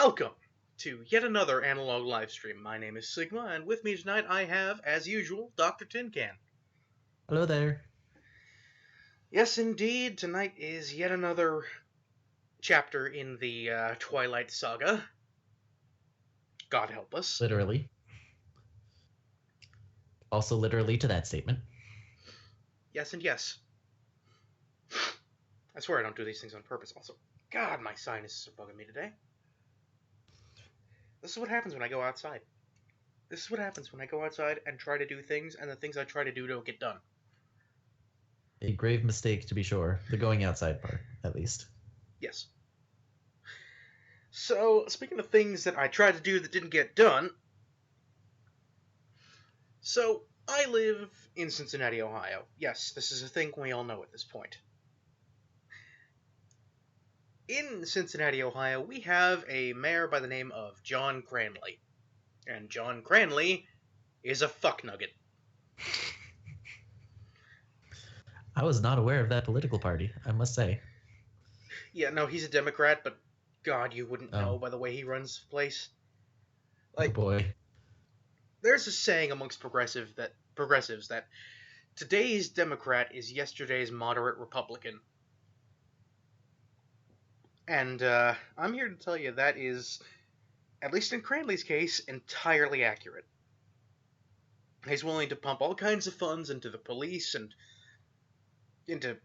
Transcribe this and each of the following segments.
Welcome to yet another analog livestream. My name is Sigma, and with me tonight I have, as usual, Dr. Tin Can. Hello there. Yes, indeed, tonight is yet another chapter in the Twilight saga. God help us. Literally. Also literally to that statement. Yes and yes. I swear I don't do these things on purpose also. God, my sinuses are bugging me today. This is what happens when I go outside. This is what happens when I go outside and try to do things, and the things I try to do don't get done. A grave mistake, to be sure. The going outside part, at least. Yes. So, speaking of things that I tried to do that didn't get done, so I live in Cincinnati, Ohio. Yes, this is a thing we all know at this point. In Cincinnati, Ohio, we have a mayor by the name of John Cranley. And John Cranley is a fuck nugget. I was not aware of that political party, I must say. Yeah, no, he's a Democrat, but God, you wouldn't know by the way he runs the place. Oh boy. There's a saying amongst progressives that today's Democrat is yesterday's moderate Republican. And I'm here to tell you that is, at least in Cranley's case, entirely accurate. He's willing to pump all kinds of funds into the police and into,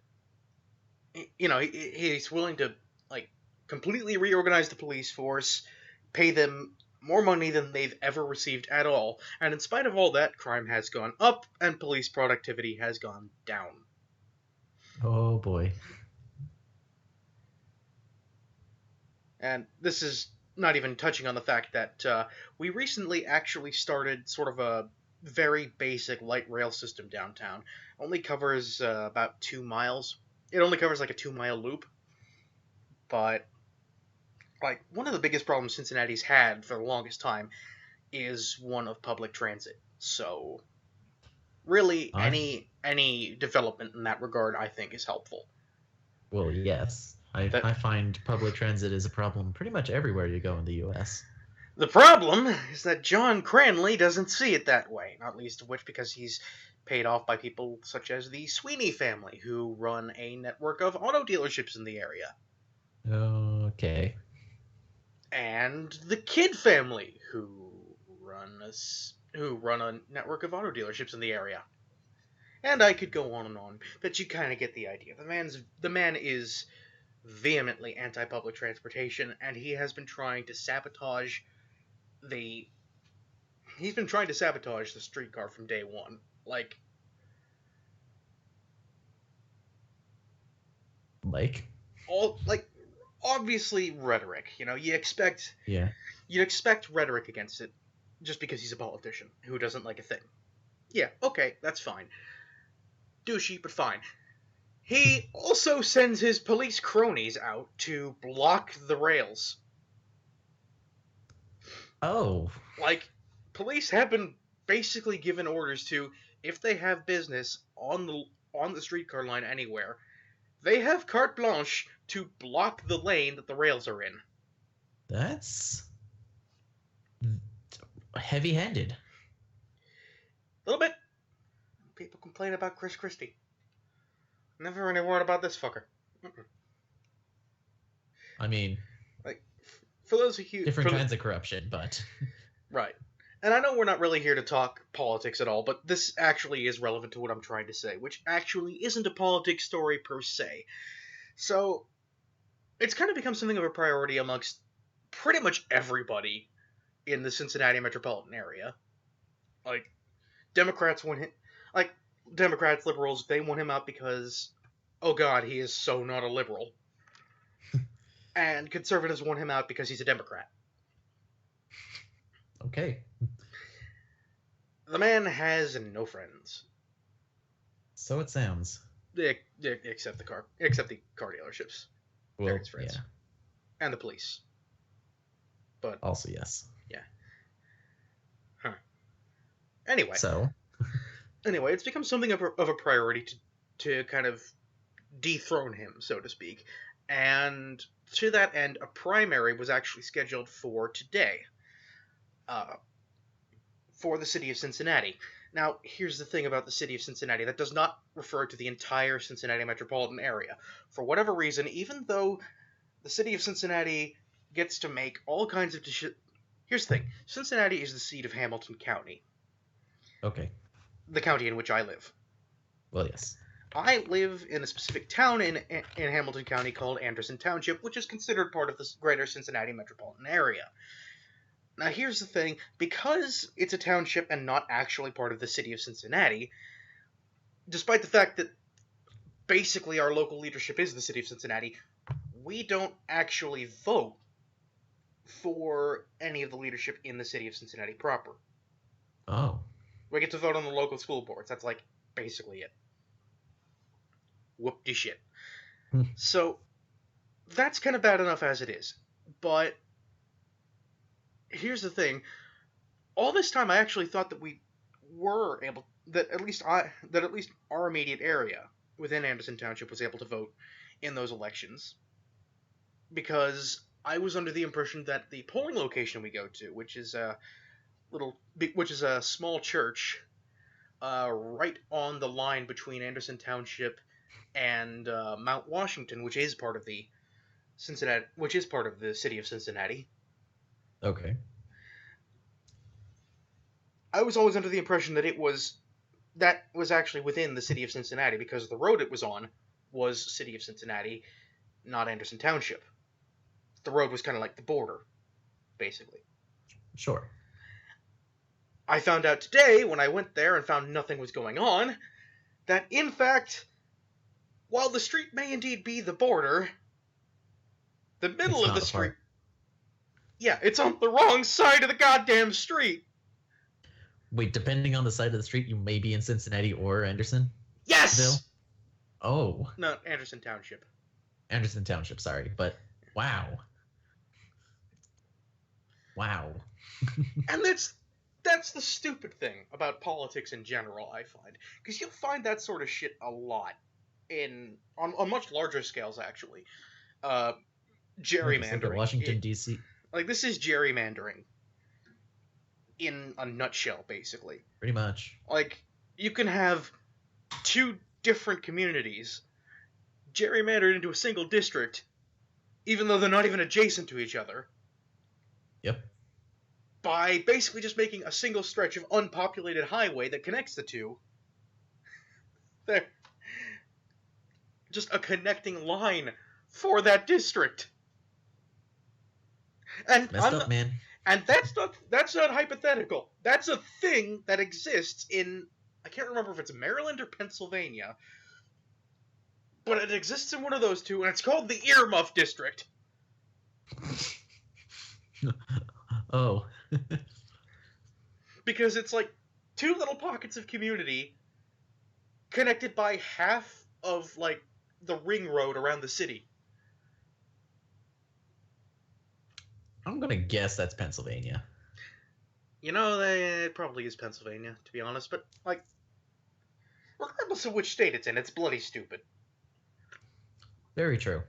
he's willing to, completely reorganize the police force, pay them more money than they've ever received at all, and in spite of all that, crime has gone up and police productivity has gone down. Oh boy. And this is not even touching on the fact that we recently actually started sort of a very basic light rail system downtown. Only covers about 2 miles. It only covers like a 2-mile loop. But one of the biggest problems Cincinnati's had for the longest time is one of public transit. So really any development in that regard I think is helpful. Well, yes. I find public transit is a problem pretty much everywhere you go in the US. The problem is that John Cranley doesn't see it that way, not least of which because he's paid off by people such as the Sweeney family, who run a network of auto dealerships in the area. Okay. And the Kidd family, who run a network of auto dealerships in the area. And I could go on, but you kind of get the idea. The man is vehemently anti-public transportation, and he has been trying to sabotage the streetcar from day one. Obviously rhetoric. You'd expect rhetoric against it just because he's a politician who doesn't like a thing. Yeah, okay, that's fine. Douchey, but fine. He also sends his police cronies out to block the rails. Oh. Police have been basically given orders to, if they have business on the streetcar line anywhere, they have carte blanche to block the lane that the rails are in. That's heavy-handed. A little bit. People complain about Chris Christie. Never any word about this fucker. Mm-mm. I mean, for those of you... different kinds of corruption, but... Right. And I know we're not really here to talk politics at all, but this actually is relevant to what I'm trying to say, which actually isn't a politics story per se. So, it's kind of become something of a priority amongst pretty much everybody in the Cincinnati metropolitan area. Democrats, liberals, they want him out because, oh god, he is so not a liberal. And conservatives want him out because he's a Democrat. Okay. The man has no friends. So it sounds. Except the car dealerships. Well, they're his friends. Yeah. And the police. But also, yes. Yeah. Huh. Anyway. So. Anyway, it's become something of a priority to kind of dethrone him, so to speak. And to that end, a primary was actually scheduled for today, uh, for the city of Cincinnati. Now, here's the thing about the city of Cincinnati. That does not refer to the entire Cincinnati metropolitan area. For whatever reason, even though the city of Cincinnati gets to make all kinds of Here's the thing. Cincinnati is the seat of Hamilton County. Okay. The county in which I live. Well, yes. I live in a specific town in Hamilton County called Anderson Township, which is considered part of the greater Cincinnati metropolitan area. Now, here's the thing. Because it's a township and not actually part of the city of Cincinnati, despite the fact that basically our local leadership is the city of Cincinnati, we don't actually vote for any of the leadership in the city of Cincinnati proper. Oh. We get to vote on the local school boards. That's, like, basically it. Whoop-de-shit. So, that's kind of bad enough as it is. But here's the thing. All this time I actually thought that we were able... That at least our immediate area within Anderson Township was able to vote in those elections. Because I was under the impression that the polling location we go to, which is a small church, right on the line between Anderson Township and Mount Washington, which is part of the city of Cincinnati. Okay. I was always under the impression that that was actually within the city of Cincinnati, because the road it was on was city of Cincinnati, not Anderson Township. The road was kind of like the border, basically. Sure. I found out today, when I went there and found nothing was going on, that in fact, while the street may indeed be the border, the middle of the street... Yeah, it's on the wrong side of the goddamn street! Wait, depending on the side of the street, you may be in Cincinnati or Anderson? Yes! Ville? Oh. No, Anderson Township. Anderson Township, sorry, but wow. Wow. And that's the stupid thing about politics in general, I find. Because you'll find that sort of shit a lot on much larger scales, actually. Gerrymandering. Like Washington, D.C. Like, this is gerrymandering in a nutshell, basically. Pretty much. Like, you can have two different communities gerrymandered into a single district, even though they're not even adjacent to each other. Yep. By basically just making a single stretch of unpopulated highway that connects the two. They're just a connecting line for that district. And messed up, man. And that's not hypothetical. That's a thing that exists in, I can't remember if it's Maryland or Pennsylvania, but it exists in one of those two, and it's called the Earmuff District. Oh. Because it's like two little pockets of community connected by half of, like, the ring road around the city. I'm gonna guess that's Pennsylvania. You know, it probably is Pennsylvania, to be honest, but, like, regardless of which state it's in, it's bloody stupid. Very true.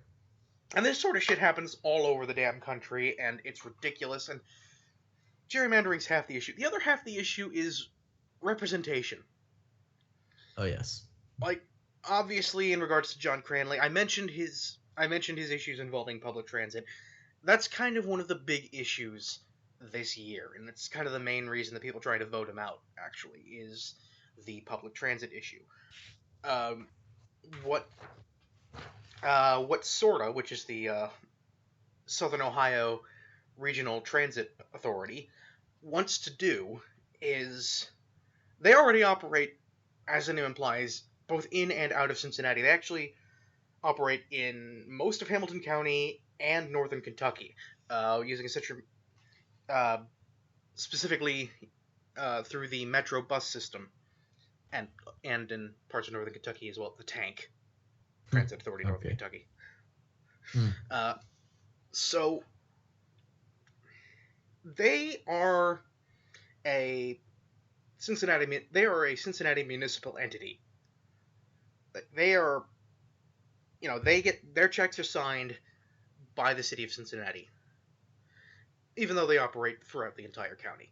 And this sort of shit happens all over the damn country, and it's ridiculous, and gerrymandering's half the issue. The other half of the issue is representation. Oh, yes. Like, obviously, in regards to John Cranley, I mentioned his issues involving public transit. That's kind of one of the big issues this year, and it's kind of the main reason that people try to vote him out, actually, is the public transit issue. What SORTA, which is the Southern Ohio Regional Transit Authority, wants to do is, they already operate, as the name implies, both in and out of Cincinnati. They actually operate in most of Hamilton County and northern Kentucky, using specifically through the Metro bus system, and in parts of northern Kentucky as well, the TANK, Transit Authority Northern Kentucky. So they are a Cincinnati municipal entity. They are they get their checks are signed by the city of Cincinnati, even though they operate throughout the entire county.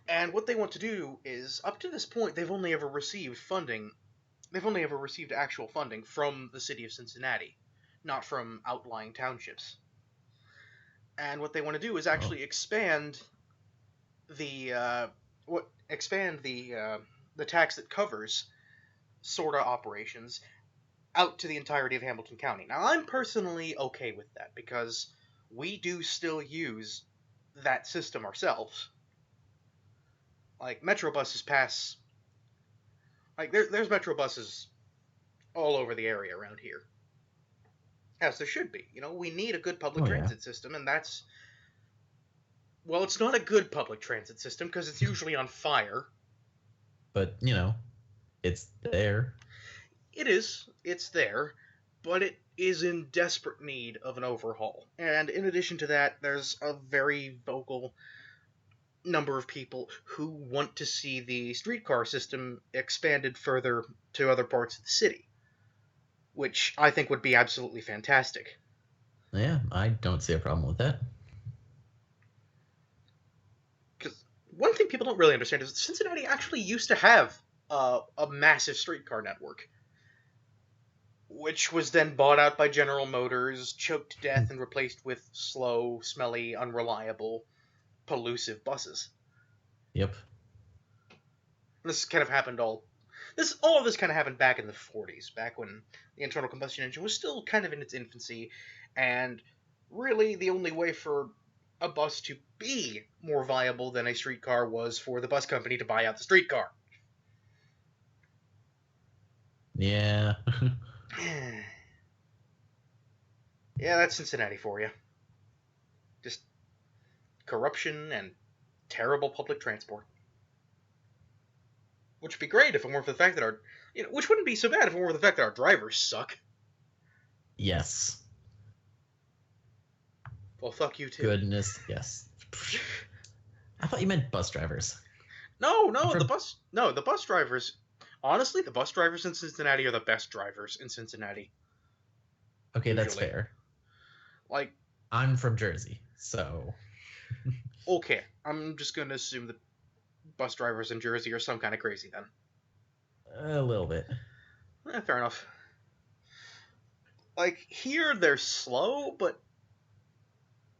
And what they want to do is, up to this point, they've only ever received funding. They've only ever received actual funding from the city of Cincinnati, not from outlying townships. And what they want to do is actually expand the the tax that covers sorta operations out to the entirety of Hamilton County. Now, I'm personally okay with that because we do still use that system ourselves. Like, Metro buses pass. Like, there's Metro buses all over the area around here. As there should be. We need a good public transit system, and that's. Well, it's not a good public transit system because it's usually on fire. But, it's there. It is. It's there. But it is in desperate need of an overhaul. And in addition to that, there's a very vocal number of people who want to see the streetcar system expanded further to other parts of the city, which I think would be absolutely fantastic. Yeah, I don't see a problem with that. Because one thing people don't really understand is Cincinnati actually used to have a massive streetcar network, which was then bought out by General Motors, choked to death, and replaced with slow, smelly, unreliable, pollusive buses. Yep. This kind of happened all of this kind of happened back in the 40s, back when the internal combustion engine was still kind of in its infancy, and really the only way for a bus to be more viable than a streetcar was for the bus company to buy out the streetcar. Yeah. Yeah, that's Cincinnati for you. Just corruption and terrible public transport. Which would be great if it weren't for the fact that which wouldn't be so bad if it weren't for the fact that our drivers suck. Yes. Well, fuck you too. Goodness, yes. I thought you meant bus drivers. No, the bus drivers. Honestly, the bus drivers in Cincinnati are the best drivers in Cincinnati. Okay, usually. That's fair. Like, I'm from Jersey, so. Okay, I'm just gonna assume that bus drivers in Jersey are some kind of crazy then. A little bit. Fair enough. Like, here they're slow, but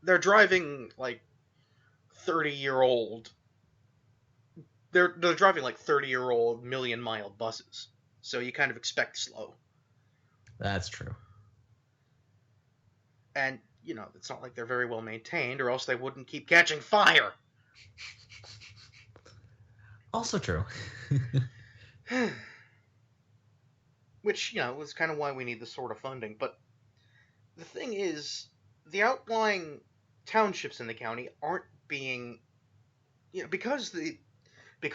they're driving like 30-year-old. They're driving like 30-year-old million-mile buses, so you kind of expect slow. That's true. And it's not like they're very well maintained, or else they wouldn't keep catching fire. Also true. Which, is kind of why we need this sort of funding. But the thing is, the outlying townships in the county aren't being, because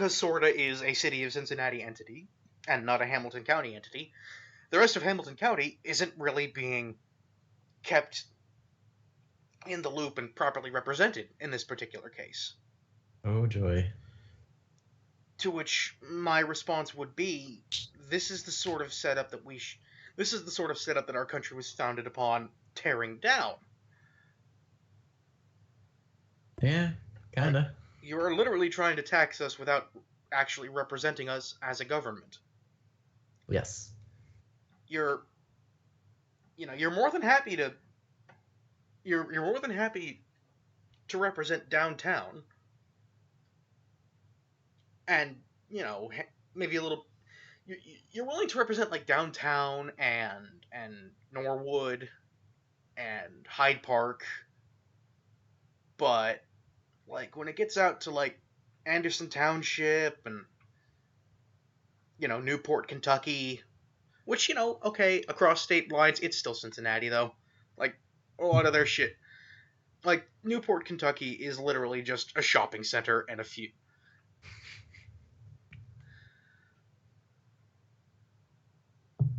Sorta is a city of Cincinnati entity and not a Hamilton County entity, the rest of Hamilton County isn't really being kept in the loop and properly represented in this particular case. Oh joy. To which my response would be, this is the sort of setup that this is the sort of setup that our country was founded upon tearing down. Yeah, kinda. Like, you are literally trying to tax us without actually representing us as a government. Yes. You're more than happy to you're more than happy to represent downtown. And, maybe a little. You're willing to represent like downtown and Norwood and Hyde Park, but like when it gets out to like Anderson Township and Newport, Kentucky, which okay, across state lines, it's still Cincinnati though. Like a lot of their shit, like Newport, Kentucky, is literally just a shopping center and a few.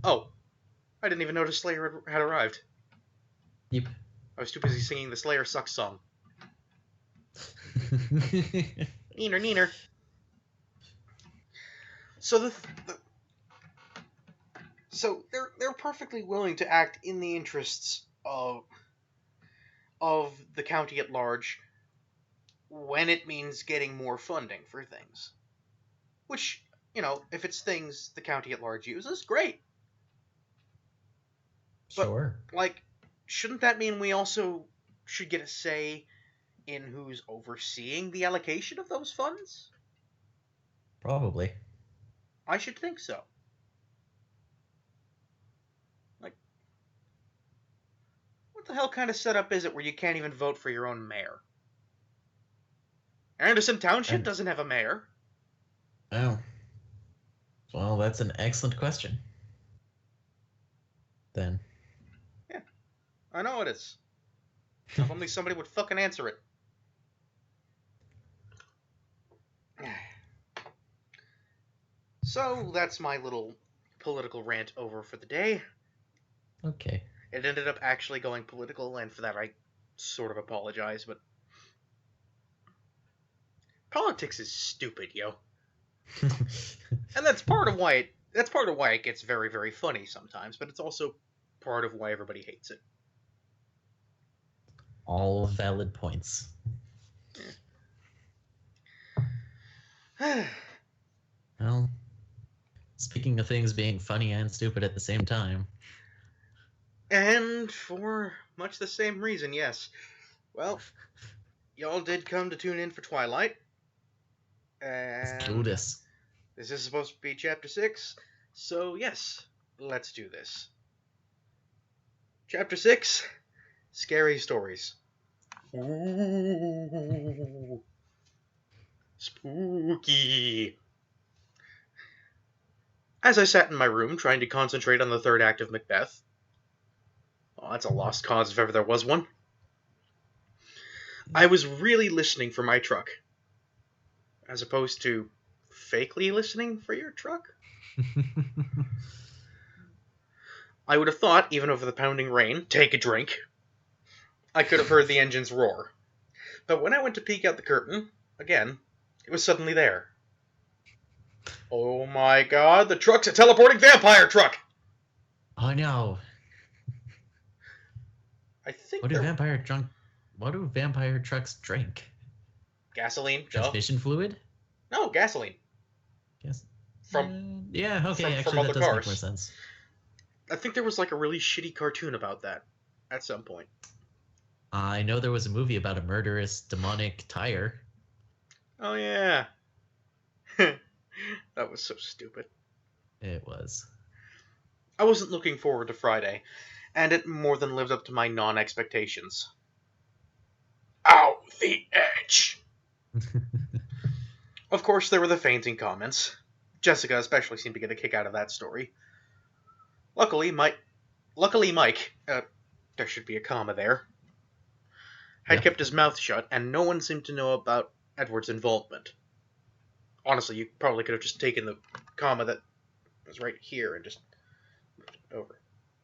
Oh, I didn't even notice Slayer had arrived. Yep. I was too busy singing the Slayer Sucks song. Neener, neener. So So they're perfectly willing to act in the interests of the county at large when it means getting more funding for things. Which, if it's things the county at large uses, great. But, Sure. like, shouldn't that mean we also should get a say in who's overseeing the allocation of those funds? Probably. I should think so. Like, what the hell kind of setup is it where you can't even vote for your own mayor? Anderson Township And doesn't have a mayor. oh, well, that's an excellent question. Then. Yeah, I know it is. If only somebody would fucking answer it. So, that's my little political rant over for the day. Okay. It ended up actually going political, and for that I sort of apologize, but politics is stupid, yo. And that's part of why it gets very, very funny sometimes, but it's also part of why everybody hates it. All valid points. Well, speaking of things being funny and stupid at the same time. And for much the same reason, yes. Well, y'all did come to tune in for Twilight. Let's do And this. this is supposed to be Chapter 6, so yes, let's do this. Chapter 6, Scary Stories. Ooh, spooky. As I sat in my room trying to concentrate on the third act of Macbeth, oh, that's a lost cause if ever there was one, I was really listening for my truck, as opposed to fakely listening for your truck. I would have thought, even over the pounding rain, take a drink, I could have heard the engines roar. But when I went to peek out the curtain, again, it was suddenly there. Oh my god, the truck's a teleporting vampire truck! Oh no. I think What do vampire trucks drink? Gasoline, duh. Transmission fluid? No, gasoline. Yes. Yeah, okay, from actually other that does make cars. more sense. I think there was like a really shitty cartoon about that at some point. I know there was a movie about a murderous demonic tire. Oh yeah. That was so stupid. It was. I wasn't looking forward to Friday, and it more than lived up to my non-expectations. Out the edge! Of course, there were the fainting comments. Jessica especially seemed to get a kick out of that story. Luckily, Mike, there should be a comma there, had kept his mouth shut, and no one seemed to know about Edward's involvement. Honestly, you probably could have just taken the comma that was right here and just moved it over.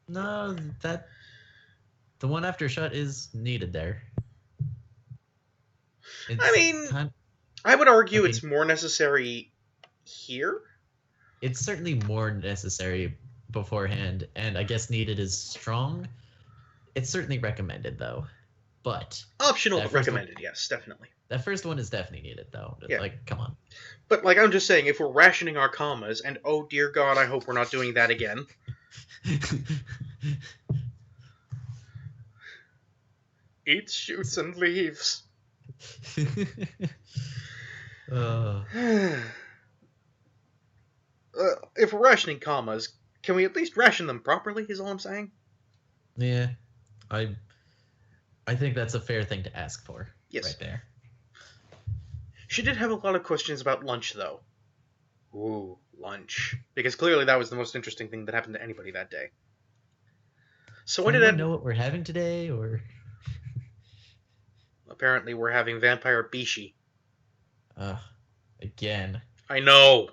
No, the one after shut is needed there. I would argue it's more necessary here. It's certainly more necessary beforehand, and I guess needed is strong. It's certainly recommended, though. But optional, but recommended, yes, definitely. That first one is definitely needed, though. Yeah. Like, come on. But, like, I'm just saying, if we're rationing our commas, and oh dear God, I hope we're not doing that again. Eats, shoots, and leaves. If we're rationing commas, can we at least ration them properly, is all I'm saying? Yeah. I think that's a fair thing to ask for. Yes. Right there. She did have a lot of questions about lunch, though. Ooh, lunch. Because clearly that was the most interesting thing that happened to anybody that day. So what did know what we're having today, or? Apparently we're having vampire bishi. Again. I know.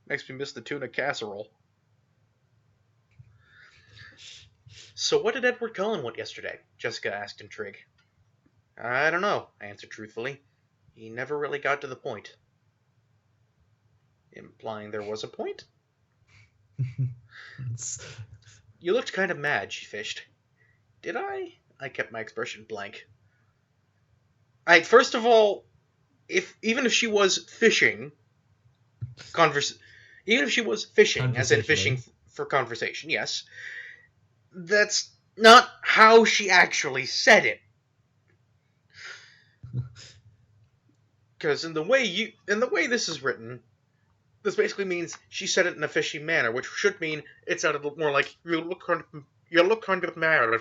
Makes me miss the tuna casserole. So what did Edward Cullen want yesterday? Jessica asked intrigued. I don't know, I answered truthfully. He never really got to the point. Implying there was a point? It's- You looked kind of mad, she fished. Did I? I kept my expression blank. First of all, even if she was fishing, even if she was fishing, as in fishing Conversationally. for conversation, yes, that's not how she actually said it. Because in the way this is written, this basically means she said it in a fishy manner, which should mean it sounded more like you look kind of mad.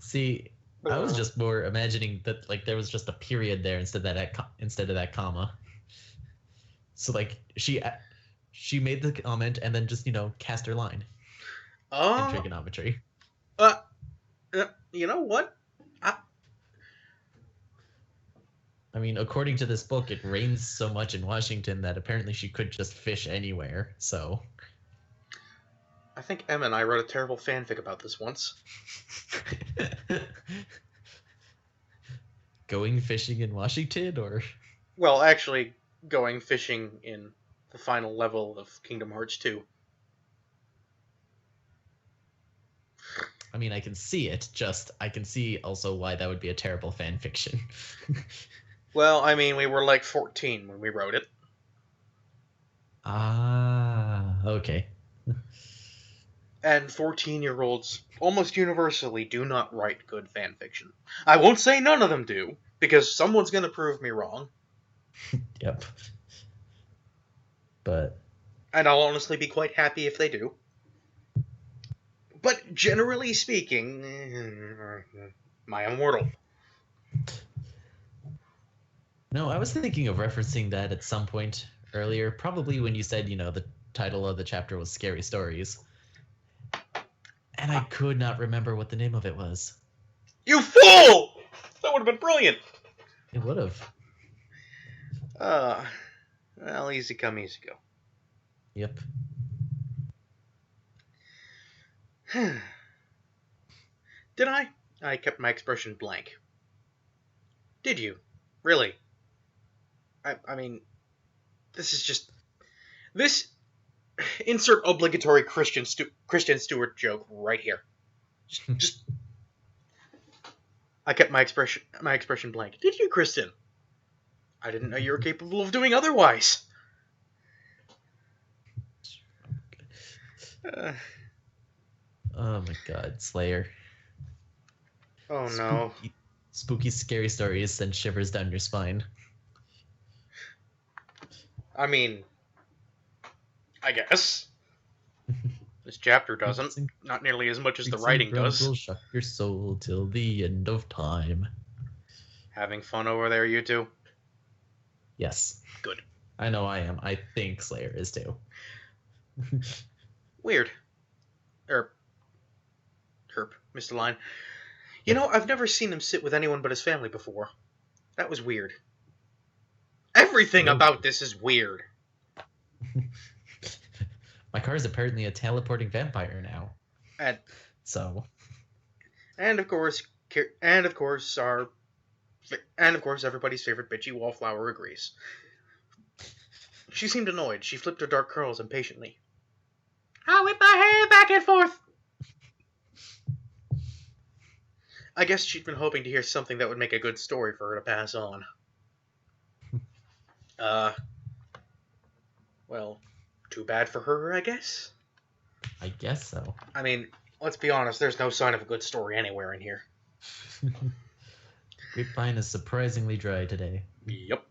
See, I was just more imagining that like there was just a period there instead of that comma. So like she made the comment and then just cast her line in Uh, trigonometry. uh, you know what? I mean, according to this book, it rains so much in Washington that apparently she could just fish anywhere. So I think Emma and I wrote a terrible fanfic about this once. going fishing in Washington, or Well, actually, going fishing in the final level of Kingdom Hearts 2. I mean, I can see it. Just I can see also why that would be a terrible fan fiction. Well, I mean, we were like 14 when we wrote it. Ah, okay. And 14-year-olds almost universally do not write good fan fiction. I won't say none of them do, because someone's going to prove me wrong. Yep. But And I'll honestly be quite happy if they do. But generally speaking, my immortal. no, I was thinking of referencing that at some point earlier, probably when you said, the title of the chapter was Scary Stories. And I could not remember what the name of it was. You fool! That would have been brilliant. It would have. Well, easy come, easy go. Yep. Did I? I kept my expression blank. Did you? Really? I mean, this is just... This... Insert obligatory Christian Stewart joke right here. Just... I kept my expression blank. Did you, Kristen? I didn't know you were capable of doing otherwise. Oh my god, Slayer. Oh no. Spooky, scary stories send shivers down your spine. I mean, I guess. This chapter doesn't. Not nearly as much as the writing does. Will shock your soul till the end of time. Having fun over there, you two? Yes. Good. I know I am. I think Slayer is too. Weird. Herp, Mr. Line. You know, I've never seen him sit with anyone but his family before. That was weird. Everything about this is weird. My car is apparently a teleporting vampire now. And of course, everybody's favorite bitchy wallflower agrees. She seemed annoyed. She flipped her dark curls impatiently. I'll whip my hair back and forth. I guess she'd been hoping to hear something that would make a good story for her to pass on. Well, too bad for her, I guess. I guess so. I mean, let's be honest, there's no sign of a good story anywhere in here. Grapevine is surprisingly dry today. Yep.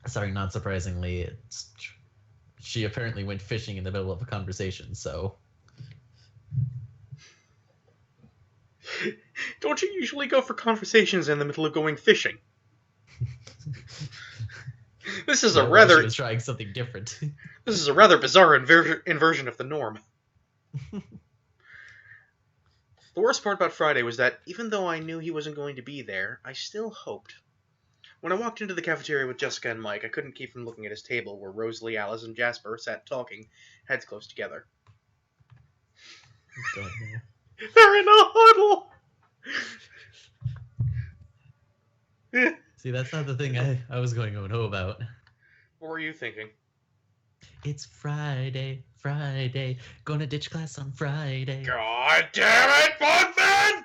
Sorry, not surprisingly. She apparently went fishing in the middle of a conversation, so... Don't you usually go for conversations in the middle of going fishing? This is She was trying something different. This is a rather bizarre inversion of the norm. The worst part about Friday was that, even though I knew he wasn't going to be there, I still hoped. When I walked into the cafeteria with Jessica and Mike, I couldn't keep from looking at his table where Rosalie, Alice, and Jasper sat talking, heads close together. God, no. They're in a huddle! See, that's not the thing I was going to know about. What were you thinking? It's Friday, Friday. Gonna ditch class on Friday. God damn it, Bogman!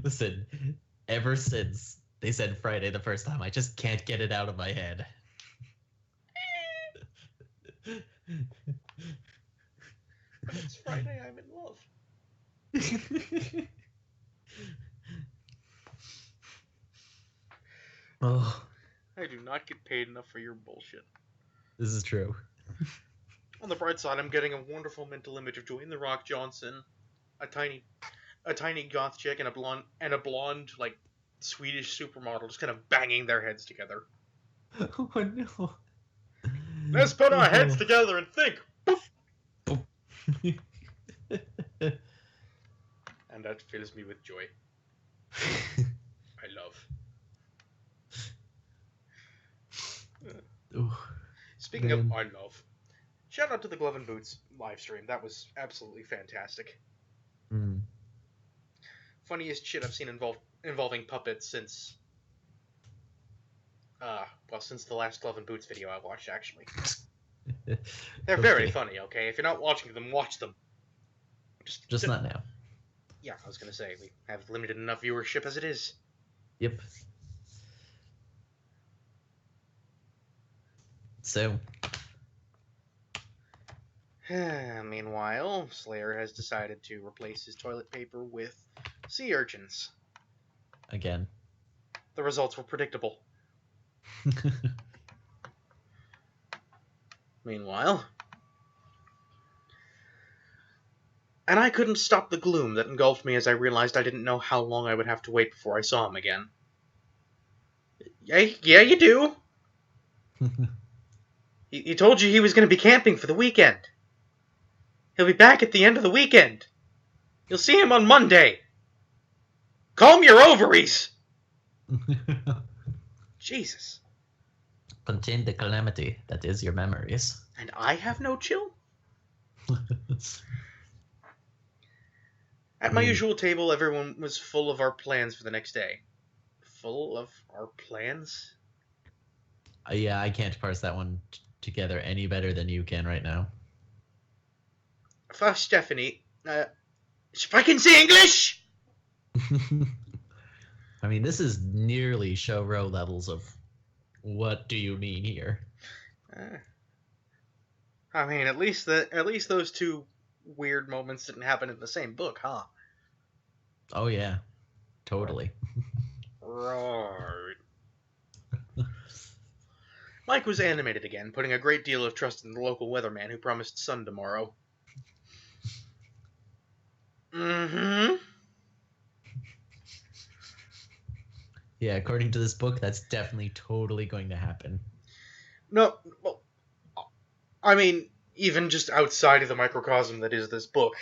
Listen, ever since they said Friday the first time, I just can't get it out of my head. When it's Friday, I'm in love. Oh, I do not get paid enough for your bullshit. this is true. On the bright side, I'm getting a wonderful mental image of Dwayne the Rock Johnson, a tiny goth chick, and a blonde like Swedish supermodel just kind of banging their heads together. Oh no. Let's put our heads together and think. And that fills me with joy. I love. Ooh, Speaking man. of I love, shout out to the Glove and Boots live stream. That was absolutely fantastic. Mm. Funniest shit I've seen involving puppets since since the last Glove and Boots video I watched, actually. They're very Okay. funny, okay? If you're not watching them, watch them. Just not now. Yeah, I was gonna say, we have limited enough viewership as it is. Yep. So, Meanwhile, Slayer has decided to replace his toilet paper with sea urchins. again. The results were predictable. Meanwhile, and I couldn't stop the gloom that engulfed me as I realized I didn't know how long I would have to wait before I saw him again. Yeah, you do. He told you he was going to be camping for the weekend. He'll be back at the end of the weekend. You'll see him on Monday. Calm your ovaries. Jesus. Contain the calamity that is your memories. And I have no chill? At my usual table, everyone was full of our plans for the next day. Full of our plans? Yeah, I can't parse that one together any better than you can right now. First, Stephanie, if I can say English! I mean, this is nearly show row levels of what do you mean here? I mean, at least those two weird moments didn't happen in the same book, huh? Oh yeah, totally. Right. Mike was animated again, putting a great deal of trust in the local weatherman who promised sun tomorrow. Mm-hmm. Yeah, according to this book, that's definitely totally going to happen. No, well, I mean, even just outside of the microcosm that is this book.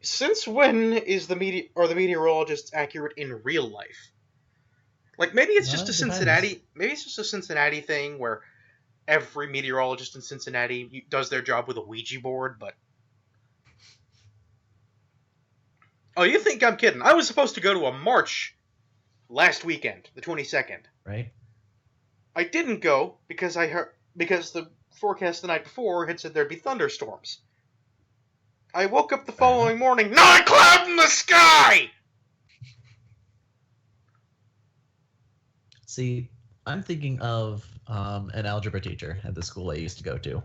Since when is the meteorologist accurate in real life? Like, maybe it's just a Cincinnati. Maybe it's just a Cincinnati thing where every meteorologist in Cincinnati does their job with a Ouija board. But oh, you think I'm kidding? I was supposed to go to a march last weekend, the 22nd. Right. I didn't go because the forecast the night before had said there'd be thunderstorms. I woke up the following morning, not a cloud in the sky! See, I'm thinking of an algebra teacher at the school I used to go to,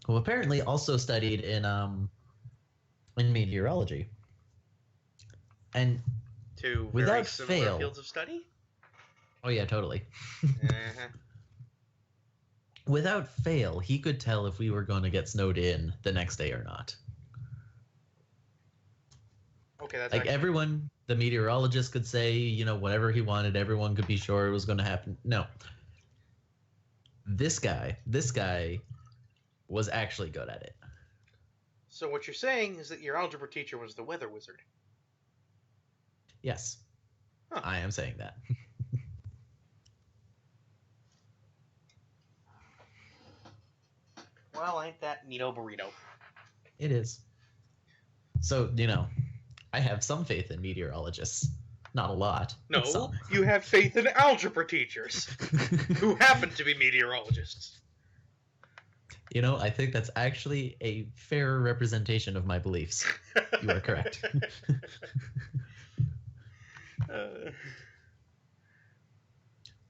who apparently also studied in meteorology. And Two without very similar fail, fields of study? oh yeah, totally. Uh-huh. Without fail, he could tell if we were going to get snowed in the next day or not. Okay, that's Like actually... everyone, the meteorologist could say, you know, whatever he wanted. Everyone could be sure it was going to happen. No. This guy was actually good at it. So what you're saying is that your algebra teacher was the weather wizard? Yes. Huh. I am saying that. Well, ain't that neato burrito? It is. So, you know, I have some faith in meteorologists. Not a lot. But No, some. you have faith in algebra teachers who happen to be meteorologists. You know, I think that's actually a fair representation of my beliefs. You are correct.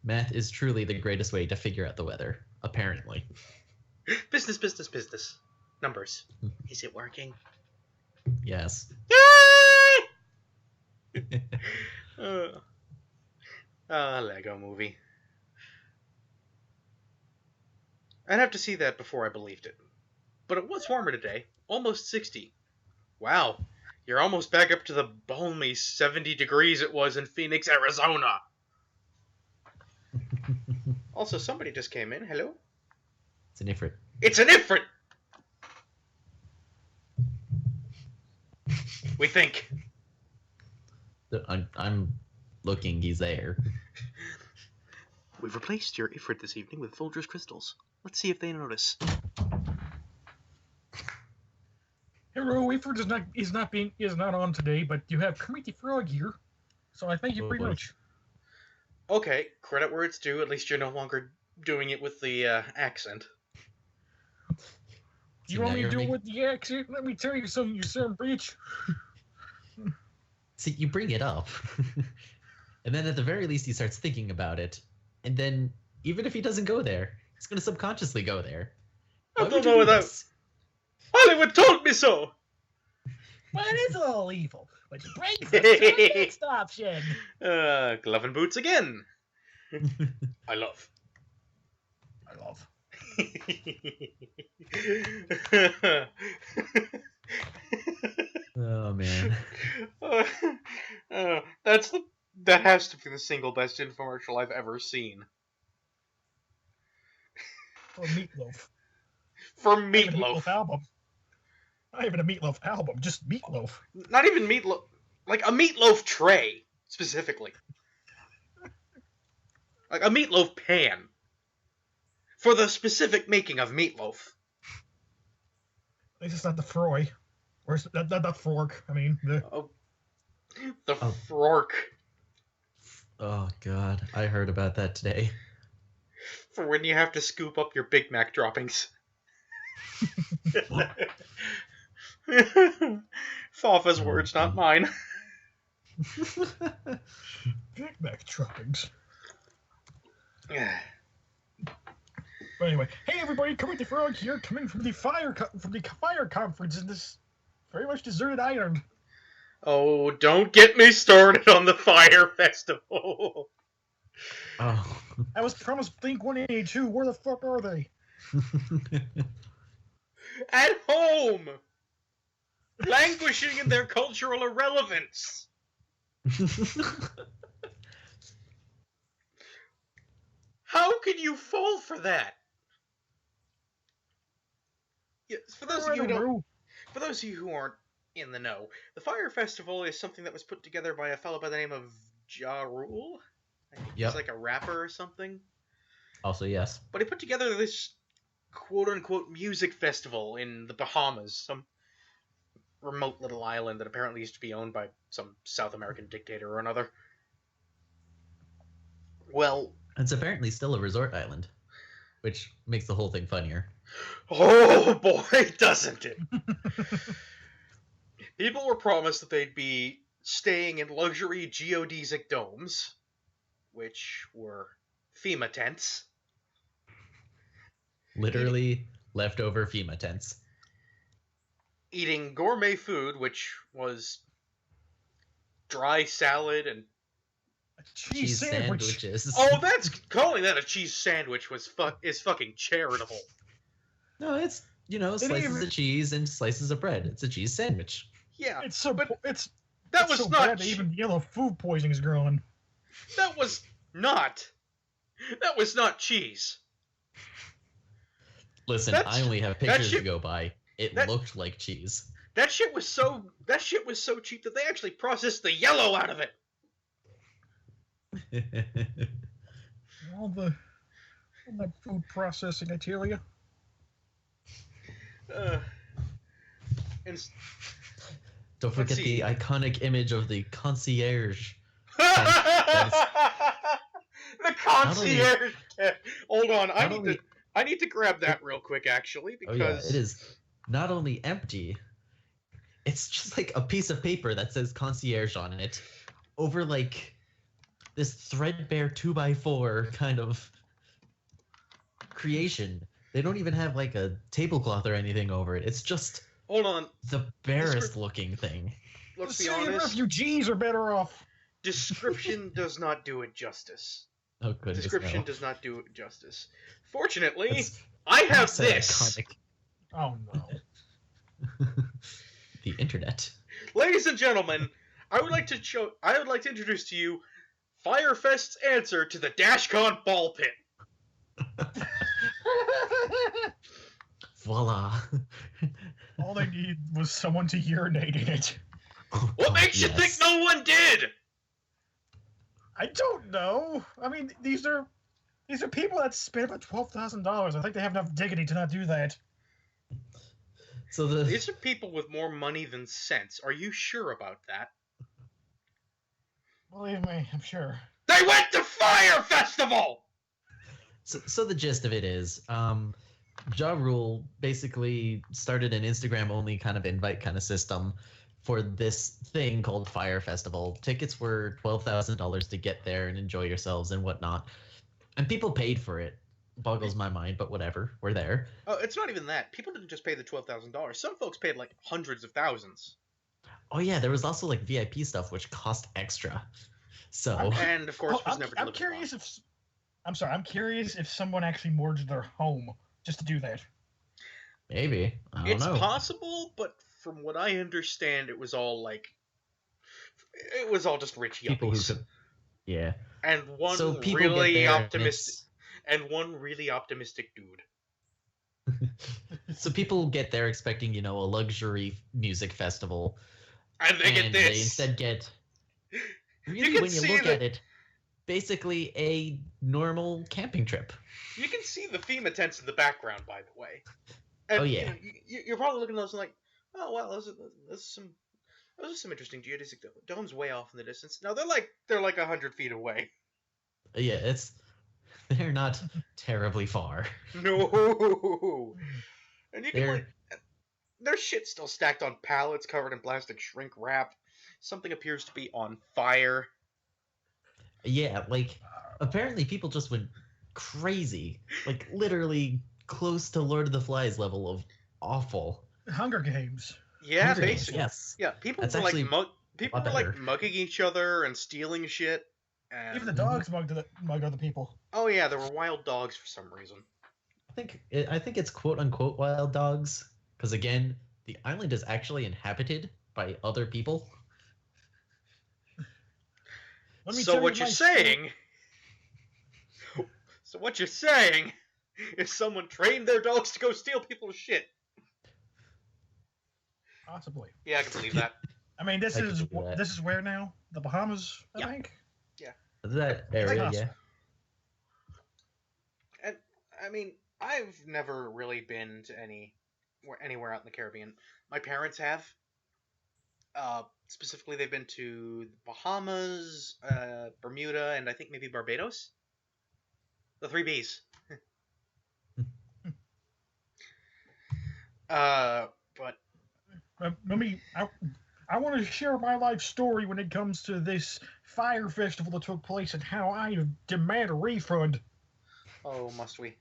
Math is truly the greatest way to figure out the weather, apparently. Business, business, business. Numbers. Is it working? Yes. Lego movie. I'd have to see that before I believed it. But it was warmer today. Almost 60. Wow. You're almost back up to the balmy 70 degrees it was in Phoenix, Arizona. Also, somebody just came in. Hello? It's an ifrit. It's an ifrit! We think. I'm looking, he's there. We've replaced your ifrit this evening with Folgers crystals. Let's see if they notice. Hello, Ifrit is not on today, but you have Kermit the Frog here, so I thank you very much. Okay, credit where it's due. At least you're no longer doing it with the accent. You want me to do it with the accent? Let me tell you something, you son of a bitch. See, you bring it up, and then at the very least he starts thinking about it, and then even if he doesn't go there, he's going to subconsciously go there. I don't know without... Hollywood told me so! Well, it is all evil, but you break the next option. Glove and boots again. I love. Oh man. That has to be the single best infomercial I've ever seen. For Meatloaf. For Meatloaf. Album. Not even a Meatloaf album, just Meatloaf. Not even Meatloaf. Like a Meatloaf tray, specifically. Like a Meatloaf pan. For the specific making of Meatloaf. At least it's not the Froy. Or not the fork. I mean, the fork. Oh, God. I heard about that today. For when you have to scoop up your Big Mac droppings. Fafa's words, not mine. Big Mac droppings. But anyway, hey everybody, Kermit the Frog here, coming from the fire conference in this very much deserted island. Oh, don't get me started on the fire festival. Oh. I was promised Blink 182. Where the fuck are they? At home, languishing in their cultural irrelevance. How can you fall for that? Yes, for those of you who aren't in the know, the Fire Festival is something that was put together by a fellow by the name of Ja Rule. I think he's like a rapper or something. Also, yes. But he put together this quote-unquote music festival in the Bahamas, some remote little island that apparently used to be owned by some South American dictator or another. Well... It's apparently still a resort island, which makes the whole thing funnier. Oh boy, doesn't it? People were promised that they'd be staying in luxury geodesic domes, which were FEMA tents. Literally leftover FEMA tents. Eating gourmet food, which was dry salad and cheese sandwiches. Oh, that's calling that a cheese sandwich is fucking charitable. No, it's slices of cheese and slices of bread. It's a cheese sandwich. Yeah, it's so but it's that it's was so not bad even yellow food poisoning is growing. That was not cheese. Listen, I only have pictures to go by. It looked like cheese. That shit was so cheap that they actually processed the yellow out of it. all that food processing, I tell you. Don't forget the iconic image of the concierge The concierge. Hold on, Not only, I need to grab that real quick, actually, oh yeah, because it is not only empty, it's just like a piece of paper that says concierge on it over like this threadbare 2x4 kind of creation. They don't even have like a tablecloth or anything over it. It's just hold on. the barest looking thing. Let's The be city of honest. refugees are better off. Description does not do it justice. Oh goodness, Description no. does not do it justice. Fortunately, That's I have past that this. iconic. Oh no. The internet. Ladies and gentlemen, I would like to introduce to you Firefest's answer to the Dashcon ball pit. Voila. All they need was someone to urinate in it. Oh, What God, makes you yes. think no one did? I don't know. I mean, these are people that spent about $12,000. I think they have enough dignity to not do that. So the These are people with more money than sense. Are you sure about that? Believe me, I'm sure. They went to Fire Festival! so the gist of it is, Ja Rule basically started an Instagram only kind of invite kind of system for this thing called Fire Festival. Tickets were $12,000 to get there and enjoy yourselves and whatnot, and people paid for it. Boggles my mind, but whatever. We're there. Oh, it's not even that. People didn't just pay the $12,000. Some folks paid like hundreds of thousands. Oh yeah, there was also like VIP stuff which cost extra. So And of course, was never I'm delivered curious upon. I'm curious if someone actually mortgaged their home just to do that. maybe I don't It's know. possible, but from what I understand, it was all just rich People who yuppies. could, yeah. And one So people really get there and optimistic, and one really optimistic dude. So people get there expecting, a luxury music festival, And they get and this. they instead get really, can when you see look the- at it, basically a normal camping trip. You can see the FEMA tents in the background, by the way. And, Oh, yeah. You're probably looking at those and like, oh well, those are some interesting geodesic domes way off in the distance. No, they're like 100 feet away. Yeah, they're not terribly far. No. And you can They're like, there's shit still stacked on pallets covered in plastic shrink wrap. Something appears to be on fire. yeah, like apparently people just went crazy, like literally close to Lord of the Flies level of awful. Hunger Games. Yeah, Hunger Games, basically. yes. Yeah, people That's were like actually people lot were like better. mugging each other and stealing shit. And Even the dogs mugged other people. oh yeah, there were wild dogs for some reason. I think it's quote unquote wild dogs because again, the island is actually inhabited by other people. Let me So tell what you you're my story. saying? So what you're saying is someone trained their dogs to go steal people's shit. Possibly. Yeah, I can believe that. I mean, this I could is believe that. this is where now? The Bahamas, I Yeah. think. That area, Awesome. yeah. And I mean, I've never really been to anywhere out in the Caribbean. My parents have. Specifically, they've been to the Bahamas, Bermuda, and I think maybe Barbados. The three Bs. But Let me. I want to share my life story when it comes to this fire festival that took place and how I demand a refund. oh, must we?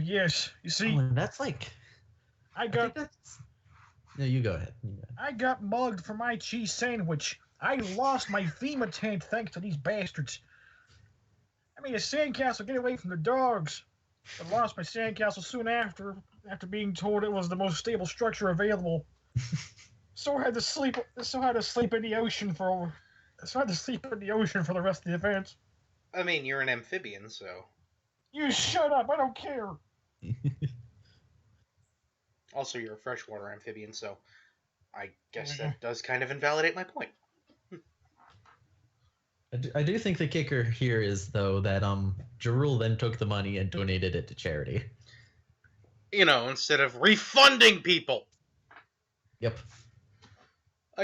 Yes, you see, Oh, and that's like I I got think that's. No, you go ahead. I got mugged for my cheese sandwich. I lost my FEMA tent thanks to these bastards. I made a sandcastle get away from the dogs. I lost my sandcastle soon after being told it was the most stable structure available. So I had to sleep in the ocean for the rest of the event. I mean, you're an amphibian, so. You shut up, I don't care. Also, you're a freshwater amphibian, so I guess that does kind of invalidate my point. I do think the kicker here is though that Jarul then took the money and donated it to charity. You know, instead of refunding people. Yep.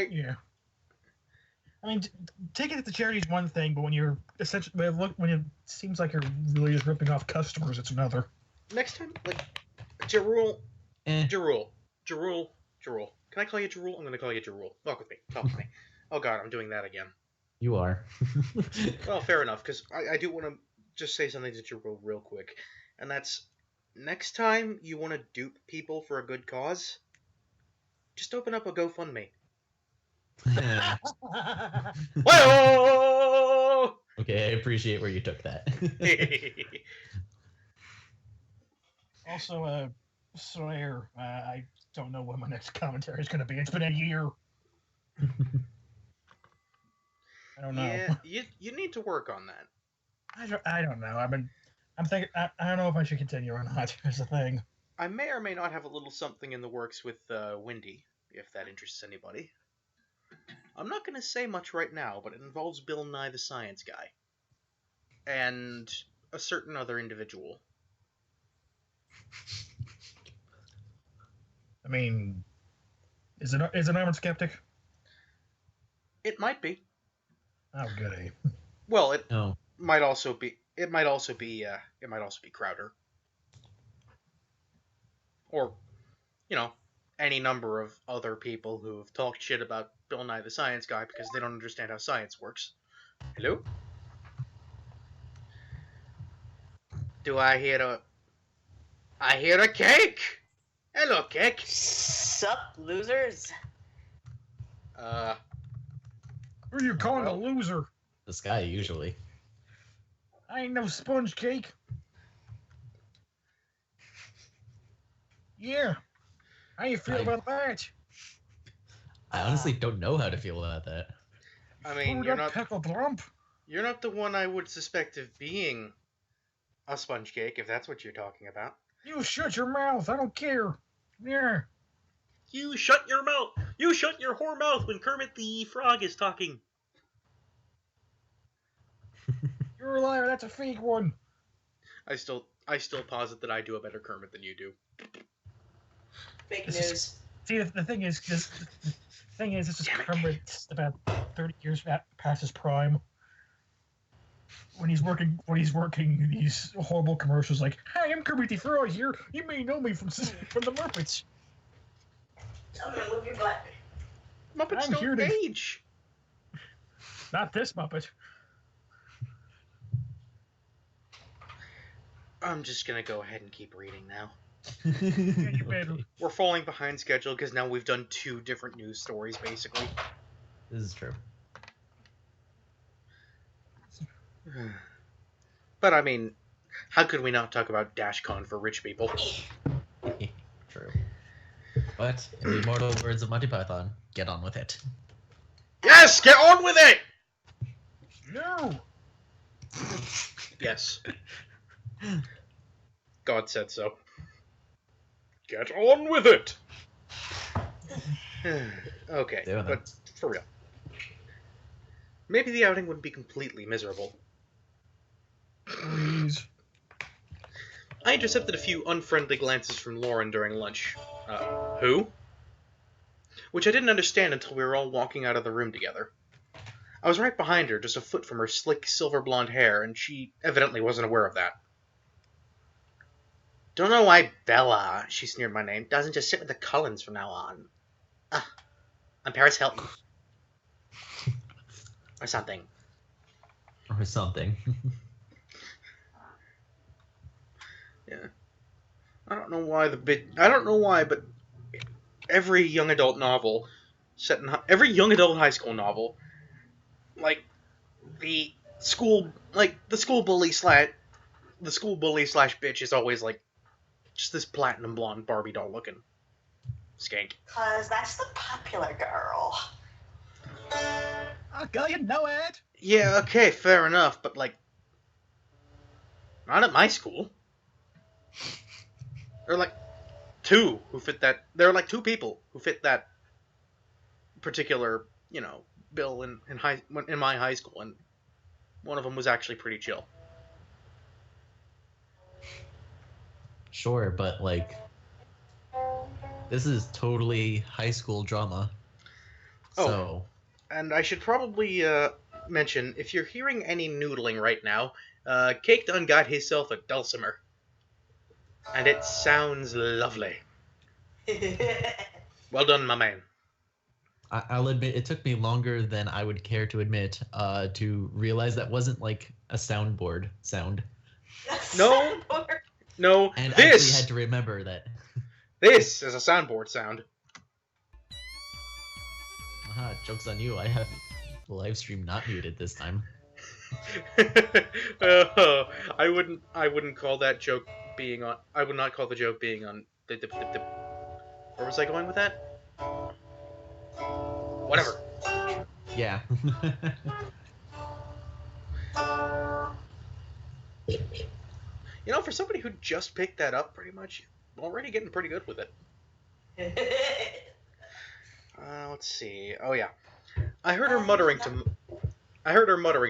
Yeah. I mean, taking it to charity is one thing, but when you're essentially when it seems like you're really just ripping off customers, it's another. Next time, like, Jarul, Eh. Jarul. Can I call you Jarul? I'm gonna call you Jarul. Talk with me. Oh god, I'm doing that again. You are. Well, fair enough, because I do want to just say something to Jarul real quick. And that's, next time you want to dupe people for a good cause, just open up a GoFundMe. Whoa! Okay, I appreciate where you took that. Also, Slayer, I don't know what my next commentary is going to be. It's been a year. I don't know. Yeah, you need to work on that. I don't know. I'm thinking. I don't know if I should continue or not. That's the thing. I may or may not have a little something in the works with Windy, if that interests anybody. I'm not going to say much right now, but it involves Bill Nye the Science Guy. And a certain other individual. I mean, is it Armored Skeptic? It might be. Oh, goody. Well, it Oh. might also be. It might also be Crowder. Or, any number of other people who have talked shit about Bill Nye the Science Guy because they don't understand how science works. Hello? Do I hear a cake? Hello, cake. Sup, losers? Who are you calling well. a loser? This guy usually. I ain't no sponge cake. Yeah. How you feel about that? I honestly don't know how to feel about that. I mean, Screwed you're up not pickle lump. you're not the one I would suspect of being a sponge cake, if that's what you're talking about. You shut your mouth. I don't care. Yeah. You shut your mouth. You shut your whore mouth when Kermit the Frog is talking. You're a liar. That's a fake one. I still posit that I do a better Kermit than you do. Fake This is- news. See, the thing is, this is Damn it. Kermit's about 30 years past his prime. When he's working these horrible commercials like, "Hi, I'm Kermit the Frog here. You may know me from the Muppets." Tell me to move your butt. Muppets I'm here don't to- age. Not this Muppet. I'm just gonna go ahead and keep reading now. Yeah, you better. Okay. We're falling behind schedule because now we've done 2 different news stories, basically. This is true. But I mean, how could we not talk about DashCon for rich people? True. But in the immortal words of Monty Python, get on with it. Yes, get on with it! No. Yes. God said so. Get on with it! Okay, Doing but for real. Maybe the outing wouldn't be completely miserable. Please. I intercepted a few unfriendly glances from Lauren during lunch. Who? Which I didn't understand until we were all walking out of the room together. I was right behind her, just a foot from her slick, silver blonde hair, and she evidently wasn't aware of that. Don't know why Bella, she sneered my name, doesn't just sit with the Cullens from now on. I'm Paris Hilton. Or something. Or something. Yeah. I don't know why, but every young adult novel, every young adult high school novel, like the school bully slash bitch is always like just this platinum blonde Barbie doll looking skank. 'Cause that's the popular girl. Oh, girl, you know it. Yeah, okay, fair enough, but like, not at my school. There are like 2 who fit that. There are like 2 people who fit that particular, bill in my high school, and one of them was actually pretty chill. Sure, but like, this is totally high school drama. Oh. So And I should probably mention, if you're hearing any noodling right now, Cake done got himself a dulcimer. And it sounds lovely. Well done, my man. I'll admit it took me longer than I would care to admit to realize that wasn't like a soundboard sound. No. No, And actually this had to remember that. this is a soundboard sound. Aha, joke's on you. I have the live stream not muted this time. I wouldn't call that joke being on. I would not call the joke being on. Where was I going with that? Whatever. Yeah. You know, for somebody who just picked that up, pretty much, already getting pretty good with it. Let's see. Oh yeah, I heard her muttering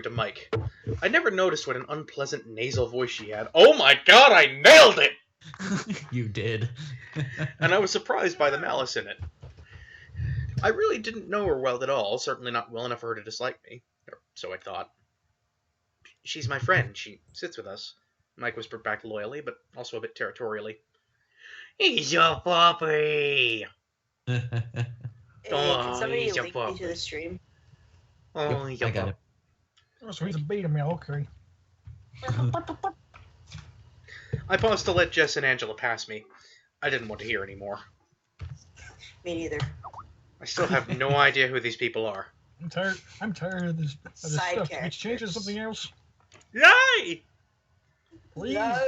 to Mike. I never noticed what an unpleasant nasal voice she had. Oh my god, I nailed it! You did. And I was surprised by the malice in it. I really didn't know her well at all, certainly not well enough for her to dislike me. Or so I thought. She's my friend, she sits with us. Mike whispered back loyally, but also a bit territorially. He's your puppy! Hey, Oh, can somebody he's a link me puppy. to the stream? Oh, Yep, I got it. Oh, so he's a beta male, okay. I paused to let Jess and Angela pass me. I didn't want to hear anymore. Me neither. I still have no idea who these people are. I'm tired of this Side stuff. Can we change it to characters. something else? Yay! Please. No.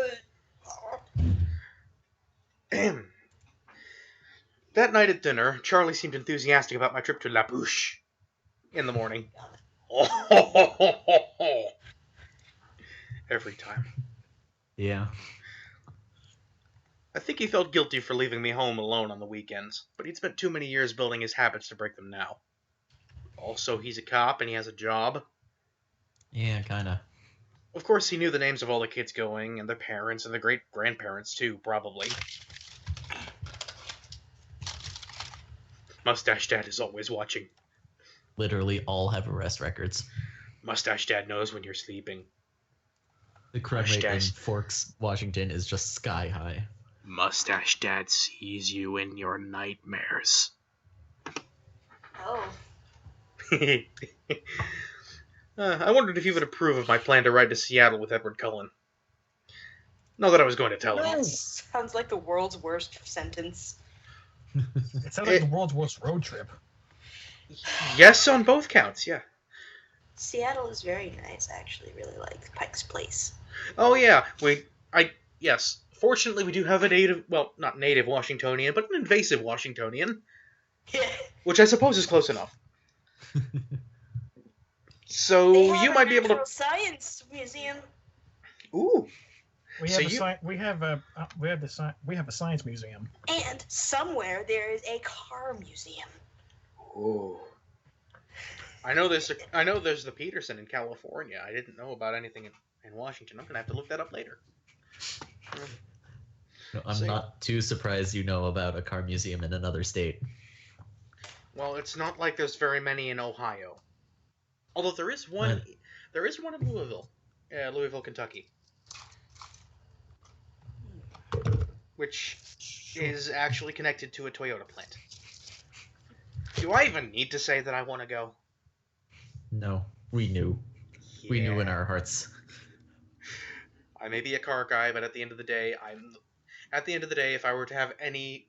That night at dinner, Charlie seemed enthusiastic about my trip to La Bouche in the morning. Every time. Yeah. I think he felt guilty for leaving me home alone on the weekends, but he'd spent too many years building his habits to break them now. Also, he's a cop and he has a job. Yeah, kinda. Of course, he knew the names of all the kids going, and their parents, and their great-grandparents, too, probably. Mustache Dad is always watching. Literally all have arrest records. Mustache Dad knows when you're sleeping. The crime rate in Mustache. Forks, Washington is just sky high. Mustache Dad sees you in your nightmares. Oh. I wondered if he would approve of my plan to ride to Seattle with Edward Cullen. Not that I was going to tell him. No. That sounds like the world's worst sentence. It sounds like the world's worst road trip. Yes, on both counts, yeah. Seattle is very nice, actually. Really like Pike's Place. Oh yeah, yes. Fortunately, we do have a native, well, not native Washingtonian, but an invasive Washingtonian, which I suppose is close enough. So They have you a might be able to. natural science museum. Ooh, We So have you- we have a science museum. And somewhere there is a car museum. ooh. I know there's the Peterson in California. I didn't know about anything in Washington. I'm gonna have to look that up later. No, I'm See? not too surprised you know about a car museum in another state. Well, it's not like there's very many in Ohio. Although there is one. Right. There is one in Louisville, Kentucky, which is actually connected to a Toyota plant. Do I even need to say that I want to go? No, we knew. We knew in Yeah. our hearts. I may be a car guy, but at the end of the day, if I were to have any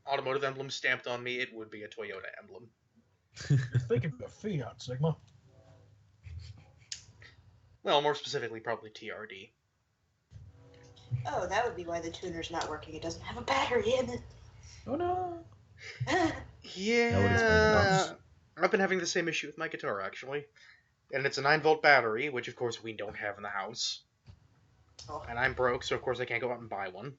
automotive emblem stamped on me, it would be a Toyota emblem. Think of the Fiat Sigma. Well, more specifically, probably TRD. Oh, that would be why the tuner's not working. It doesn't have a battery in it. Oh no. Yeah, I've been having the same issue with my guitar, actually. And it's a 9-volt battery, which of course we don't have in the house. Oh. And I'm broke, so of course I can't go out and buy one.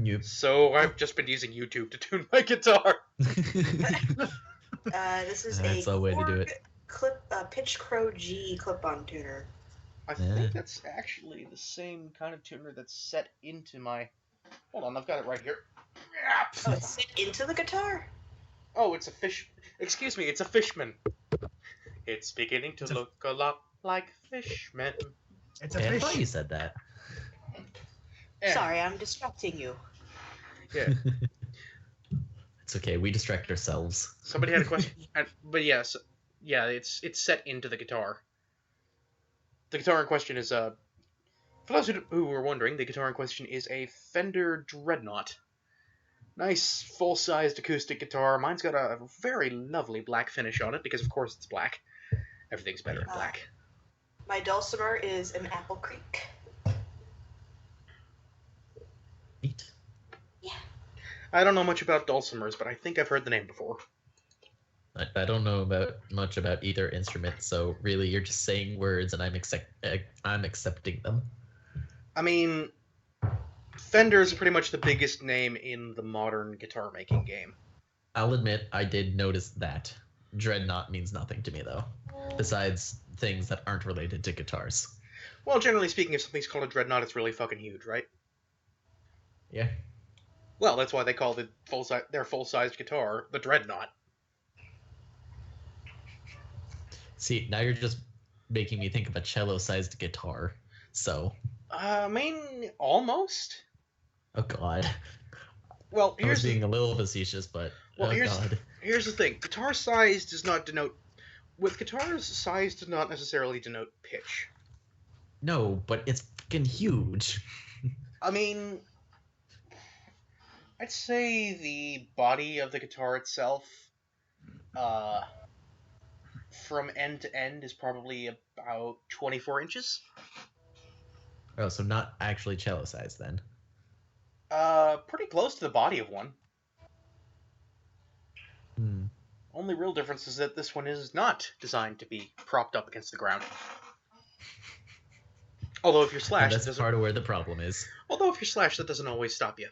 Yep. So I've just been using YouTube to tune my guitar. This is That's a a way to do it. Pitch Crow G clip-on tuner. I Yeah. think that's actually the same kind of tuner that's set into my... Hold on, I've got it right here. Oh, it's set into the guitar? Oh, it's a fish... Excuse me, it's a Fishman. It's beginning to It's a- look a lot like Fishman. It's a Hey, I fish. thought you said that. Eh, Sorry, I'm distracting you. Yeah. It's okay. We distract ourselves. Somebody had a question, but yes, yeah, it's set into the guitar. The guitar in question is for those who were wondering, the guitar in question is a Fender Dreadnought. Nice full-sized acoustic guitar. Mine's got a very lovely black finish on it because, of course, it's black. Everything's better in black. My dulcimer is an Apple Creek. Neat. I don't know much about dulcimers, but I think I've heard the name before. I don't know much about either instrument, so really, you're just saying words, and I'm accepting them. I mean, Fender is pretty much the biggest name in the modern guitar making game. I'll admit, I did notice that. Dreadnought means nothing to me, though, besides things that aren't related to guitars. Well, generally speaking, if something's called a Dreadnought, it's really fucking huge, right? Yeah. Well, that's why they call their full-sized guitar the Dreadnought. See, now you're just making me think of a cello-sized guitar. So, I mean, almost. oh god. Well, I was being a little facetious, but Well, oh god. here's the thing. Guitar size does not denote... With guitars, size does not necessarily denote pitch. No, but it's fucking huge. I mean, I'd say the body of the guitar itself, from end to end, is probably about 24 inches. Oh, so not actually cello size then. Pretty close to the body of one. Hmm. Only real difference is that this one is not designed to be propped up against the ground. Although if you're And Slash, that's part of where the problem is. Although if you're Slash, that doesn't always stop you.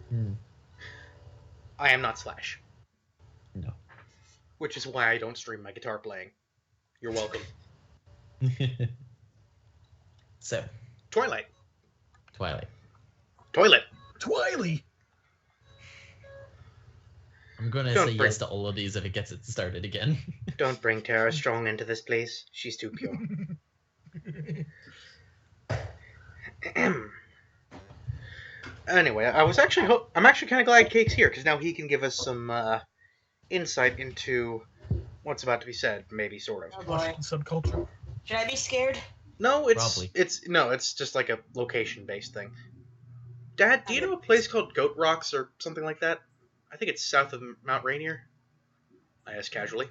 Hmm. I am not Slash. No. Which is why I don't stream my guitar playing. You're welcome. So, Twilight. Twilight. Toilet. Twiley. I'm gonna Don't say bring- yes to all of these if it gets it started again. Don't bring Tara Strong into this place. She's too pure. Anyway, I'm actually kind of glad Cake's here, because now he can give us some insight into what's about to be said, maybe, sort Oh of. boy. Subculture. Should I be scared? No, Probably. it's just like a location-based thing. Dad, do you know a place called Goat Rocks or something like that? I think it's south of Mount Rainier. I asked casually.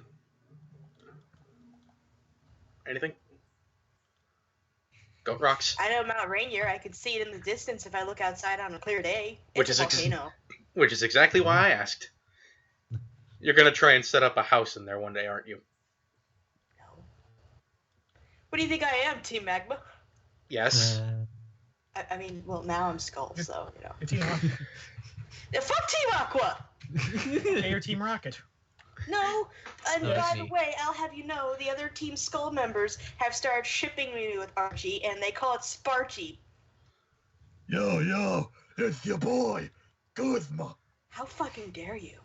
Anything? Goat Rocks? I know Mount Rainier. I can see it in the distance if I look outside on a clear day. Which It's is a volcano. Which is exactly why I asked. You're gonna try and set up a house in there one day, aren't you? No. What do you think I am, Team Magma? Yes. I mean, well, now I'm Skull, so, you know. Your Team Rocket. Yeah, fuck Team Aqua! Hey, your Team Rocket. No, and Oh, by that's the me. way, I'll have you know, the other Team Skull members have started shipping me with Archie, and they call it Sparchie. Yo, it's your boy, Kuzma. How fucking dare you?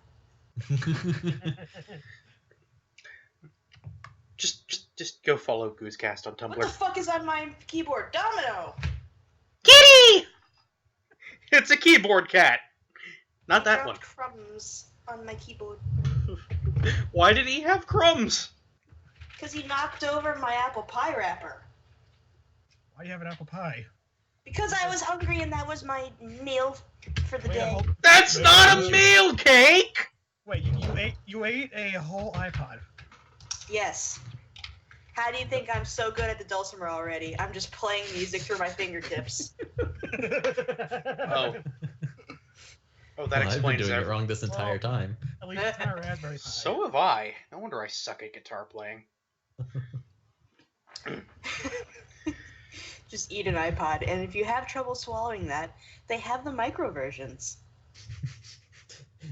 Just go follow Goosecast on What the Tumblr. fuck is on my keyboard? Domino! Kitty! It's a keyboard cat. Not I that found one. crumbs on my keyboard. Why did he have crumbs? Because he knocked over my apple pie wrapper. Why do you have an apple pie? Because I was hungry and that was my meal for the Wait, day. That's not a meal cake! Wait, you ate a whole iPod. Yes. How do you think I'm so good at the dulcimer already? I'm just playing music through my fingertips. Oh. Oh, that Well, I've been explains doing it everything. wong this entire time. At least it's not a Raspberry Pi. So have I. No wonder I suck at guitar playing. Just eat an iPod, and if you have trouble swallowing that, they have the micro versions.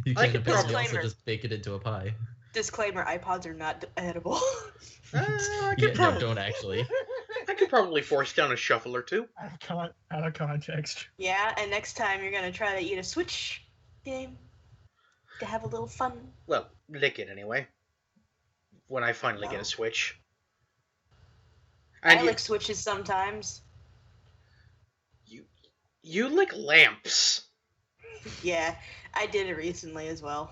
You I can could apparently also Disclaimer. just bake it into a pie. Disclaimer, iPods are not edible. I Yeah, could no, probably, don't actually. I could probably force down a shuffle or two. Out of context. Yeah, and next time you're gonna try to eat a Switch game to have a little fun. Well, lick it anyway. when I finally get No. a Switch. I And like switches sometimes. you lick lamps. Yeah, I did it recently as well.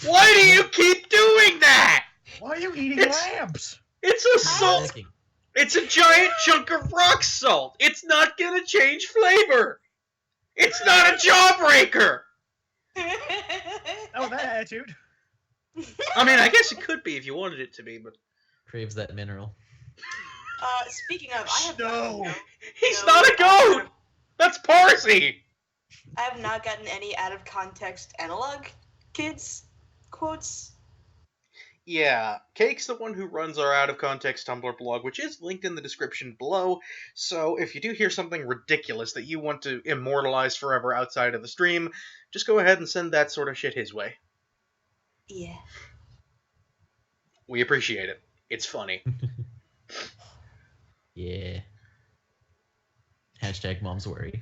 Why do you keep doing that? Why are you eating It's- lamps? It's a salt. Licking. It's a giant chunk of rock salt. It's not gonna change flavor. It's not a jawbreaker. Oh, that attitude. I mean, I guess it could be if you wanted it to be, but Craves that mineral. Speaking of, I have No. he's No, not a goat. That's Parsi. I have not gotten any out of context analog kids quotes. Yeah, Cake's the one who runs our out of context Tumblr blog, which is linked in the description below. So if you do hear something ridiculous that you want to immortalize forever outside of the stream, just go ahead and send that sort of shit his way. Yeah. We appreciate it. It's funny. Yeah. Hashtag mom's worry.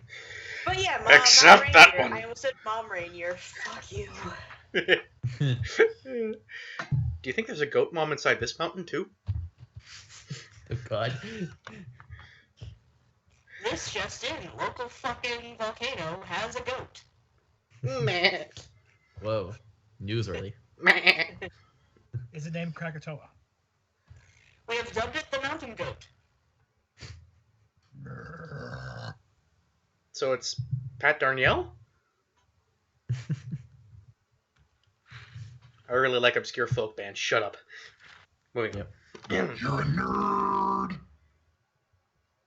But yeah, Except Mom that Rainier. one. I almost said Mom Rainier. Fuck you. Do you think there's a goat mom inside this mountain too? Oh god. This just in, local fucking volcano has a goat. Meh. Whoa. Newsworthy. Meh. Is it named Krakatoa? We have dubbed it the mountain goat. So it's Pat Darnielle? I really like obscure folk bands. Shut up. Moving Yep. on. You're a nerd.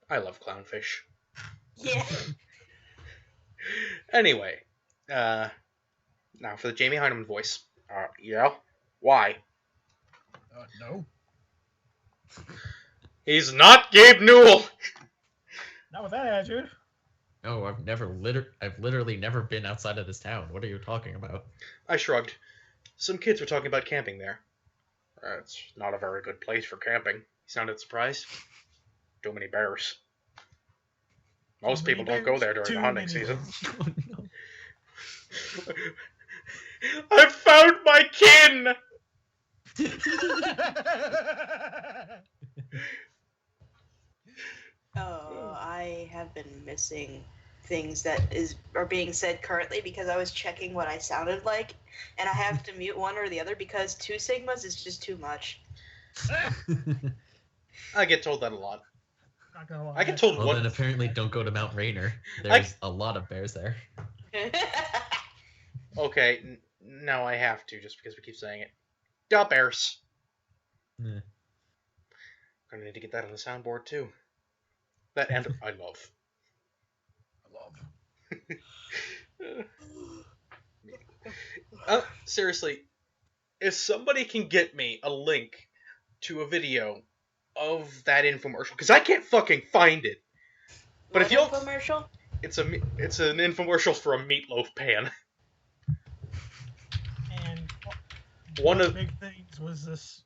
I love clownfish. Yeah. Anyway, now for the Jamie Hyneman voice. Yeah? Why? No. He's not Gabe Newell! Not with that attitude. Oh, I've literally never been outside of this town. What are you talking about? I shrugged. Some kids were talking about camping there. It's not a very good place for camping. He sounded surprised. Too many bears. Most people don't go there during the hunting season. Oh no. I found my kin! Oh, I have been missing things that are being said currently because I was checking what I sounded like, and I have to mute one or the other because 2 sigmas is just too much. I get told that a lot. Not gonna lie. I get told Well, what. then apparently don't go to Mount Rainier. There's a lot of bears there. Okay, now I have to just because we keep saying it. Duh, bears. Yeah. Gonna need to get that on the soundboard too. That and I love. Seriously, if somebody can get me a link to a video of that infomercial, because I can't fucking find it. But What if you'll, infomercial? it's an infomercial for a meatloaf pan. And One of big things was this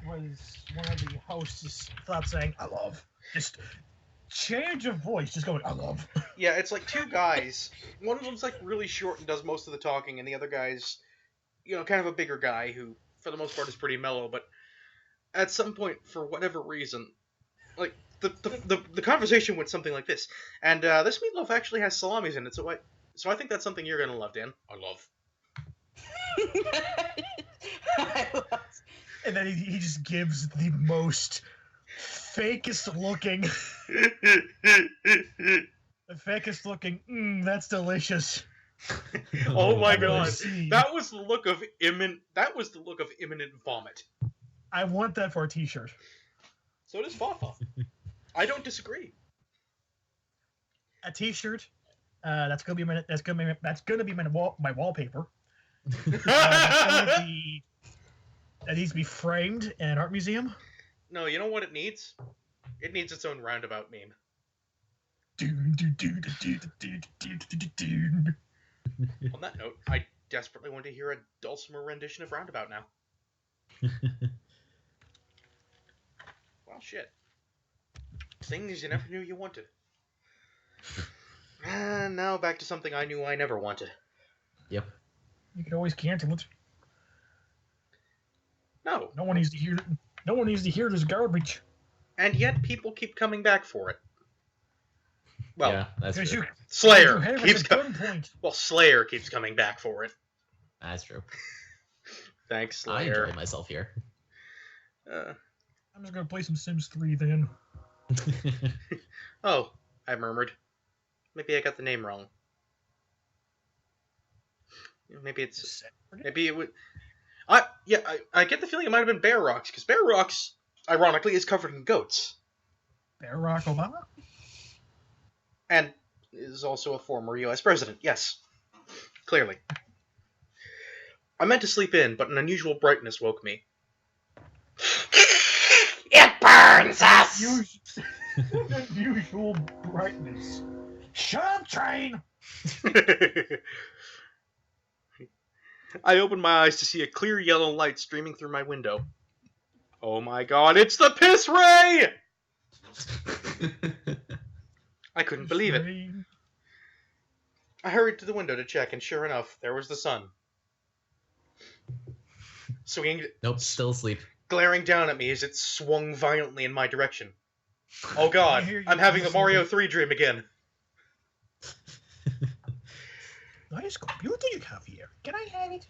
was one of the hosts thought saying, I love. Just change of voice, just going, I love. yeah, it's like two guys. One of them's like really short and does most of the talking, and the other guy's, kind of a bigger guy who, for the most part, is pretty mellow. But at some point, for whatever reason, like the conversation went something like this. And this meatloaf actually has salamis in it, so I think that's something you're gonna love, Dan. I love. And then he just gives the most fakest looking, that's delicious. Oh my I've ever god, seen. that was the look of imminent vomit. I want that for a t-shirt. So does Fafa. I don't disagree. A t-shirt. That's gonna be my wallpaper. That needs to be framed in an art museum. No, you know what it needs? It needs its own roundabout meme. On that note, I desperately want to hear a dulcimer rendition of Roundabout now. Well, shit. Things you never knew you wanted. And now back to something I knew I never wanted. Yep. You could always cancel it. No. No one needs to hear. No one needs to hear this garbage. And yet people keep coming back for it. Well, yeah, that's Because true. you Slayer have keeps us at coming. gunpoint. Well, Slayer keeps coming back for it. That's true. Thanks, I Slayer. enjoy myself here. I'm just gonna play some Sims 3 then. Oh, I murmured. Maybe I got the name wrong. Maybe it's. Maybe it would. I get the feeling it might have been Bear Rocks, because Bear Rocks, ironically, is covered in goats. Barack Obama? And is also a former U.S. president, yes. Clearly. I meant to sleep in, but an unusual brightness woke me. It burns us! Unusual brightness. Shut up, train! I opened my eyes to see a clear yellow light streaming through my window. Oh my god, it's the piss ray! I couldn't believe it. I hurried to the window to check, and sure enough, there was the sun. Swinging, Nope, still asleep. glaring down at me as it swung violently in my direction. Oh god, I'm having a Mario 3 dream again. Nice computer you have here. Can I have it?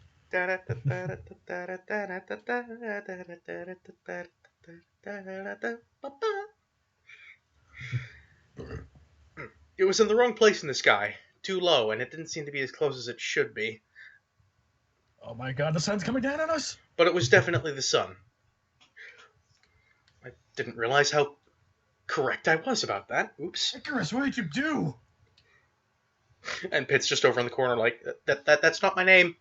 It was in the wrong place in the sky, too low, and it didn't seem to be as close as it should be. Oh my god, the sun's coming down on us! But it was definitely the sun. I didn't realize how correct I was about that. Oops. Icarus, what did you do? And Pitt's just over in the corner like, that's not my name.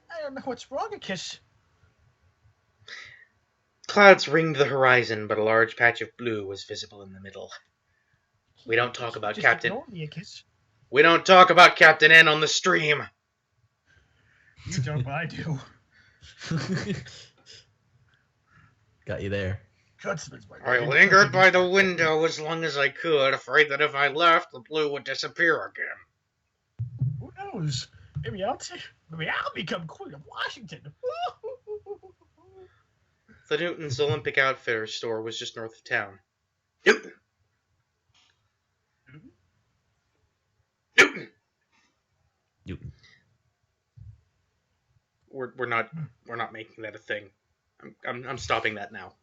I don't know what's wrong, Icarus. Clouds ringed the horizon, but a large patch of blue was visible in the middle. We don't talk about Captain... Ignore me, Icarus. We don't talk about Captain N on the stream. You don't, but I do. Got you there. I lingered by the window as long as I could, afraid that if I left, the blue would disappear again. Who knows? Maybe I'll become Queen of Washington. The Newton's Olympic Outfitters store was just north of town. Newton! Newton! Newton. We're not making that a thing. I'm stopping that now.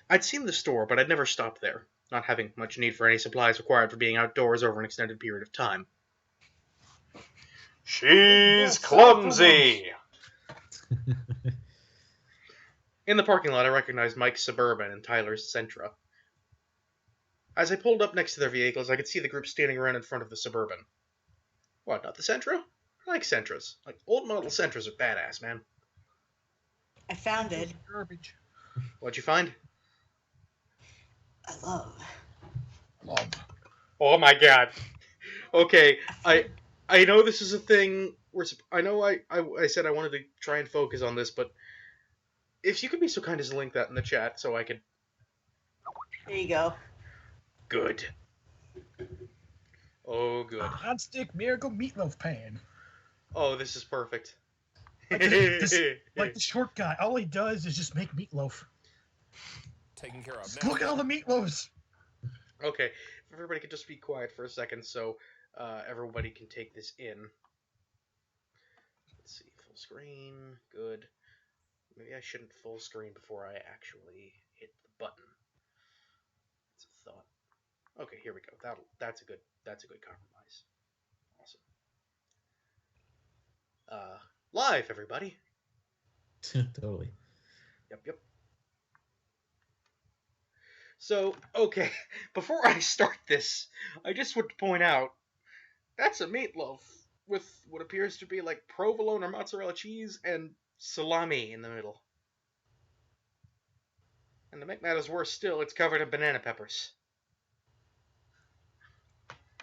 I'd seen the store, but I'd never stopped there, not having much need for any supplies required for being outdoors over an extended period of time. She's clumsy! In the parking lot, I recognized Mike's Suburban and Tyler's Sentra. As I pulled up next to their vehicles, I could see the group standing around in front of the Suburban. What, not the Sentra? I like Sentras. Like, old model Sentras are badass, man. I found it. Garbage. What'd you find? I love. Oh my god. Okay, I know this is a thing. I know I said I wanted to try and focus on this, but if you could be so kind as to link that in the chat so I could... There you go. Good. Oh, good. Non-stick miracle meatloaf pan. Oh, this is perfect. Like the short guy, all he does is just make meatloaf. Taken care of. Just look at all the meatloaves. Okay, if everybody could just be quiet for a second so everybody can take this in. Let's see, full screen, good. Maybe I shouldn't full screen before I actually hit the button. That's a thought. Okay, here we go. That's a good compromise. Awesome. Live, everybody. Totally. Yep. So, okay, before I start this, I just want to point out, that's a meatloaf with what appears to be like provolone or mozzarella cheese and salami in the middle. And to make matters worse still, it's covered in banana peppers.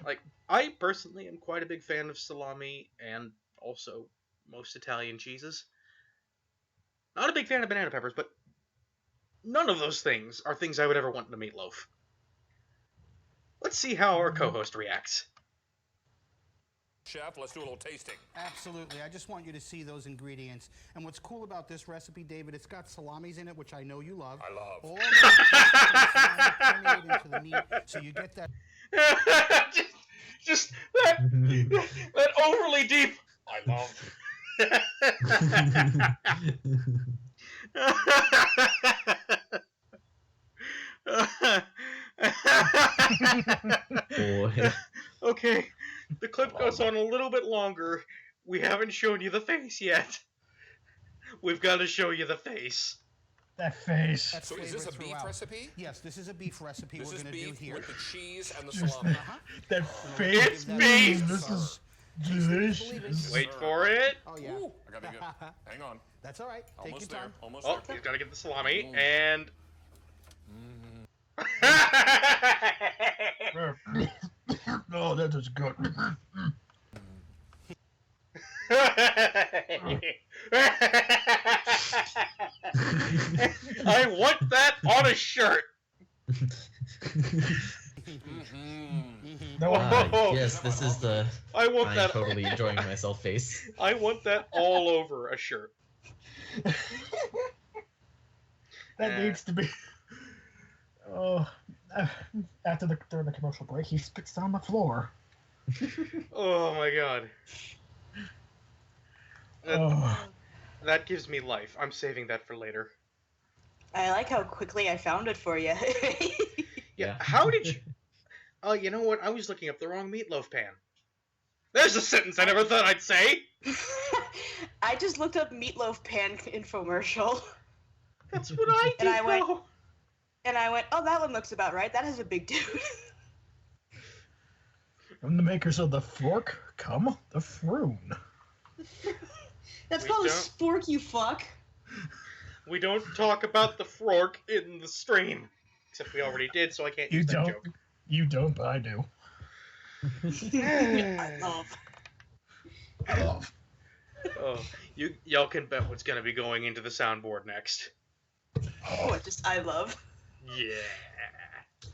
Like, I personally am quite a big fan of salami and also most Italian cheeses. Not a big fan of banana peppers, but none of those things are things I would ever want in a meatloaf. Let's see how our co-host reacts. Chef, let's do a little tasting. Absolutely. I just want you to see those ingredients. And what's cool about this recipe, David, it's got salamis in it, which I know you love. I love. All those pieces of salami permeate into the meat, so you get that. just that overly deep. I love. Boy. Okay, the clip goes on a little bit longer. We haven't shown you the face yet. We've got to show you the face. That face. That's So is this a flavored beef throughout. recipe? Yes, this is a beef recipe This we're is going to do beef here. with the cheese and the Just salami. that face. It's beef. This is delicious. Wait for it. Oh, yeah. Ooh, I gotta get. Hang on. That's all right. Take Almost your there. time. Almost Oh, there. he's got to get the salami and. Oh, that is good. I want that on a shirt. No, Yes, this is the I want I'm that. totally enjoying myself face. I want that all over a shirt. that needs to be. Oh, during the commercial break, he spits on the floor. Oh my god. Oh, That gives me life. I'm saving that for later. I like how quickly I found it for you. Yeah. How did you? Oh, you know what? I was looking up the wrong meatloaf pan. There's a sentence I never thought I'd say. I just looked up meatloaf pan infomercial, That's what I did. And I went- though. and I went, "Oh, that one looks about right. That has a big dude." from the makers of the fork, come the froon. That's We called a don't- spork, you fuck. We don't talk about the frog in the stream. Except we already did, so I can't You use that don't. joke. You don't, but I do. I love. Oh, y'all can bet what's gonna be going into the soundboard next. What? Just I love. Yeah.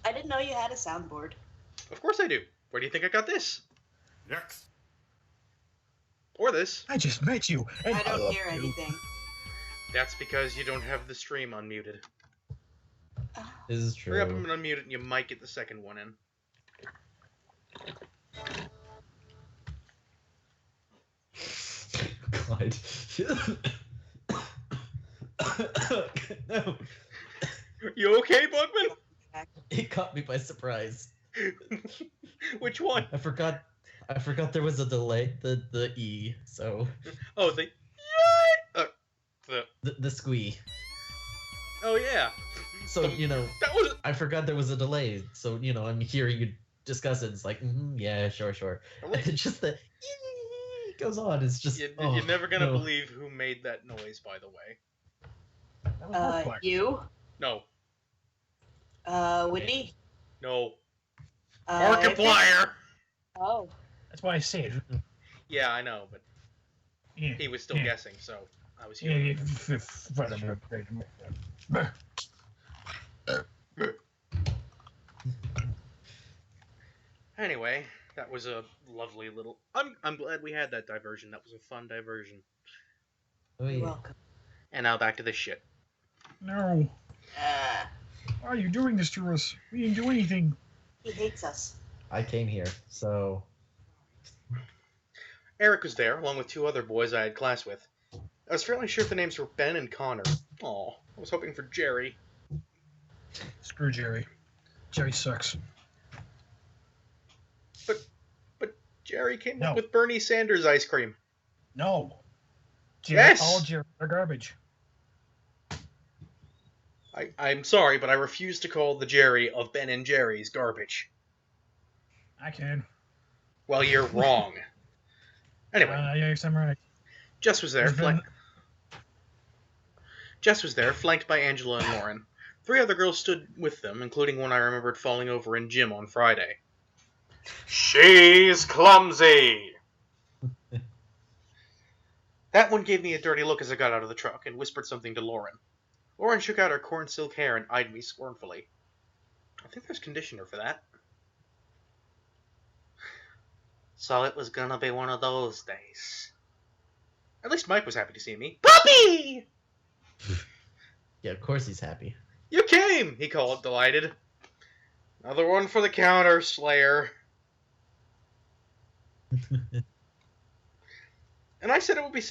I didn't know you had a soundboard. Of course I do. Where do you think I got this? Yes. Or this? I just met you, and I don't love hear you. anything. That's because you don't have the stream unmuted. This is Hurry up and true. unmute it and you might get the second one in. God. No, You okay, Bugman? it caught me by surprise. Which one? I forgot there was a delay. The E. So Oh, the the squee. oh yeah. So you know, That was I forgot there was a delay. So you know, I'm hearing you discuss it. It's like, yeah, sure. And it's just the it goes on. It's just you're never gonna no. believe who made that noise, by the way. That was Markiplier. You? No. Whitney? No. Erica? Markiplier! Oh. That's why I say it. Yeah, I know, but Yeah. he was still Yeah. guessing, so I was Yeah, here. yeah. Anyway, that was a lovely little. I'm glad we had that diversion. That was a fun diversion. Oh, You're yeah. welcome. And now back to this shit. No. Uh, Why are you doing this to us? We didn't do anything. he hates us. I came here, so Eric was there, along with two other boys I had class with. I was fairly sure the names were Ben and Connor. Aw, I was hoping for Jerry. Screw Jerry. Jerry sucks. But Jerry came No. up with Bernie Sanders ice cream. No. Jerry, Yes! all Jerry are garbage. I'm sorry, but I refuse to call the Jerry of Ben and Jerry's garbage. I can. Well, you're wrong. Anyway, Yes, I'm right. Jess was there, There's been- flanked by Angela and Lauren. Three other girls stood with them, including one I remembered falling over in gym on Friday. She's clumsy! That one gave me a dirty look as I got out of the truck and whispered something to Lauren. Lauren shook out her corn silk hair and eyed me scornfully. I think there's conditioner for that. So it was gonna be one of those days. At least Mike was happy to see me. Puppy! Yeah, of course he's happy. You came! He called, delighted. Another one for the counter, Slayer. And I said it would be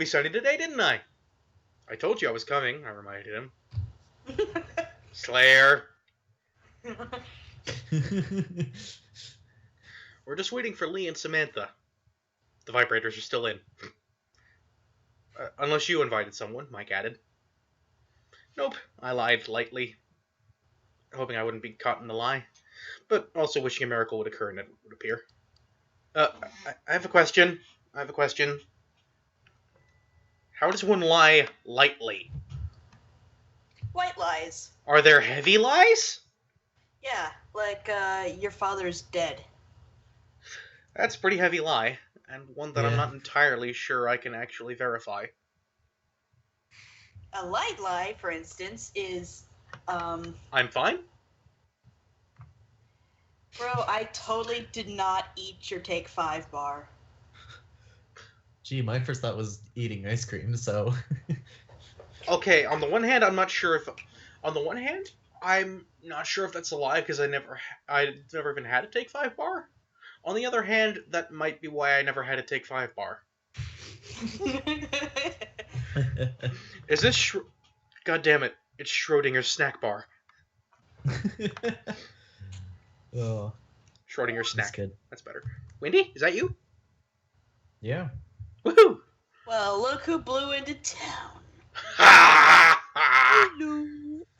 sunny today, didn't I? I told you I was coming, I reminded him. Slayer. We're just waiting for Lee and Samantha. The vibrators are still in. Unless you invited someone, Mike added. Nope, I lied lightly, hoping I wouldn't be caught in the lie, but also wishing a miracle would occur and it would appear. I have a question. How does one lie lightly? White lies. Are there heavy lies? Yeah, like, your father's dead. That's a pretty heavy lie, and one that I'm Yeah. not entirely sure I can actually verify. A light lie, for instance, is, I'm fine? bro, I totally did not eat your Take 5 bar. Gee, my first thought was eating ice cream, so... Okay, on the one hand, I'm not sure if that's a lie because I've never even had a Take 5 bar. On the other hand, that might be why I never had a Take 5 bar. Is this God damn it, it's Schrodinger's snack bar. Oh, Schrodinger's that's snack. good. That's better. Wendy, is that you? Yeah. Woohoo! Well, look who blew into town.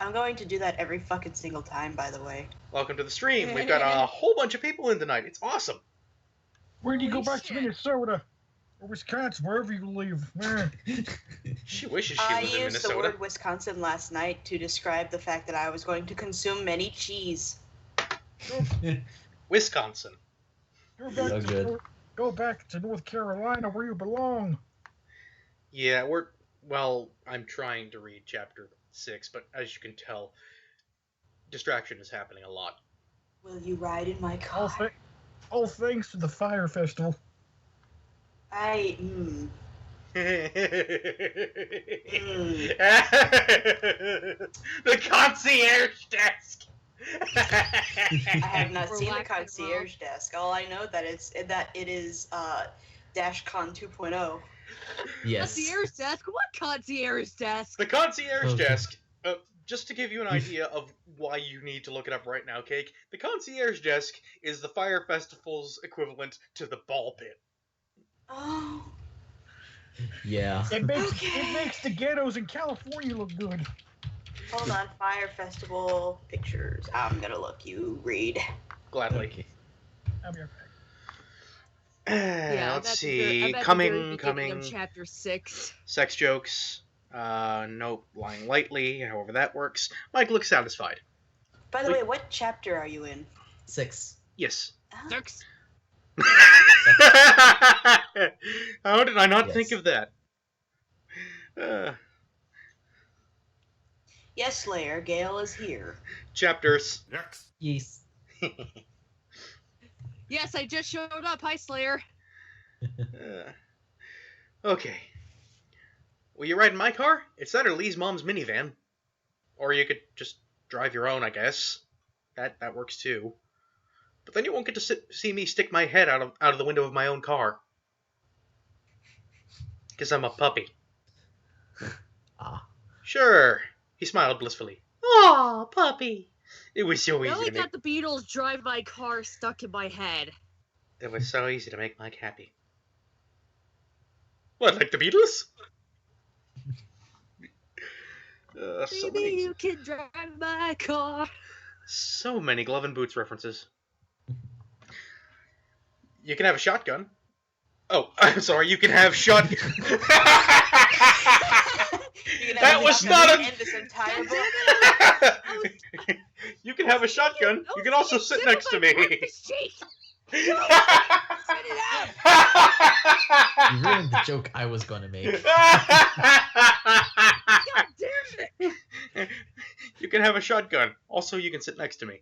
I'm going to do that every fucking single time, by the way. Welcome to the stream. We've got a whole bunch of people in tonight. It's awesome. Where do you go Holy back to shit. Minnesota? Or Wisconsin, wherever you live. Man. She wishes she I was in used the Minnesota. word Wisconsin last night to describe the fact that I was going to consume many cheese. Wisconsin. Go back, Oh, good. go back to North Carolina where you belong. Yeah, I'm trying to read chapter 6, but as you can tell, distraction is happening a lot. Will you ride in my All, car? all thanks to the Fire Festival. The concierge desk. I have not seen the Relax and concierge desk. All I know that it is DashCon 2.0. Yes. Concierge desk? What concierge desk? The concierge Okay. desk. Just to give you an idea of why you need to look it up right now, Cake, the concierge desk is the Fire Festival's equivalent to the ball pit. Oh. Yeah. It makes Okay. the ghettos in California look good. Hold on, Fire Festival pictures. I'm gonna look. You read. Gladly. Okay. I'll be right back. Yeah, Let's I'm see. at the very Coming. beginning of chapter 6. Sex jokes. Nope. Lying lightly. However that works. Mike looks satisfied. By the way, what chapter are you in? 6. Yes. Oh. 6. How did I not Yes. think of that? Yes, Slayer. Gale is here. Chapters. Next. Yes. Yes, I just showed up. Hi, Slayer. Okay. Will you ride in my car? It's that or Lee's mom's minivan. Or you could just drive your own, I guess. That works too. But then you won't get to see me stick my head out of the window of my own car. Because I'm a puppy. Ah. Sure. He smiled blissfully. Aw, puppy. It was so I easy only to make. got the Beatles Drive My Car stuck in my head. It was so easy to make Mike happy. What, like the Beatles? So Maybe many, you can drive my car. so many glove and boots references. You can have a shotgun. Oh, I'm sorry. You can have shotgun. That was not a. End this entire book. You can have a shotgun. You can also sit next to me. You ruined the joke I was going to make. God damn it! You can have a shotgun. Also, you can sit next to me.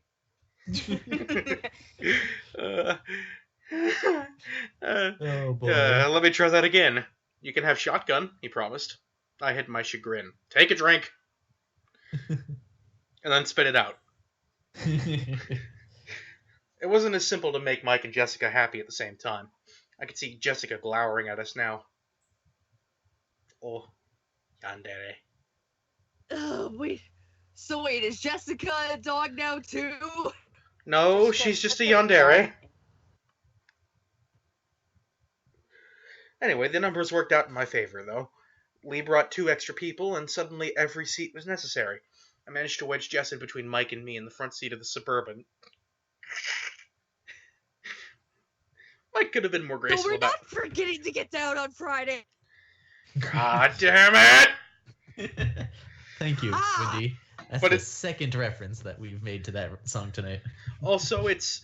Oh boy. Let me try that again. You can have shotgun, he promised. I hid my chagrin. Take a drink. And then spit it out. It wasn't as simple to make Mike and Jessica happy at the same time. I could see Jessica glowering at us now. Oh, yandere. Wait. So wait, is Jessica a dog now too? No, she's just a yandere. Anyway, the numbers worked out in my favor, though. Lee brought 2 extra people, and suddenly every seat was necessary. I managed to wedge Jess in between Mike and me in the front seat of the Suburban. Mike could have been more So graceful we're about not forgetting to get down on Friday. God damn it! Thank you, Ah! Wendy. That's But the it- second reference that we've made to that song tonight. Also, it's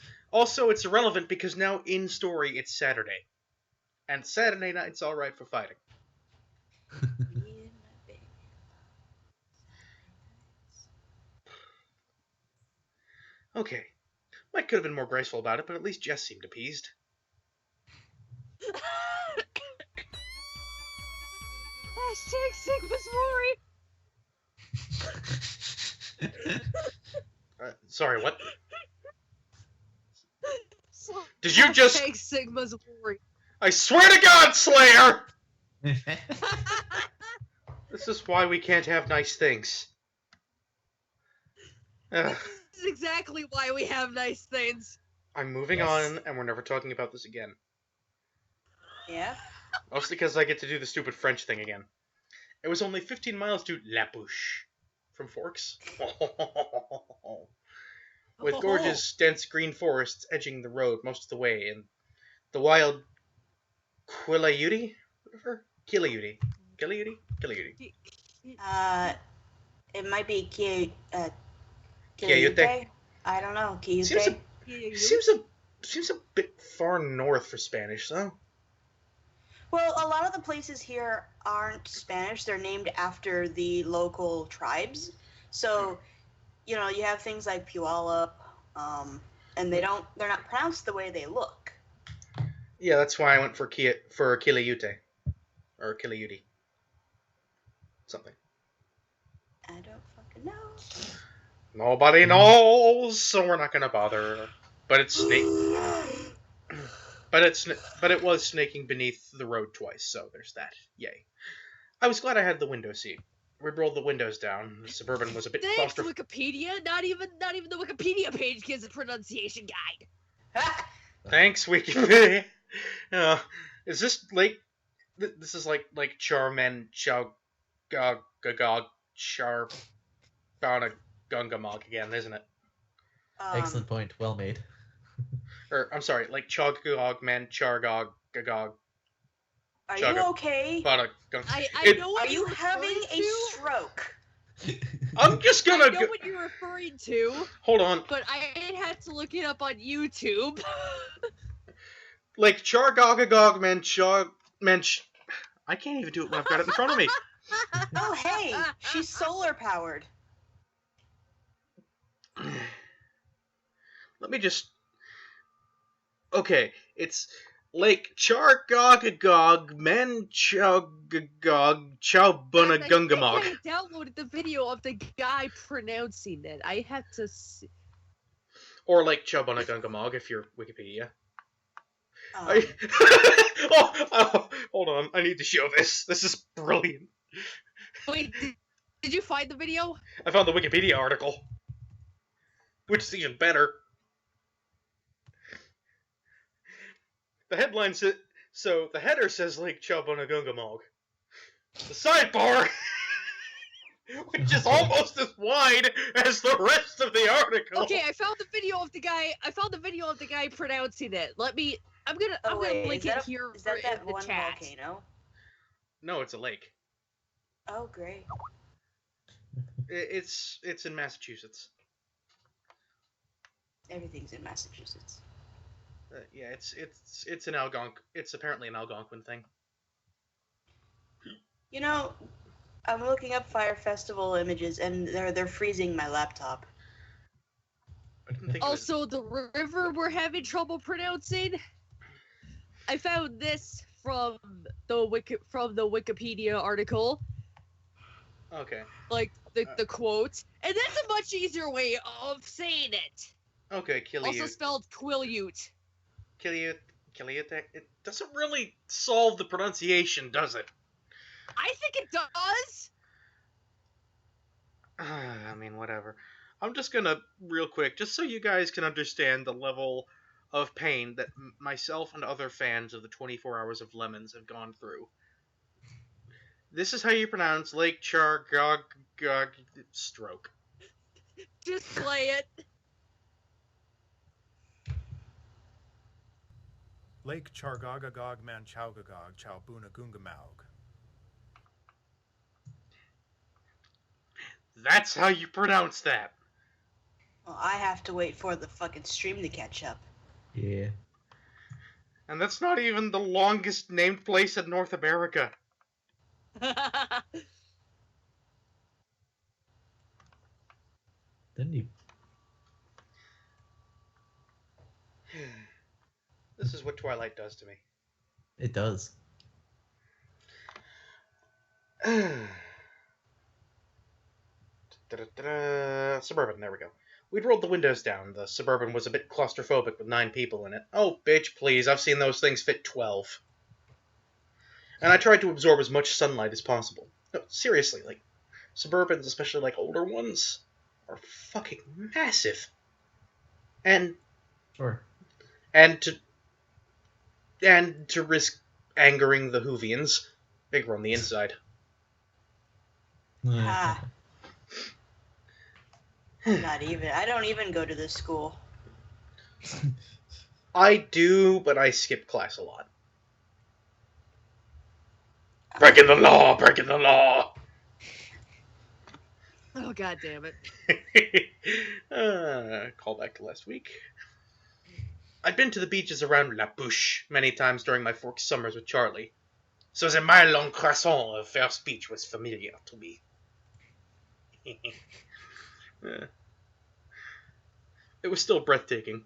irrelevant because now in story it's Saturday, and Saturday night's all right for fighting. Okay, Mike could have been more graceful about it, but at least Jess seemed appeased. Hashtag Sigma's Rory. Sorry, what? So, Did you just? Hashtag Sigma's Rory. I swear to God, Slayer! This is why we can't have nice things. Ugh. This is exactly why we have nice things. I'm moving Yes. on, and we're never talking about this again. Yeah? Mostly because I get to do the stupid French thing again. It was only 15 miles to La Bouche from Forks. With gorgeous, dense green forests edging the road most of the way, and the wild Quilayuti? Whatever? Kilayuti. Kilayuti? Kilayuti. It might be Kiyute. Kiyute? I don't know. Kiyute? Seems a bit far north for Spanish, though. Well, a lot of the places here aren't Spanish. They're named after the local tribes. So, you know, you have things like Puyallup, and they're not pronounced the way they look. Yeah, that's why I went for Kilayute. Or Kilayuti. Something. I don't fucking know. Nobody knows, so we're not gonna bother. But it's snake. But it was snaking beneath the road twice, so there's that. Yay. I was glad I had the window seat. We rolled the windows down. The Suburban was a bit Thanks, claustrophobic. Wikipedia. Not even the Wikipedia page gives a pronunciation guide. Thanks, Wikipedia. Is this like? This is like Charmen Chow Gog Gog Char Bana Gungamog again, isn't it? Excellent point. Well made. Or I'm sorry, like Chog Men Chargog Gagog. Are Chugga. you okay? Bana Gung. I It- know what Are you you're having referring a to. stroke? I'm just I gonna know go. what you're referring to, Hold on. but I had to look it up on YouTube. Like Chargogagog I can't even do it when I've got it in front of me. Oh, hey, she's solar powered. Let me just. Okay, it's Lake Chargogagog Chowgagog Chowbunagungamog. I downloaded the video of the guy pronouncing it. I had to see. Or Lake Chowbunagungamog if you're Wikipedia. Um, Oh, hold on. I need to show this. This is brilliant. Wait, did you find the video? I found the Wikipedia article, which is even better. The headline says, so the header says Lake Chowbunagungamog. The sidebar, which is almost as wide as the rest of the article. Okay, I found the video of the guy. I found the video of the guy pronouncing it. I'm gonna wait, link is that it here Is that in the one chat. volcano? No, it's a lake. Oh, great. It's in Massachusetts. Everything's in Massachusetts. Yeah, it's an Algonquin. It's apparently an Algonquin thing. You know, I'm looking up Fire Festival images, and they're freezing my laptop. I didn't think it was... Also, the river we're having trouble pronouncing. I found this from the Wikipedia article, Okay. like the quote, and that's a much easier way of saying it. Okay, Also spelled Quileute. Kiliut. It doesn't really solve the pronunciation, does it? I think it does. I mean, whatever. I'm just gonna, real quick, just so you guys can understand the level of pain that myself and other fans of the 24 Hours of Lemons have gone through. This is how you pronounce Lake Chargog stroke. Just play it. Lake Chargagagog Manchaugagog Chaubuna Gungamaug. That's how you pronounce that. Well, I have to wait for the fucking stream to catch up. Yeah. And that's not even the longest named place in North America. Then you. This is what Twilight does to me. It does. Suburban, there we go. We'd rolled the windows down. The Suburban was a bit claustrophobic with 9 people in it. Oh, bitch, please, I've seen those things fit 12. And I tried to absorb as much sunlight as possible. No, seriously, like, Suburbans, especially like older ones, are fucking massive. And Sure. and to risk angering the Hoovians, bigger on the inside. Ah. Not even. I don't even go to this school. I do, but I skip class a lot. Breaking the law! Breaking the law! Oh, god damn it. Call back to last week. I'd been to the beaches around La Bouche many times during my 4 summers with Charlie, so the mile-long croissant of first beach was familiar to me. It was still breathtaking.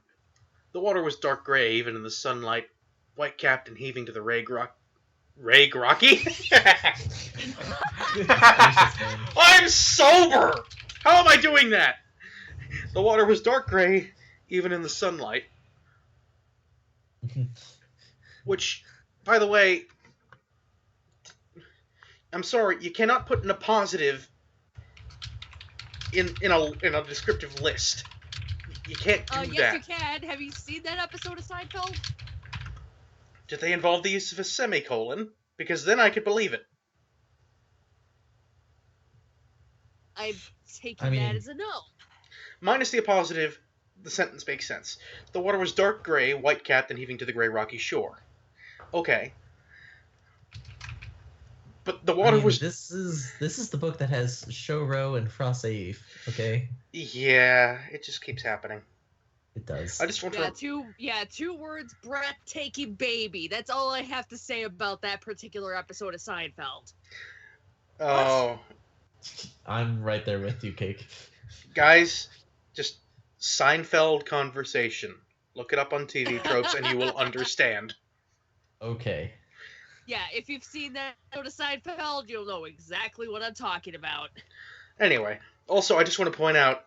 The water was dark gray even in the sunlight, white-capped and heaving to the Rocky? I'm sober! How am I doing that? The water was dark gray even in the sunlight. Which, by the way, I'm sorry, you cannot put in a positive in a descriptive list. You can't do Yes, that. you can. Have you seen that episode of Seinfeld? Did they involve the use of a semicolon? Because then I could believe it. I'm taking that as a no. Minus the appositive, the sentence makes sense. The water was dark gray, white-capped, and heaving to the gray rocky shore. Okay. But the water was... This is the book that has Shoro and Frossaif, okay? Yeah, it just keeps happening. It does. I just want to... two words, breathtaking baby. That's all I have to say about that particular episode of Seinfeld. Oh. I'm right there with you, Cake. Guys, just Seinfeld conversation. Look it up on TV Tropes and you will understand. Okay. Yeah, if you've seen that episode of Seinfeld, you'll know exactly what I'm talking about. Anyway, also I just want to point out,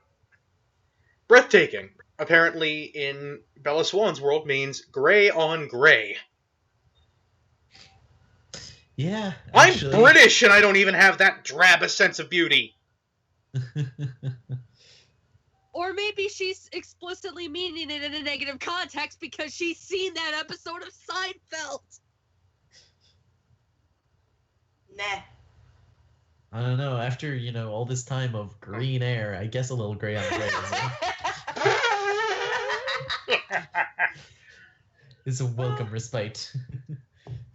breathtaking, apparently in Bella Swan's world means gray on gray. Yeah, actually. I'm British and I don't even have that drab a sense of beauty. Or maybe she's explicitly meaning it in a negative context because she's seen that episode of Seinfeld. Nah. I don't know. After, all this time of green air, I guess a little gray on gray is a welcome respite.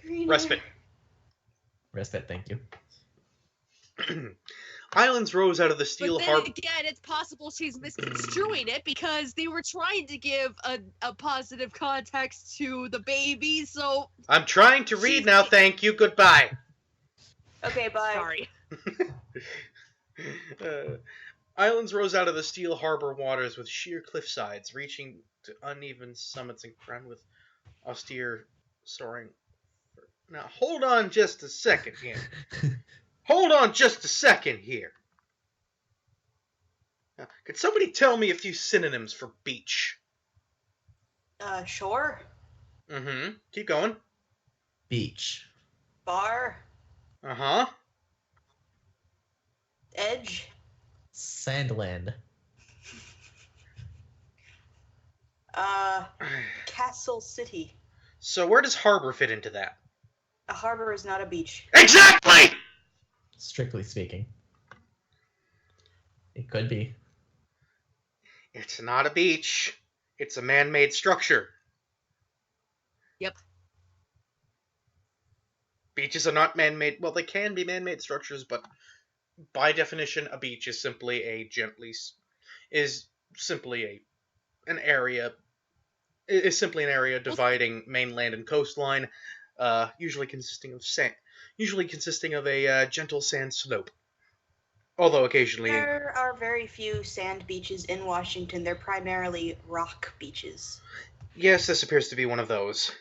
Green Respite. Respite, thank you. Islands rose out of the steel harbor. But then again, it's possible she's misconstruing it because they were trying to give a positive context to the baby, so... I'm trying to read now, thank you, goodbye. Okay, bye. Sorry. Islands rose out of the steel harbor waters with sheer cliff sides, reaching to uneven summits and crowned with austere soaring. Now, hold on just a second here. Hold on just a second here. Now, could somebody tell me a few synonyms for beach? Shore, Mm-hmm. Keep going. Beach. bar, Uh-huh. edge, Sandland. castle city. So where does harbor fit into that? A harbor is not a beach. Exactly! Strictly speaking. It could be. It's not a beach. It's a man-made structure. Yep. Beaches are not man-made. Well, they can be man-made structures, but by definition, a beach is simply a an area. Is simply an area dividing mainland and coastline, usually consisting of a gentle sand slope. Although occasionally, There are very few sand beaches in Washington. They're primarily rock beaches. yes, this appears to be one of those.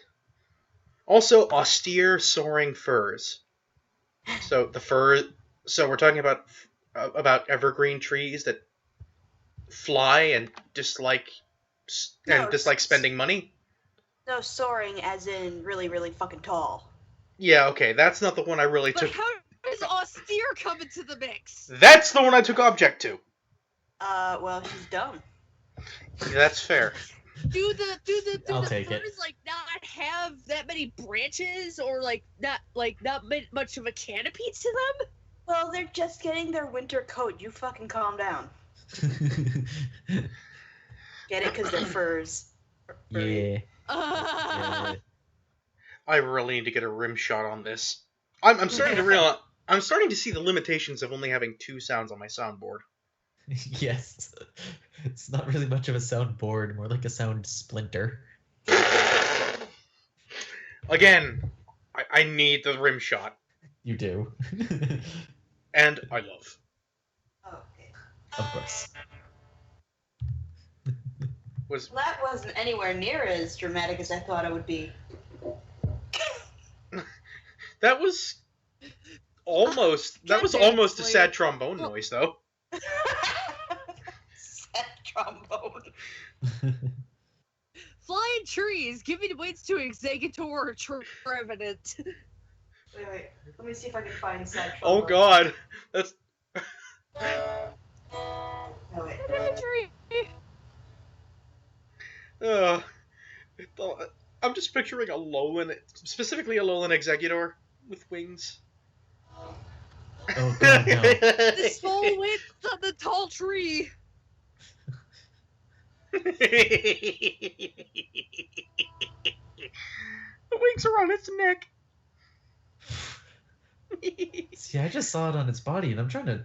Also, austere soaring firs. So we're talking about evergreen trees that fly and dislike spending money. No, soaring as in really, really fucking tall. Yeah, okay, that's not the one I really But took. how does austere come into the mix? That's the one I took object to. Well, she's dumb. Yeah, that's fair. Do the I'll take firs it. like not have that many branches or not much of a canopy to them? Well, they're just getting their winter coat. You fucking calm down. Get it? Because they're furs. Yeah. Yeah. I really need to get a rim shot on this. I'm starting to realize. I'm starting to see the limitations of only having 2 sounds on my soundboard. Yes. It's not really much of a sound board, more like a sound splinter. Again, I need the rim shot, You do. and I love. Okay. Of course. Was Well, that wasn't anywhere near as dramatic as I thought it would be. that was almost a sad trombone noise though. Sad trombone. Flying trees, giving weights to executor trevenant. Wait. Let me see if I can find sad Oh trombone. god, that's Oh, wait. Tree. I'm just picturing specifically a lowland executor with wings. Oh god, no. The full width of the tall tree. The wings are on its neck. See, I just saw it on its body, and I'm trying to...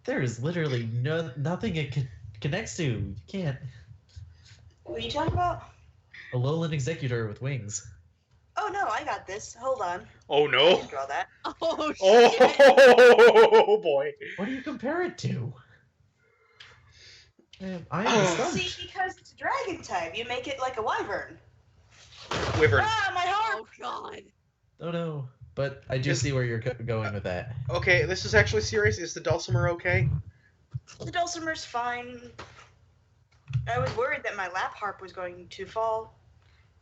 There is literally nothing it connects to. You can't... What are you talking about? A lowland executor with wings. Oh no, I got this. Hold on. Oh I no. can draw that. Oh shit. Oh boy. What do you compare it to? I am Oh. stumped. See, because it's dragon type, you make it like a wyvern. Wyvern. Ah, my heart! Oh god. Oh no. But I do Is- see where you're going with that. Okay, this is actually serious. Is the dulcimer okay? The dulcimer's fine. I was worried that my lap harp was going to fall.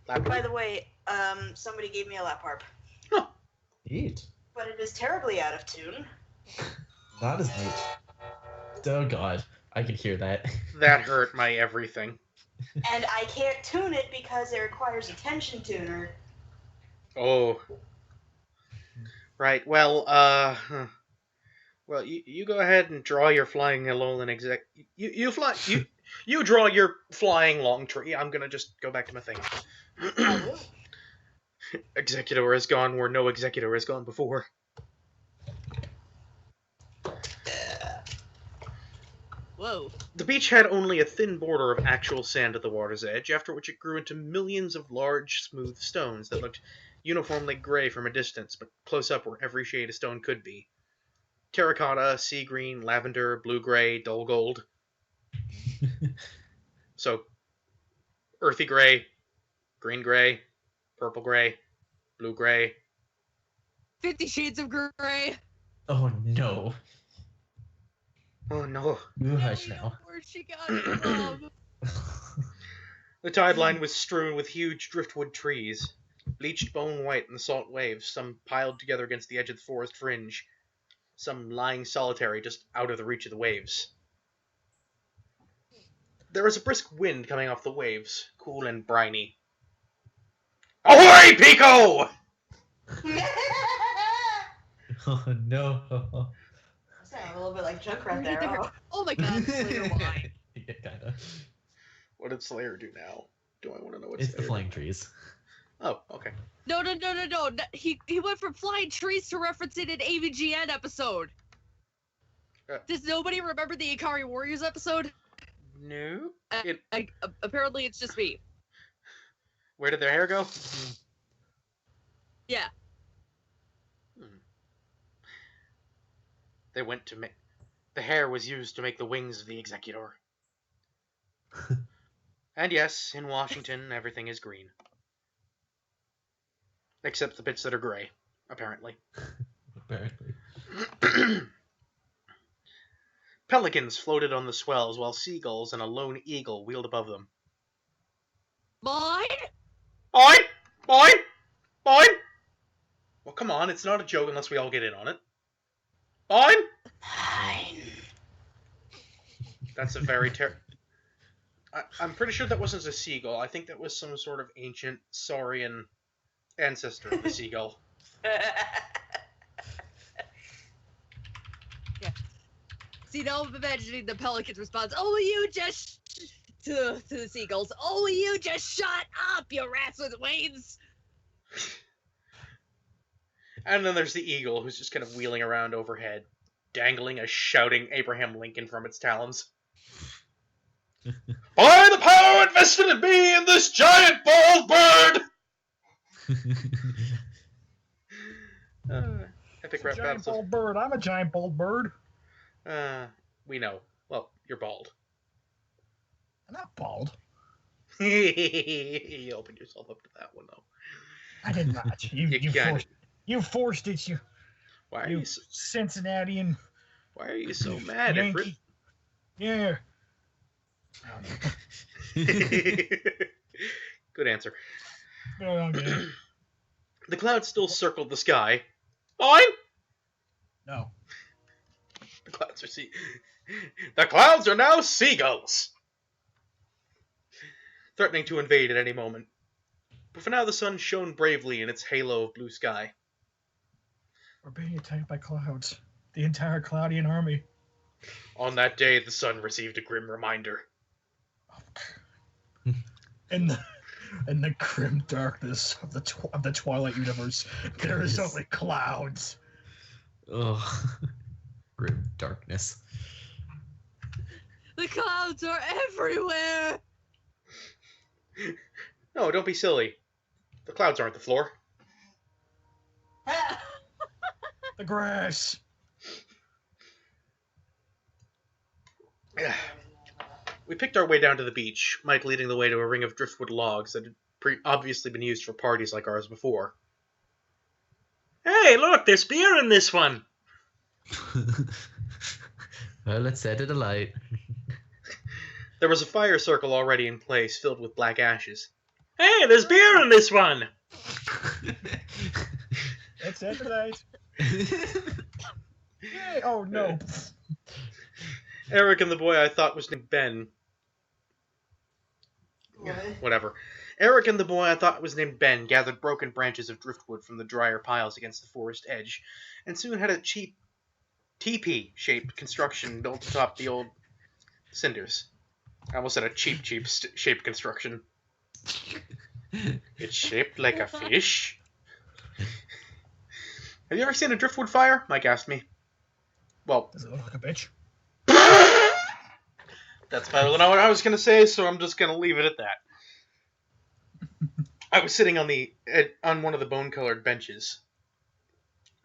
By the way, somebody gave me a lap harp, Neat. but it is terribly out of tune. Not as neat. Oh god. I can hear that. That hurt my everything. And I can't tune it because it requires a tension tuner. Oh. Right. Well, well, you go ahead and draw your flying lowland exec. You draw your flying long tree. I'm gonna just go back to my thing. I will. Executor has gone where no executor has gone before. Whoa. The beach had only a thin border of actual sand at the water's edge, after which it grew into millions of large, smooth stones that looked uniformly gray from a distance, but close up were every shade a stone could be. Terracotta, sea green, lavender, blue-gray, dull gold. So, earthy gray, green gray, purple gray, Blue-gray. 50 Shades of Grey. Oh no. Oh no. You Now hush we know now. where she got it from. The tideline was strewn with huge driftwood trees, bleached bone white in the salt waves, some piled together against the edge of the forest fringe, some lying solitary just out of the reach of the waves. There was a brisk wind coming off the waves, cool and briny. Ahoy, Pico! Oh no. Sound a little bit like Junkrat there. Oh. Oh my god, Slayer wine. Yeah, kinda. What did Slayer do now? Do I want to know what It's the Slayer flying did? trees. Oh, okay. No. He went from flying trees to referencing an AVGN episode. Does nobody remember the Ikari Warriors episode? No. Apparently it's just me. Where did their hair go? Yeah. They went to make... The hair was used to make the wings of the Executor. And yes, in Washington, everything is green. Except the bits that are gray, apparently. Apparently. Pelicans floated on the swells, while seagulls and a lone eagle wheeled above them. Mine? Mine! Mine! Mine! Well, come on, it's not a joke unless we all get in on it. Mine! Fine. That's a very I'm pretty sure that wasn't a seagull. I think that was some sort of ancient saurian ancestor of the seagull. Yeah. See, now I'm imagining the pelican's response. Oh, you just... To the seagulls. Oh, you just shut up, you rats with wings! And then there's the eagle, who's just kind of wheeling around overhead, dangling a shouting Abraham Lincoln from its talons. By the power invested in me in this giant bald bird! Epic rap Giant battle. bald bird. I'm a giant bald bird. We know. Well, you're bald. I'm not bald. You opened yourself up to that one, though. I did not. You forced it. Why are You you so, Cincinnatian why are you so mad at Yankee. Yeah. Good answer. Okay. The clouds still circled the sky. Mine? No. The clouds are now seagulls, threatening to invade at any moment. But for now, the sun shone bravely in its halo of blue sky. We're being attacked by clouds. The entire Cloudian army. On that day, the sun received a grim reminder. In the grim darkness of the Twilight universe, there is only clouds. Oh, grim darkness. The clouds are everywhere! No, don't be silly. The clouds aren't the floor. The grass. We picked our way down to the beach, Mike leading the way to a ring of driftwood logs that had obviously been used for parties like ours before. Hey, look, there's beer in this one! Well, let's set it alight. There was a fire circle already in place, filled with black ashes. Hey, there's beer in this one! Let's set it alight. Yay! Oh no. Eric and the boy I thought was named Ben. What? Whatever. Eric and the boy I thought was named Ben gathered broken branches of driftwood from the drier piles against the forest edge, and soon had a cheap teepee-shaped construction built atop the old cinders. I almost said a shaped construction. It's shaped like a fish. Have you ever seen a driftwood fire? Mike asked me. Well, Does it look like a bitch? that's probably not what I was going to say, so I'm just going to leave it at that. I was sitting on one of the bone-colored benches.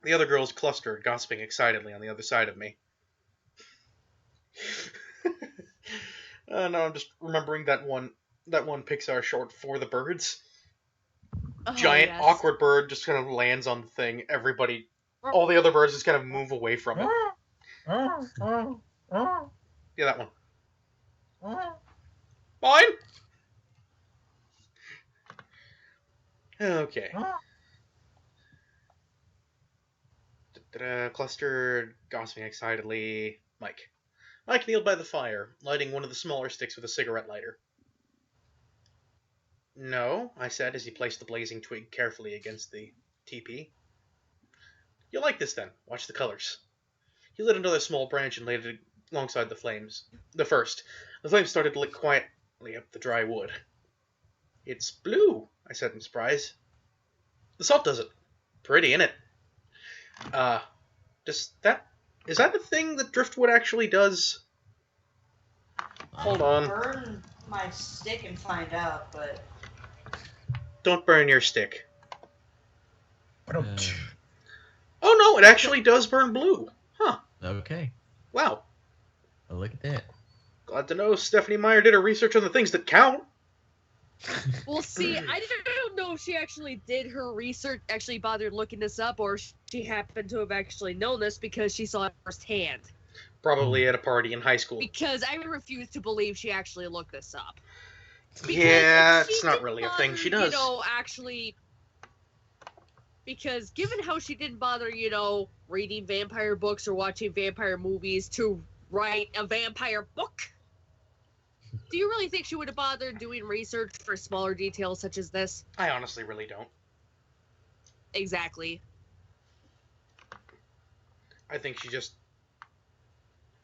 The other girls clustered, gossiping excitedly on the other side of me. Now I'm just remembering that one Pixar short, For the Birds. Oh, giant yes. awkward bird just kind of lands on the thing. All the other birds just kind of move away from it. Yeah, that one. Mine? Okay. Clustered, gossiping excitedly. Mike. Mike kneeled by the fire, lighting one of the smaller sticks with a cigarette lighter. No, I said as he placed the blazing twig carefully against the teepee. You'll like this then. Watch the colors. He lit another small branch and laid it alongside the flames. The flames started to lick quietly up the dry wood. It's blue, I said in surprise. The salt does it. Pretty, innit? Is that the thing that driftwood actually does? Hold on. Burn my stick and find out, but Don't burn your stick. Oh, Oh no, it actually does burn blue. Huh. Okay. Wow. Well, look at that. Glad to know Stephanie Meyer did her research on the things that count. Well, see, I don't know if she actually did her research, actually bothered looking this up, or she happened to have actually known this because she saw it firsthand. Probably at a party in high school. Because I refuse to believe she actually looked this up. Because Yeah, if she it's not didn't really a thing she bother, does. You know, actually, because given how she didn't bother, you know, reading vampire books or watching vampire movies to write a vampire book, do you really think she would have bothered doing research for smaller details such as this? I honestly really don't. Exactly. I think she just...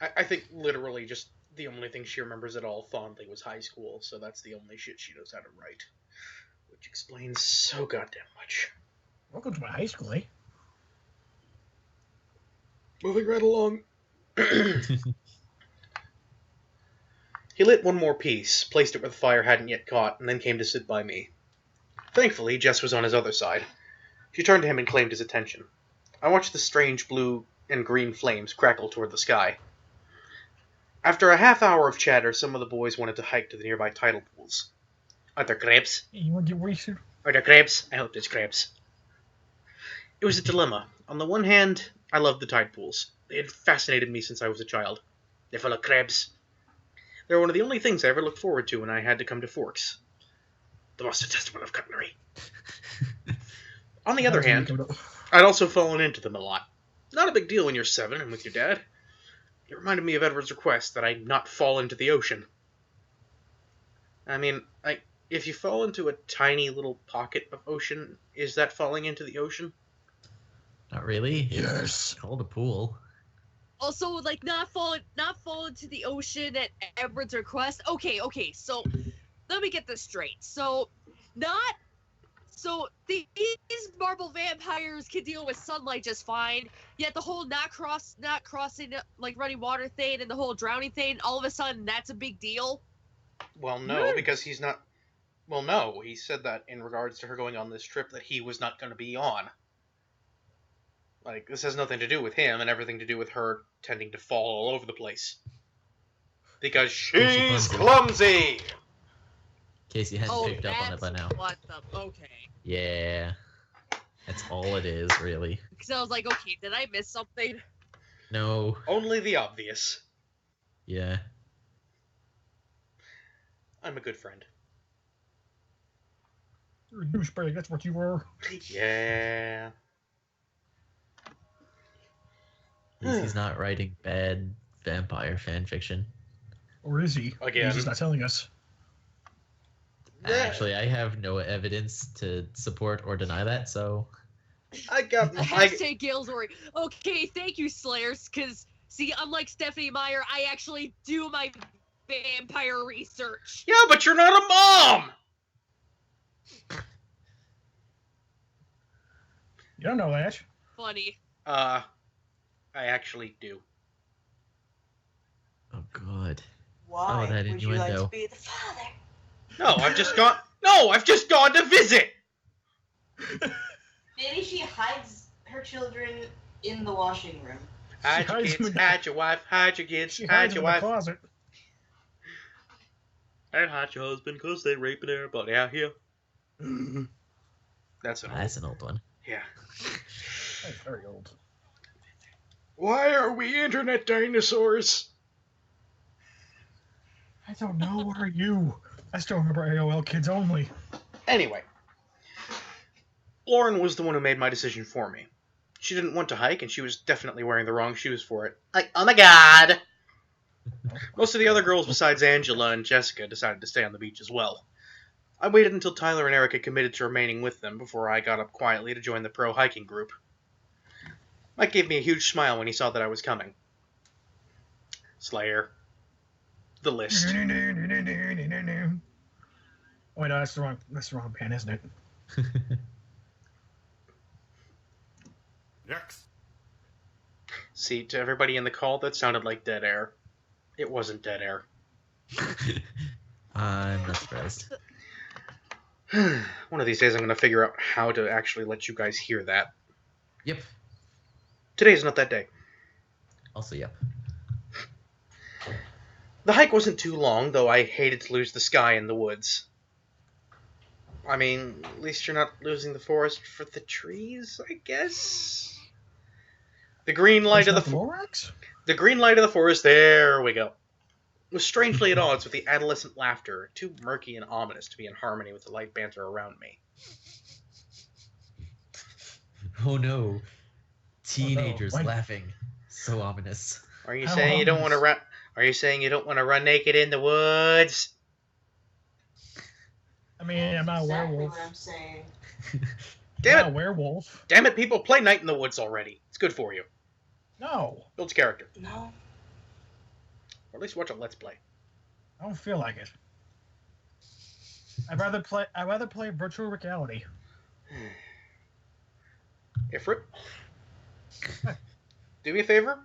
I think literally just the only thing she remembers at all fondly was high school, so that's the only shit she knows how to write. Which explains so goddamn much. welcome to my high school, eh? Moving right along. He lit one more piece, placed it where the fire hadn't yet caught, and then came to sit by me. Thankfully, Jess was on his other side. She turned to him and claimed his attention. I watched the strange blue and green flames crackle toward the sky. After a half hour of chatter, some of the boys wanted to hike to the nearby tidal pools. Are there crabs? You want to get wasted? Are there crabs? I hope there's crabs. It was a dilemma. On the one hand, I loved the tide pools. They had fascinated me since I was a child. They're full of crabs. They were one of the only things I ever looked forward to when I had to come to Forks. The most detestable of cutlery. On the other hand, I'd also fallen into them a lot. Not a big deal when you're 7 and with your dad. It reminded me of Edward's request that I not fall into the ocean. I mean, if you fall into a tiny little pocket of ocean, is that falling into the ocean? Not really. Yes. It's called a pool. Also, like, not fall into the ocean at Edward's request. Okay, so let me get this straight. So these marble vampires can deal with sunlight just fine, yet the whole not crossing like running water thing and the whole drowning thing, all of a sudden that's a big deal. Well, no, because he's not... Well, no, he said that in regards to her going on this trip that he was not going to be on. Like, this has nothing to do with him and everything to do with her tending to fall all over the place. Because she's clumsy! In case you hadn't picked up on it by now. What the... Okay. Yeah. That's all it is, really. Because I was like, okay, did I miss something? No. Only the obvious. Yeah. I'm a good friend. You're a douchebag, that's what you were. Yeah. At least he's not writing bad vampire fan fiction. Or is he? Again. He's just not telling us. Actually, I have no evidence to support or deny that, so... Hashtag Gilesworry. Okay, thank you, Slayers, because, see, unlike Stephanie Meyer, I actually do my vampire research. Yeah, but you're not a mom! You don't know that. Funny. I actually do. Oh, God. why Oh, that would you like to innuendo. be the father? No, I've just gone to visit! Maybe she hides her children in the washing room. Hide your hides kids, them in hide your wife, hide your kids, She hide hides your him in the wife, closet. and hide your husband, cause they raping everybody out here. That's an old. That's an old one. Yeah. That's very old. Why are we internet dinosaurs? I don't know. What are you? I still remember AOL Kids Only. Anyway, Lauren was the one who made my decision for me. She didn't want to hike, and she was definitely wearing the wrong shoes for it. Like, oh my god! Most of the other girls besides Angela and Jessica decided to stay on the beach as well. I waited until Tyler and Eric had committed to remaining with them before I got up quietly to join the pro hiking group. Mike gave me a huge smile when he saw that I was coming. Slayer. The list. Oh, wait, no, that's the wrong band, isn't it? Next. See, to everybody in the call, that sounded like dead air. It wasn't dead air. I'm not surprised. One of these days I'm going to figure out how to actually let you guys hear that. Yep. Today's not that day. Also, yep. The hike wasn't too long, though I hated to lose the sky in the woods. I mean, at least you're not losing the forest for the trees, I guess? The green light of the Lorax? The green light of the forest, there we go, was strangely at odds with the adolescent laughter, too murky and ominous to be in harmony with the light banter around me. Oh no. Teenagers When- laughing. So ominous. Are you How saying you don't want to ominous? run? Are you saying you don't want to run naked in the woods? I mean, I'm not a Exactly werewolf. what I'm saying. I'm not Damn a it! werewolf. Damn it! People, play Night in the Woods already. It's good for you. No, Builds character, No. or at least watch a Let's Play. I don't feel like it. I'd rather play virtual reality. Ifrit, do me a favor.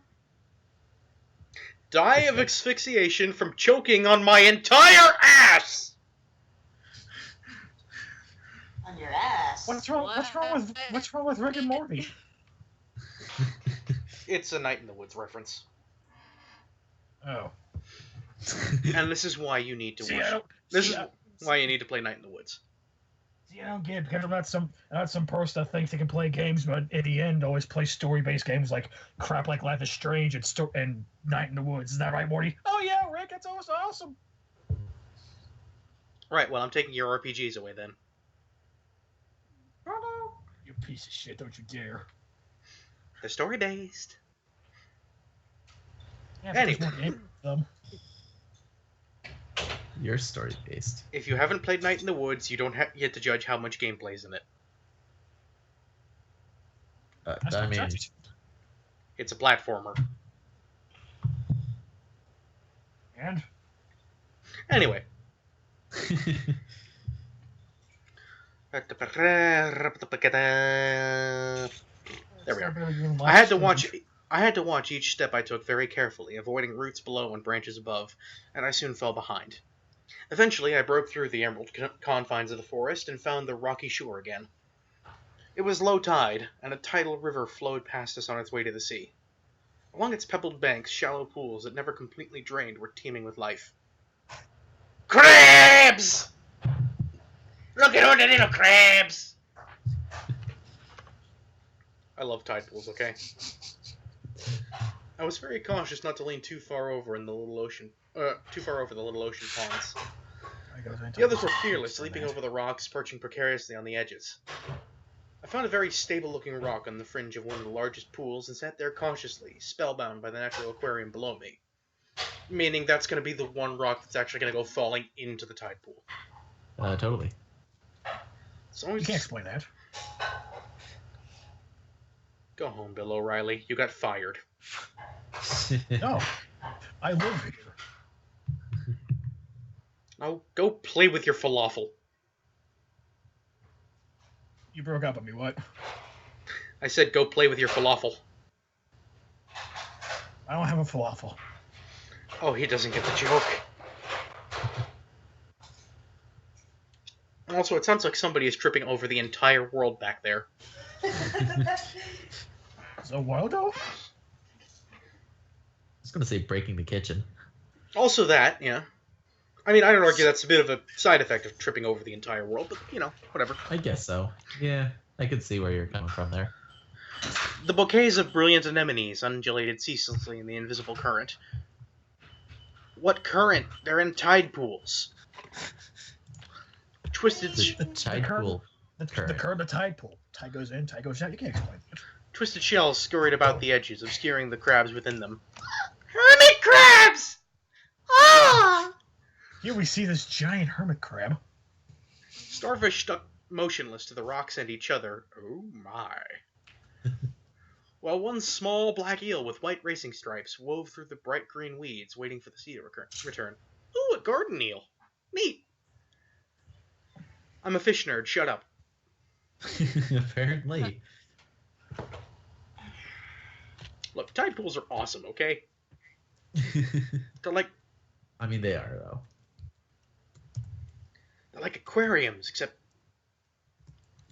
Die of asphyxiation from choking on my entire ass. On your ass. What's wrong with Rick and Morty? It's a Night in the Woods reference, Oh. and this is why you need to watch. This is why you need to play Night in the Woods. See, I don't get it because I'm not some person that thinks they can play games, but at the end always play story-based games like crap like Life is Strange and Night in the Woods. Is that right, Morty? Oh yeah, Rick, it's always awesome. Right. Well, I'm taking your RPGs away then. Oh no, you piece of shit! Don't you dare. They're story based. Yeah, Anyway. there's more game. Your story based. If you haven't played Night in the Woods, you don't get to judge how much gameplay's in it. That's I not mean, judged. It's a platformer. And Anyway. There we are. I had to watch each step I took very carefully, avoiding roots below and branches above, and I soon fell behind. Eventually, I broke through the emerald confines of the forest and found the rocky shore again. It was low tide, and a tidal river flowed past us on its way to the sea. Along its pebbled banks, shallow pools that never completely drained were teeming with life. Crabs! Look at all the little crabs! I love tide pools, okay? I was very cautious not to lean too far over in the little ocean, too far over the little ocean ponds. The others were fearless, leaping over the rocks, perching precariously on the edges. I found a very stable-looking rock on the fringe of one of the largest pools and sat there cautiously, spellbound by the natural aquarium below me. Meaning that's going to be the one rock that's actually going to go falling into the tide pool. Totally. As long as you can't explain that. Go home, Bill O'Reilly. You got fired. No, I live here. Oh, go play with your falafel. You broke up on me. What? I said go play with your falafel. I don't have a falafel. Oh, he doesn't get the joke. Also, it sounds like somebody is tripping over the entire world back there. So Waldo? I was gonna say breaking the kitchen. Also that, yeah. I mean, I don't argue that's a bit of a side effect of tripping over the entire world, but, whatever. I guess so. Yeah, I could see where you're coming from there. The bouquets of brilliant anemones undulated ceaselessly in the invisible current. What current? They're in tide pools. Twisted The tide pool. The current, the tide pool. Tide goes in, tide goes out. You can't explain it. Twisted shells scurried about the edges, obscuring the crabs within them. Hermit crabs! Ah! Here we see this giant hermit crab. Starfish stuck motionless to the rocks and each other. Oh my. While one small black eel with white racing stripes wove through the bright green weeds, waiting for the sea to return. Ooh, a garden eel. Neat. I'm a fish nerd. Shut up. Apparently. Look, tide pools are awesome, okay? They're like they are, though. They're like aquariums, except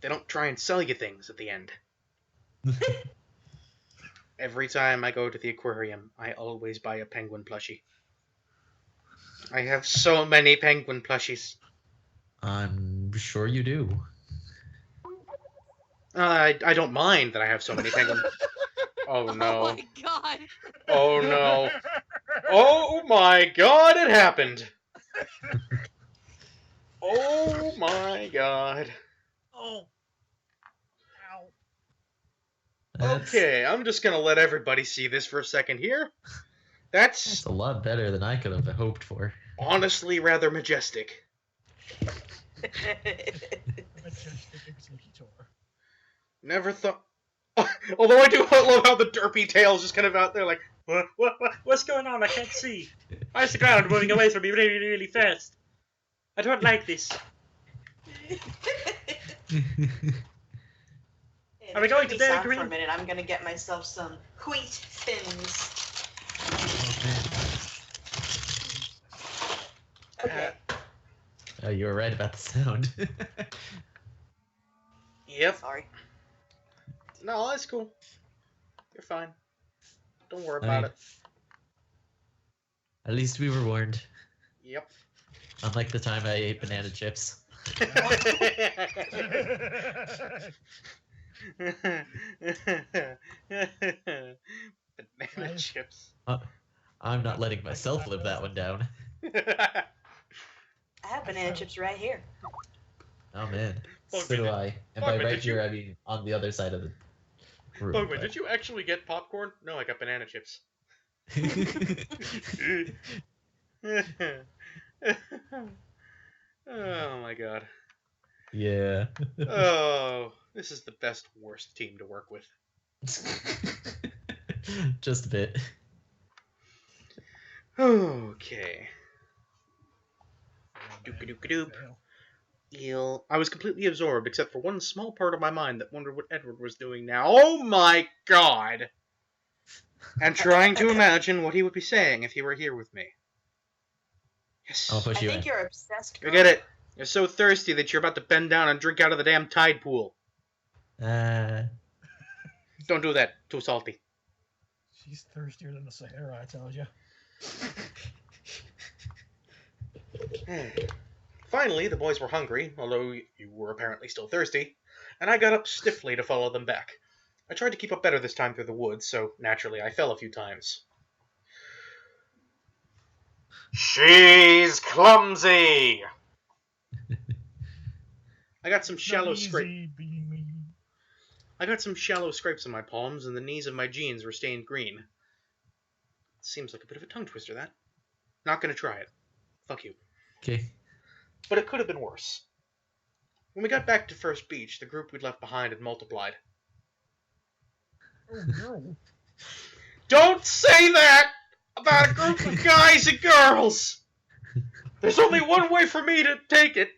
they don't try and sell you things at the end. Every time I go to the aquarium, I always buy a penguin plushie. I have so many penguin plushies. I'm sure you do. I don't mind that I have so many penguin. Oh no. Oh my god. Oh no. Oh my god, it happened. Oh my god. Oh. Ow. Okay, I'm just gonna let everybody see this for a second here. That's a lot better than I could have hoped for. honestly rather majestic. Never thought. Although I do love how the derpy tail's just kind of out there like, What's going on? I can't see. Why is the ground moving away from me really, really fast? I don't like this. Are we going to Dairy Green? For a minute, I'm gonna get myself some wheat thins. Okay. Oh, you were right about the sound. Yep. Sorry. No, that's cool. You're fine. Don't worry about it. At least we were warned. Yep. Unlike the time I ate banana chips. Banana chips. I'm not letting myself live that one down. I have banana chips right here. Oh man, Bugman, so do I. And by Bugman, right did you- here, I mean on the other side of the room. Bugman, but- did you actually get popcorn? No, I got banana chips. Oh my god. Yeah. Oh, this is the best worst team to work with. Just a bit. Okay. Doop-a-doop-a-doop. Eel. I was completely absorbed, except for one small part of my mind that wondered what Edward was doing now. Oh my god! And trying to imagine what he would be saying if he were here with me. Yes. I'll push I you think in. you're obsessed. You get it. You're so thirsty that you're about to bend down and drink out of the damn tide pool. Don't do that. Too salty. She's thirstier than the Sahara, I tell you. Finally, the boys were hungry, although you were apparently still thirsty, and I got up stiffly to follow them back. I tried to keep up better this time through the woods, so naturally I fell a few times. She's clumsy! I got some shallow scrapes. I got some shallow scrapes on my palms, and the knees of my jeans were stained green. Seems like a bit of a tongue twister, that. Not gonna try it. Fuck you. Okay. But it could have been worse. When we got back to First Beach, the group we'd left behind had multiplied. Oh no. Don't say that about a group of guys and girls! There's only one way for me to take it.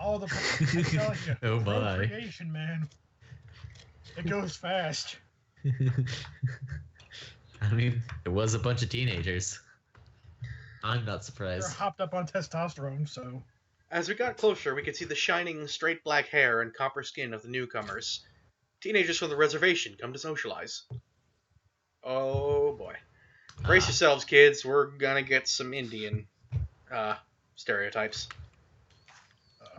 All the I tell you, Oh my. procreation, man. It goes fast. I mean, it was a bunch of teenagers. I'm not They're surprised. hopped up on testosterone, so As we got closer, we could see the shining, straight black hair and copper skin of the newcomers. Teenagers from the reservation come to socialize. Oh boy. Brace yourselves, kids. We're gonna get some Indian. stereotypes.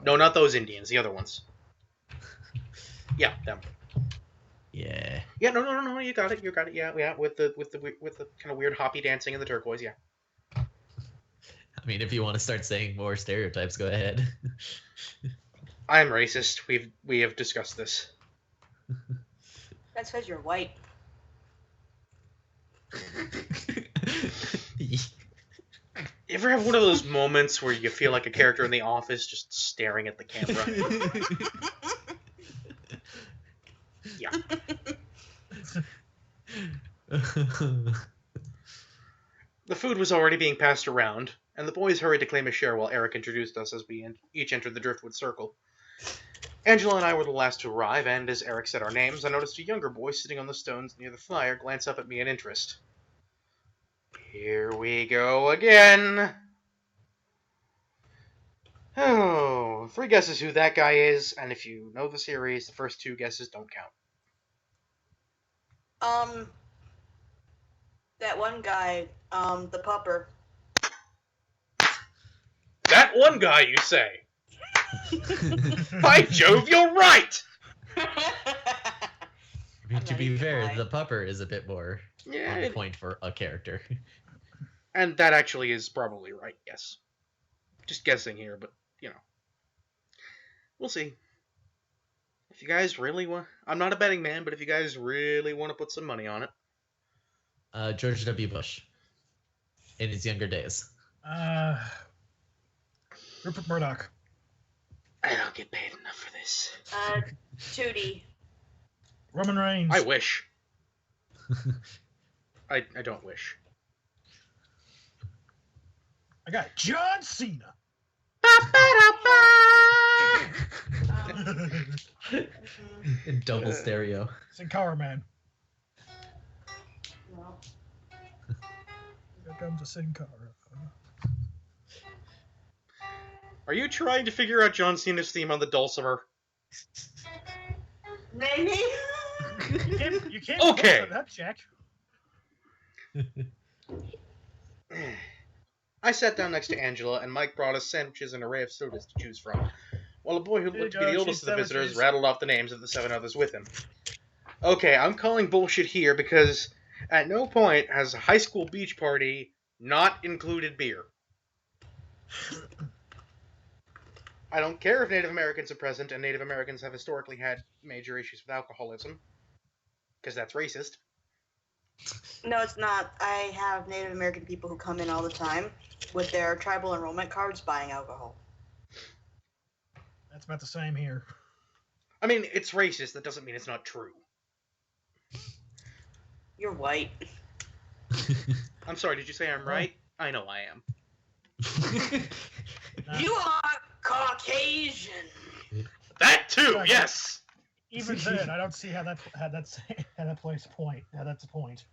No, not those Indians. The other ones. Yeah, them. Yeah. Yeah, no. You got it. Yeah. With the kind of weird hoppy dancing and the turquoise. Yeah. I mean, if you want to start saying more stereotypes, go ahead. I'm racist. We have discussed this. That's because you're white. You ever have one of those moments where you feel like a character in The Office just staring at the camera? Yeah. The food was already being passed around, and the boys hurried to claim a share while Eric introduced us as we each entered the Driftwood Circle. Angela and I were the last to arrive, and as Eric said our names, I noticed a younger boy sitting on the stones near the fire glance up at me in interest. Here we go again! Oh, 3 guesses who that guy is, and if you know the series, the first 2 guesses don't count. That one guy, the pupper. That one guy, you say? By Jove, you're right! I mean, to be fair, the pupper is a bit more on point for a character. And that actually is probably right, yes. Just guessing here, but, you know. We'll see. If you guys really want... I'm not a betting man, but if you guys really want to put some money on it. George W. Bush. In his younger days. Rupert Murdoch. I don't get paid enough for this. Tootie. Roman Reigns. I wish. I don't wish. I got John Cena. In double stereo. Sin Cara Man. No. Here comes a Sin Cara. Are you trying to figure out John Cena's theme on the dulcimer? Maybe. You can't Okay. that check. I sat down next to Angela, and Mike brought us sandwiches and an array of sodas to choose from, while a boy who looked to be the oldest of the visitors rattled off the names of the 7 others with him. Okay, I'm calling bullshit here because at no point has a high school beach party not included beer. I don't care if Native Americans are present, and Native Americans have historically had major issues with alcoholism, because that's racist. No, it's not. I have Native American people who come in all the time with their tribal enrollment cards buying alcohol. That's about the same here. I mean, it's racist. That doesn't mean it's not true. You're white. I'm sorry, did you say I'm right? I know I am. You are Caucasian. That too, yes! Even then, I don't see how that's a point. How that's a point.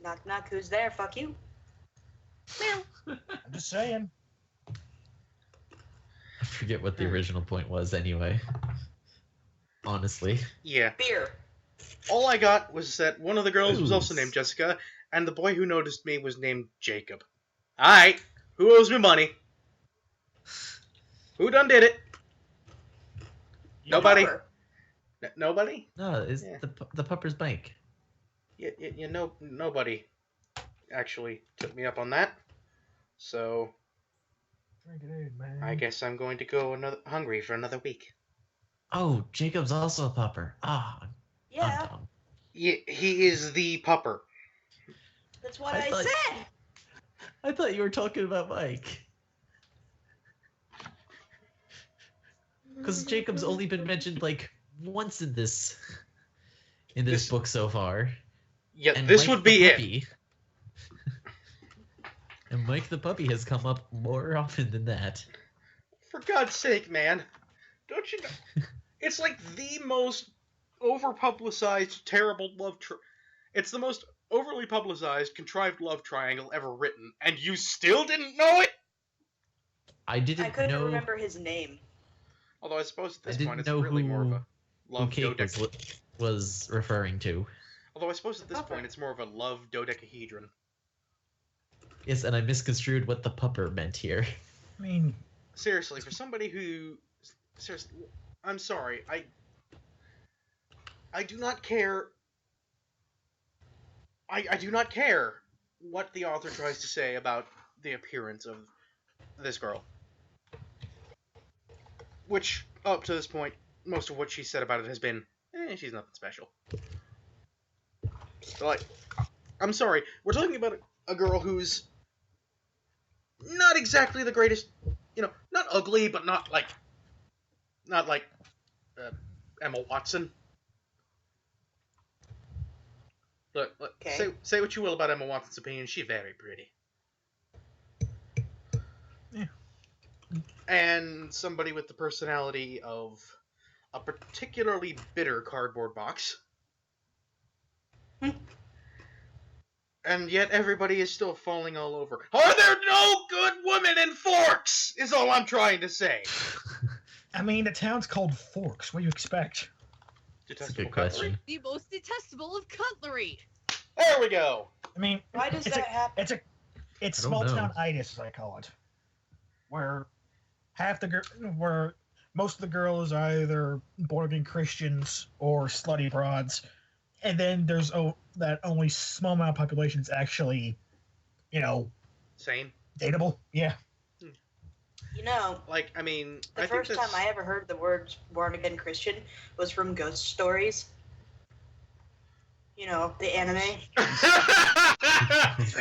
Knock knock, who's there? Fuck you. I'm just saying. I forget what the original point was anyway. Honestly. Yeah. Beer. All I got was that one of the girls was also named Jessica, and the boy who noticed me was named Jacob. Alright, who owes me money? Who done did it? Nobody? Nobody? No, it's the Pupper's Bank. You know, nobody actually took me up on that. So, Drink it in, man. I guess I'm going to go hungry for another week. Oh, Jacob's also a pupper. Yeah, I'm dumb. Yeah, he is the pupper. that's what I I thought- said. I thought you were talking about Mike. Because Jacob's only been mentioned like once in this book so far. Yeah, And this Mike would the be it. puppy. And Mike the puppy has come up more often than that. For God's sake, man. Don't you know? It's like the most over-publicized, terrible love it's the most overly publicized, contrived love triangle ever written, and you still didn't know it? I didn't I couldn't know remember his name. Although I suppose at this didn't point it's know really who- more of a who love Kate was referring to. Although I suppose at this point it's more of a love dodecahedron. Yes, and I misconstrued what the pupper meant here. I mean, Seriously, for somebody who... Seriously, I'm sorry. I do not care... I do not care what the author tries to say about the appearance of this girl. Which, up to this point, most of what she said about it has been, she's nothing special. So, like, I'm sorry, we're talking about a girl who's not exactly the greatest, not ugly, but not like Emma Watson. Look, Okay. say what you will about Emma Watson's opinion, she's very pretty. Yeah. And somebody with the personality of a particularly bitter cardboard box. And yet everybody is still falling all over. Are there no good women in Forks? Is all I'm trying to say. I mean, the town's called Forks. What do you expect? That's a good question. The most detestable of cutlery. There we go. I mean, Why does that happen? It's I don't small know. town itis, as I call it, where where most of the girls are either born again Christians or slutty broads, and then there's that only small amount of population is actually, Same. dateable. Yeah. Like, I mean, The I first think time I ever heard the word born again Christian was from Ghost Stories. The anime.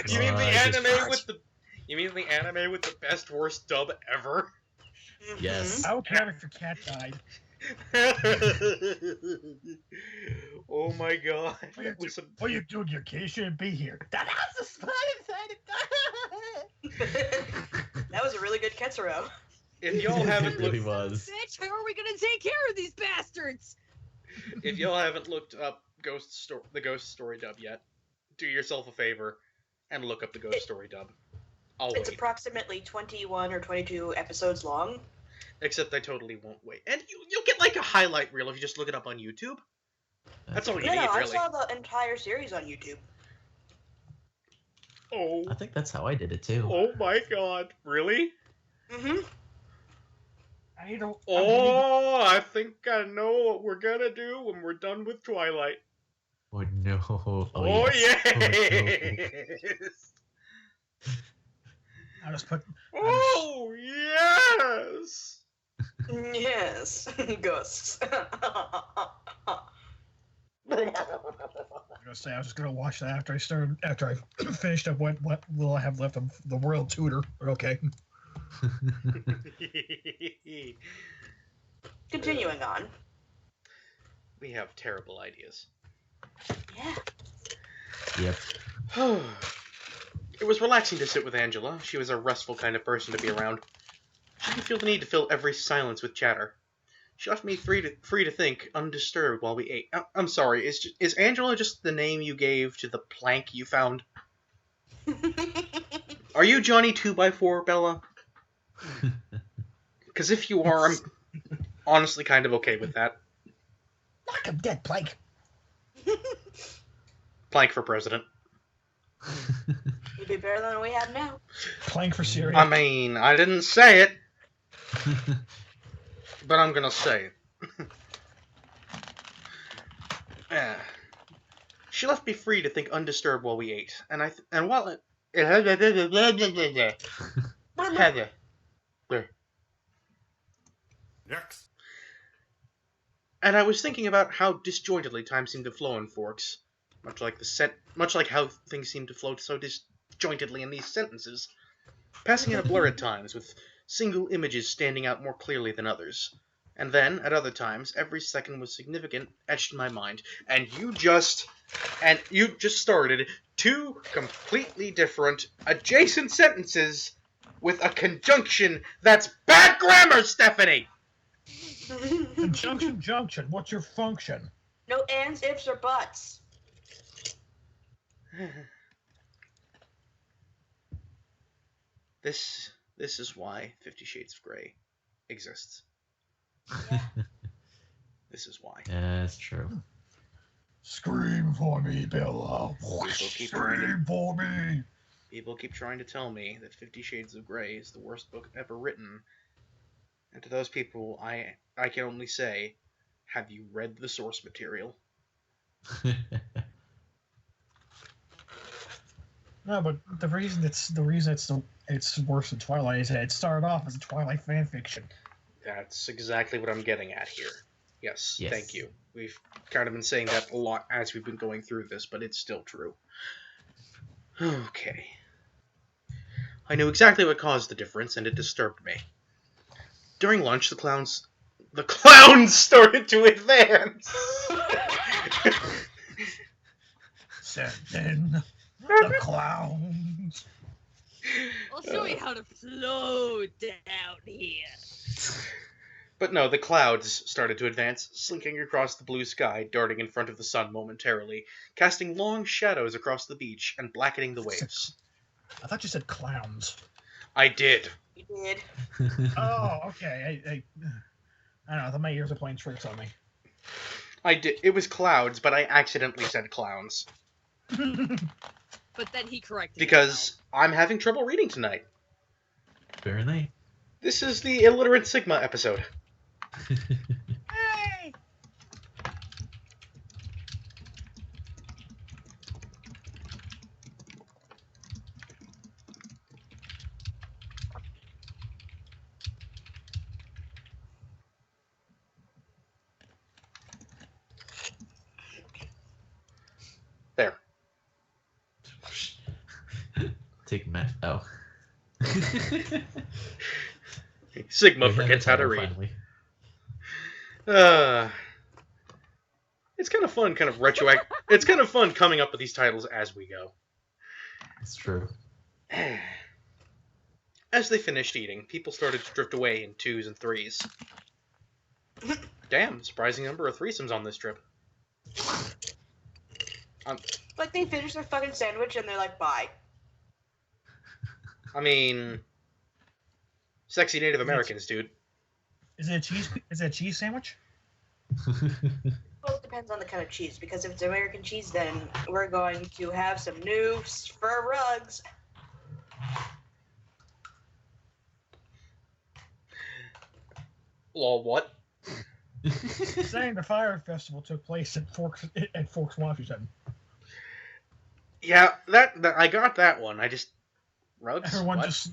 You mean the I just anime with the... You mean the anime with the best worst dub ever? Yes. I don't care if your cat died. Oh my god. What are you doing? Your kid shouldn't be here. That has a spine inside it. That was a really good Ketsuro. If y'all haven't It really looked, was. Bitch, how are we gonna take care of these bastards? if y'all haven't looked up the Ghost Story dub yet, do yourself a favor and look up the Ghost Story dub. I'll It's wait. approximately 21 or 22 episodes long. Except I totally won't wait. And you'll get like a highlight reel if you just look it up on YouTube. That's all you No, need, I really. saw the entire series on YouTube. Oh. I think that's how I did it too. Oh my god. Really? Mm-hmm. Oh, I think I know what we're gonna do when we're done with Twilight. Oh no. Oh, yes. yes. I'll just put. Oh, yes. Yes. Ghosts. I'm gonna say I was just gonna watch that after I finished up what little I have left of the World Tutor. Okay. Continuing on. We have terrible ideas. Yeah. Yep. It was relaxing to sit with Angela. She was a restful kind of person to be around. She didn't feel the need to fill every silence with chatter. She left me free to think, undisturbed while we ate. I'm sorry, is Angela just the name you gave to the plank you found? Are you Johnny 2x4, Bella? Because if you are, I'm honestly kind of okay with that. Knock him dead, Plank. Plank for president. It'd be better than we have now. Plank for Syria. I mean, I didn't say it, but I'm gonna say it. She left me free to think undisturbed while we ate, and while it... Next. And I was thinking about how disjointedly time seemed to flow in Forks, much like how things seem to flow so disjointedly in these sentences, passing in a blur at times, with single images standing out more clearly than others. And then, at other times, every second was significant, etched in my mind. And you just started two completely different, adjacent sentences with a conjunction that's bad grammar, Stephanie! Junction. What's your function? No ands, ifs, or buts. This is why 50 Shades of Grey exists. Yeah. This is why. Yeah, that's true. Scream for me, Bella. People keep trying to... Scream for me. People keep trying to tell me that 50 Shades of Grey is the worst book ever written. And to those people, I can only say, have you read the source material? No, but the reason it's worse than Twilight is that it started off as a Twilight fan fiction. That's exactly what I'm getting at here. Yes, Yes. thank you. We've kind of been saying that a lot as we've been going through this, but it's still true. Okay. I knew exactly what caused the difference, and it disturbed me. During lunch, the clowns started to advance. Send in the clowns. I'll show you how to slow down here. But no, the clouds started to advance, slinking across the blue sky, darting in front of the sun momentarily, casting long shadows across the beach and blackening the waves. I thought you said clowns. I did. You did. Oh, okay. I don't know. I thought my ears are playing tricks on me. I did. It was clouds, but I accidentally said clowns. But then he corrected Because I'm having trouble reading tonight. Very nice. This is the Illiterate Sigma episode. Hey! There. Take Matt. Oh. Sigma We have a forgets how to title, read. finally. It's kind of fun, It's kind of fun coming up with these titles as we go. It's true. As they finished eating, people started to drift away in twos and threes. Damn, surprising number of threesomes on this trip. Like, they finish their fucking sandwich and they're like, bye. I mean, sexy Native Americans, dude. Is it a cheese? Is it a cheese sandwich? Well, it depends on the kind of cheese, because if it's American cheese, then we're going to have some new fur rugs. Lol, what? Saying the fire festival took place at Forks, Washington. Yeah, that I got that one. I just rugs. Everyone What? just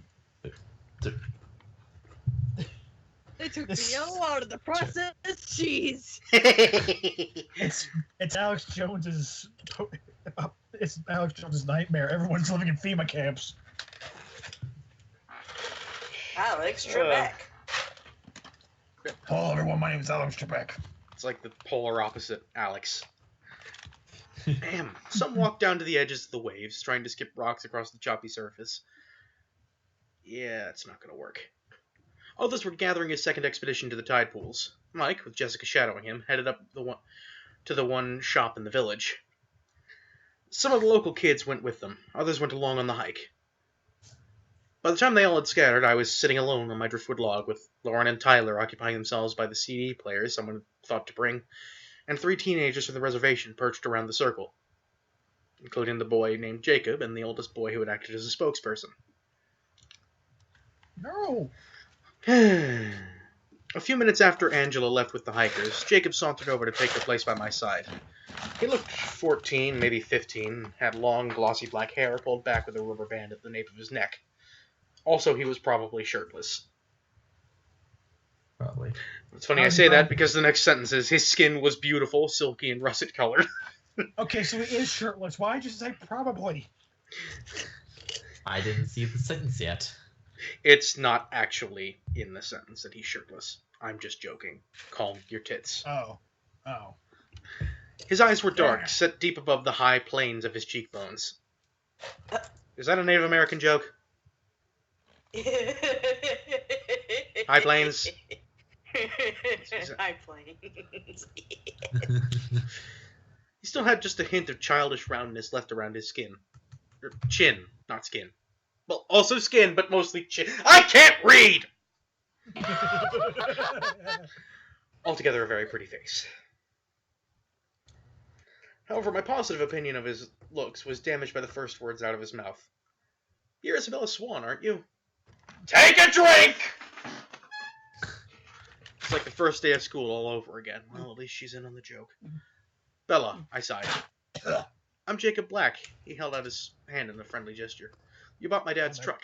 They took This- the yellow out of the processed cheese. it's Alex Jones's nightmare. Everyone's living in FEMA camps. Alex Trebek. Hello, everyone. My name is Alex Trebek. It's like the polar opposite, Alex. Damn. Some walked down to the edges of the waves, trying to skip rocks across the choppy surface. Yeah, it's not gonna work. Others were gathering his second expedition to the tide pools. Mike, with Jessica shadowing him, headed up to the one shop in the village. Some of the local kids went with them. Others went along on the hike. By the time they all had scattered, I was sitting alone on my driftwood log, with Lauren and Tyler occupying themselves by the CD players someone thought to bring, and 3 teenagers from the reservation perched around the circle, including the boy named Jacob and the oldest boy who had acted as a spokesperson. No. A few minutes after Angela left with the hikers, Jacob sauntered over to take her place by my side. He looked 14, maybe 15, had long, glossy black hair pulled back with a rubber band at the nape of his neck. Also, he was probably shirtless. Probably. It's funny I say that because the next sentence is, his skin was beautiful, silky, and russet-colored. Okay, so he is shirtless. Why did you say probably? I didn't see the sentence yet. It's not actually in the sentence that he's shirtless. I'm just joking. Calm your tits. Oh. His eyes were dark, set deep above the high planes of his cheekbones. Is that a Native American joke? High plains? High plains. He still had just a hint of childish roundness left around his skin. Or chin, not skin. Well, also skin, but mostly chin. I can't read! Altogether a very pretty face. However, my positive opinion of his looks was damaged by the first words out of his mouth. You're Isabella Swan, aren't you? Take a drink! It's like the first day of school all over again. Well, at least she's in on the joke. Bella, I sighed. I'm Jacob Black. He held out his hand in a friendly gesture. You bought my dad's truck.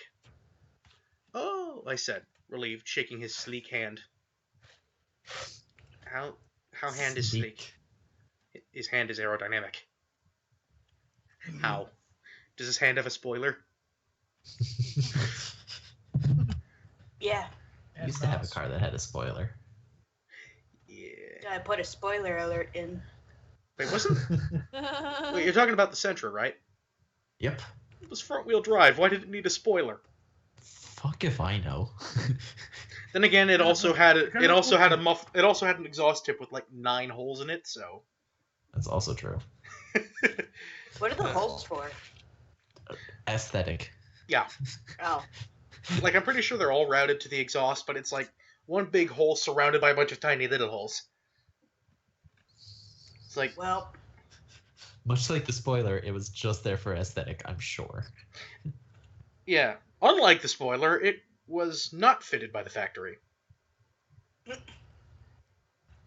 Oh, I said, relieved, shaking his sleek hand. How hand is sleek? His hand is aerodynamic. How? Does his hand have a spoiler? Yeah. I used to have a car that had a spoiler. Yeah. I put a spoiler alert in. Wait, wasn't? Wait, you're talking about the Sentra, right? Yep. It was front-wheel drive. Why did it need a spoiler? Fuck if I know. Then again, it also had an exhaust tip with like 9 holes in it. So That's also true. What are the holes for? Aesthetic. Yeah. Oh. Like, I'm pretty sure they're all routed to the exhaust, but it's like one big hole surrounded by a bunch of tiny little holes. It's like, well, much like the spoiler, it was just there for aesthetic, I'm sure. Yeah. Unlike the spoiler, it was not fitted by the factory.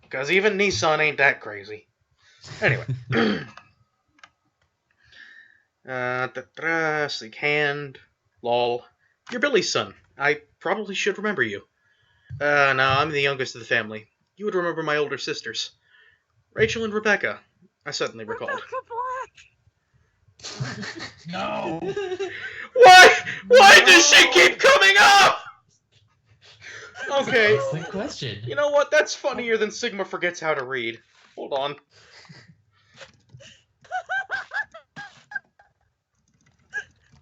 Because even Nissan ain't that crazy. Anyway. Sleek hand. Lol. You're Billy's son. I probably should remember you. No, I'm the youngest of the family. You would remember my older sisters. Rachel and Rebecca. I suddenly recalled. No. Why does she keep coming up? Okay. That's the question. You know what? That's funnier than Sigma forgets how to read. Hold on.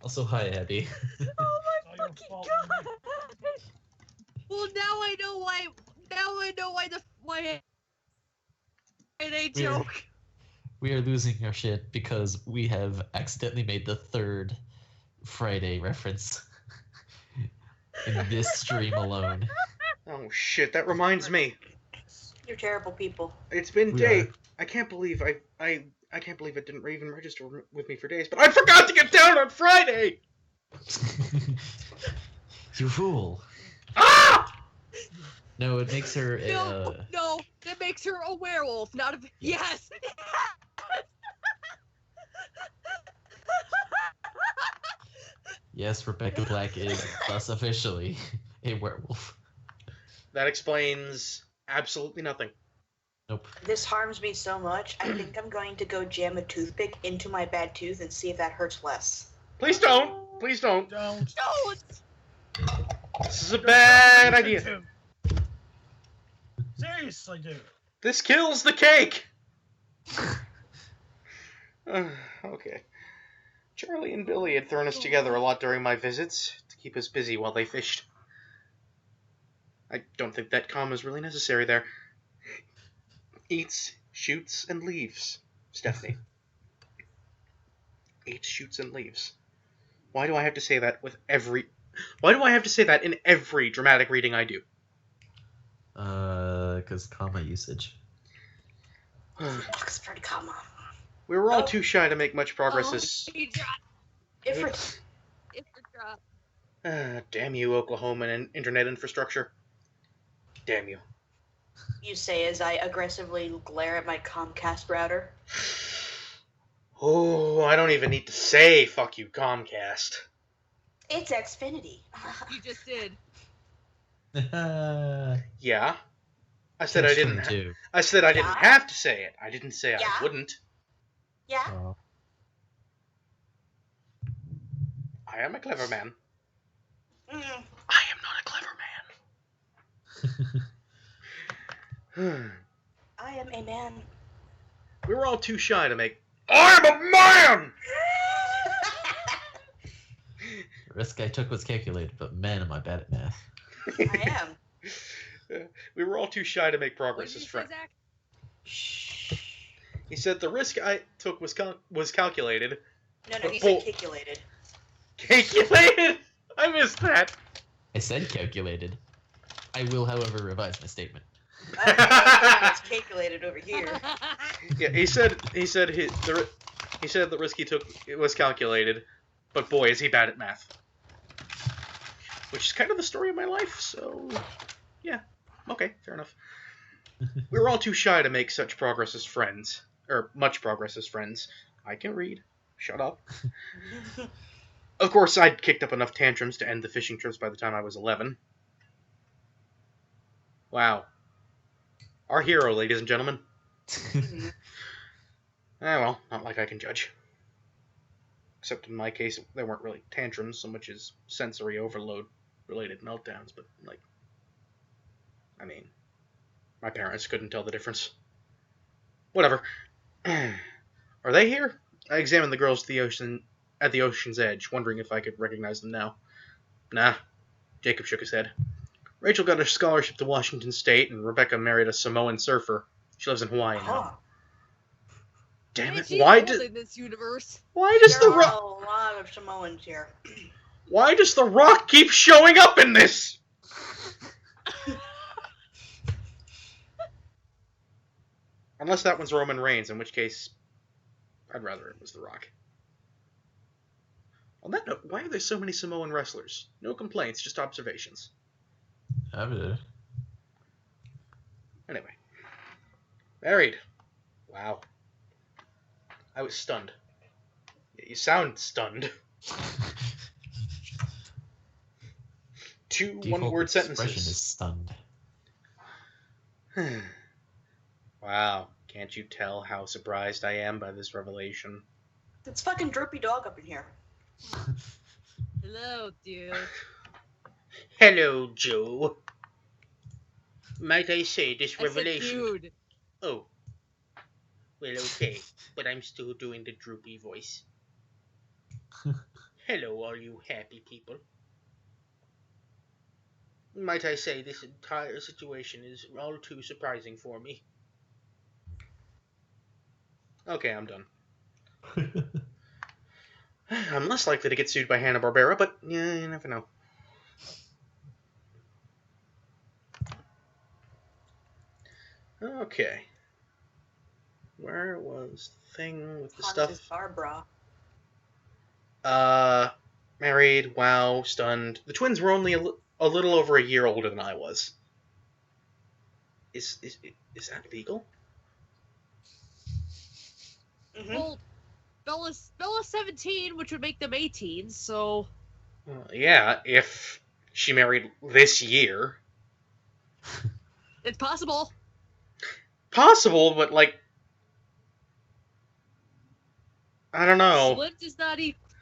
Also, hi, Abby. Oh my fucking god! Well, now I know why. Now I know why they joke. We are losing our shit because we have accidentally made the 3rd Friday reference in this stream alone. Oh shit! That reminds me. you're terrible people. It's been We days. are. I can't believe I can't believe it didn't even register with me for days. But I forgot to get down on Friday. You fool. Ah! No, it makes her. No, that makes her a werewolf, not a. Yes! Yes, Rebecca Black is thus officially a werewolf. That explains absolutely nothing. Nope. This harms me so much, I think I'm going to go jam a toothpick into my bad tooth and see if that hurts less. Please don't. Please don't. Don't. No! This is a bad idea. Seriously, dude. This kills the cake. Okay. Charlie and Billy had thrown us together a lot during my visits to keep us busy while they fished. I don't think that comma is really necessary there. Eats, shoots, and leaves. Stephanie. Eats, shoots, and leaves. Why do I have to say that in every dramatic reading I do? Because comma usage. Oxford comma. We were all too shy to make much progress as... Different. Damn you, Oklahoma and internet infrastructure. Damn you. You say as I aggressively glare at my Comcast router. Oh, I don't even need to say fuck you, Comcast. It's Xfinity. You just did. Yeah. I said I didn't. Too. I said I didn't Yeah. have to say it. I didn't say Yeah. I wouldn't. Yeah. Oh. I am a clever man. Mm. I am not a clever man. I am a man. We were all too shy to make. I'm a man. The risk I took was calculated, but man, am I bad at math. I am. We were all too shy to make What progress did as you say, friends. Zach? He said the risk I took was calculated. No, he Bull- said calculated. Calculated? I missed that. I said calculated. I will, however, revise my statement. It's calculated over here. Yeah, he said the risk he took was calculated, but boy is he bad at math. which is kind of the story of my life, so yeah, okay, fair enough. We were all too shy to make such progress as friends, or much progress as friends. I can read. Shut up. Of course, I'd kicked up enough tantrums to end the fishing trips by the time I was 11. Wow. Our hero, ladies and gentlemen. Well, not like I can judge. Except in my case, they weren't really tantrums so much as sensory overload related meltdowns, but, like, I mean, my parents couldn't tell the difference. Whatever. Are they here? I examined the girls at the ocean's edge, wondering if I could recognize them now. Nah. Jacob shook his head. Rachel got a scholarship to Washington State, and Rebecca married a Samoan surfer. She lives in Hawaii now. Damn it! Why in this universe? Why does There the are Rock? a lot of Samoans here. Why does the Rock keep showing up in this? Unless that one's Roman Reigns, in which case, I'd rather it was the Rock. On that note, why are there so many Samoan wrestlers? No complaints, just observations. Anyway. Married. Wow. I was stunned. You sound stunned. Two one-word Expression sentences. is stunned. Wow. Can't you tell how surprised I am by this revelation? It's fucking droopy dog up in here. Hello, dude. Hello, Joe. Might I say this revelation... Dude. Oh. Well, okay. But I'm still doing the droopy voice. Hello, all you happy people. Might I say this entire situation is all too surprising for me. Okay, I'm done. I'm less likely to get sued by Hanna-Barbera, but yeah, you never know. Okay. Where was the thing with the stuff? Barbara. Married, wow, stunned. The twins were only a little over a year older than I was. Is that legal? Mm-hmm. Well, Bella's 17, which would make them 18, so... Yeah, if she married this year. It's possible. Possible, but, like... I don't know.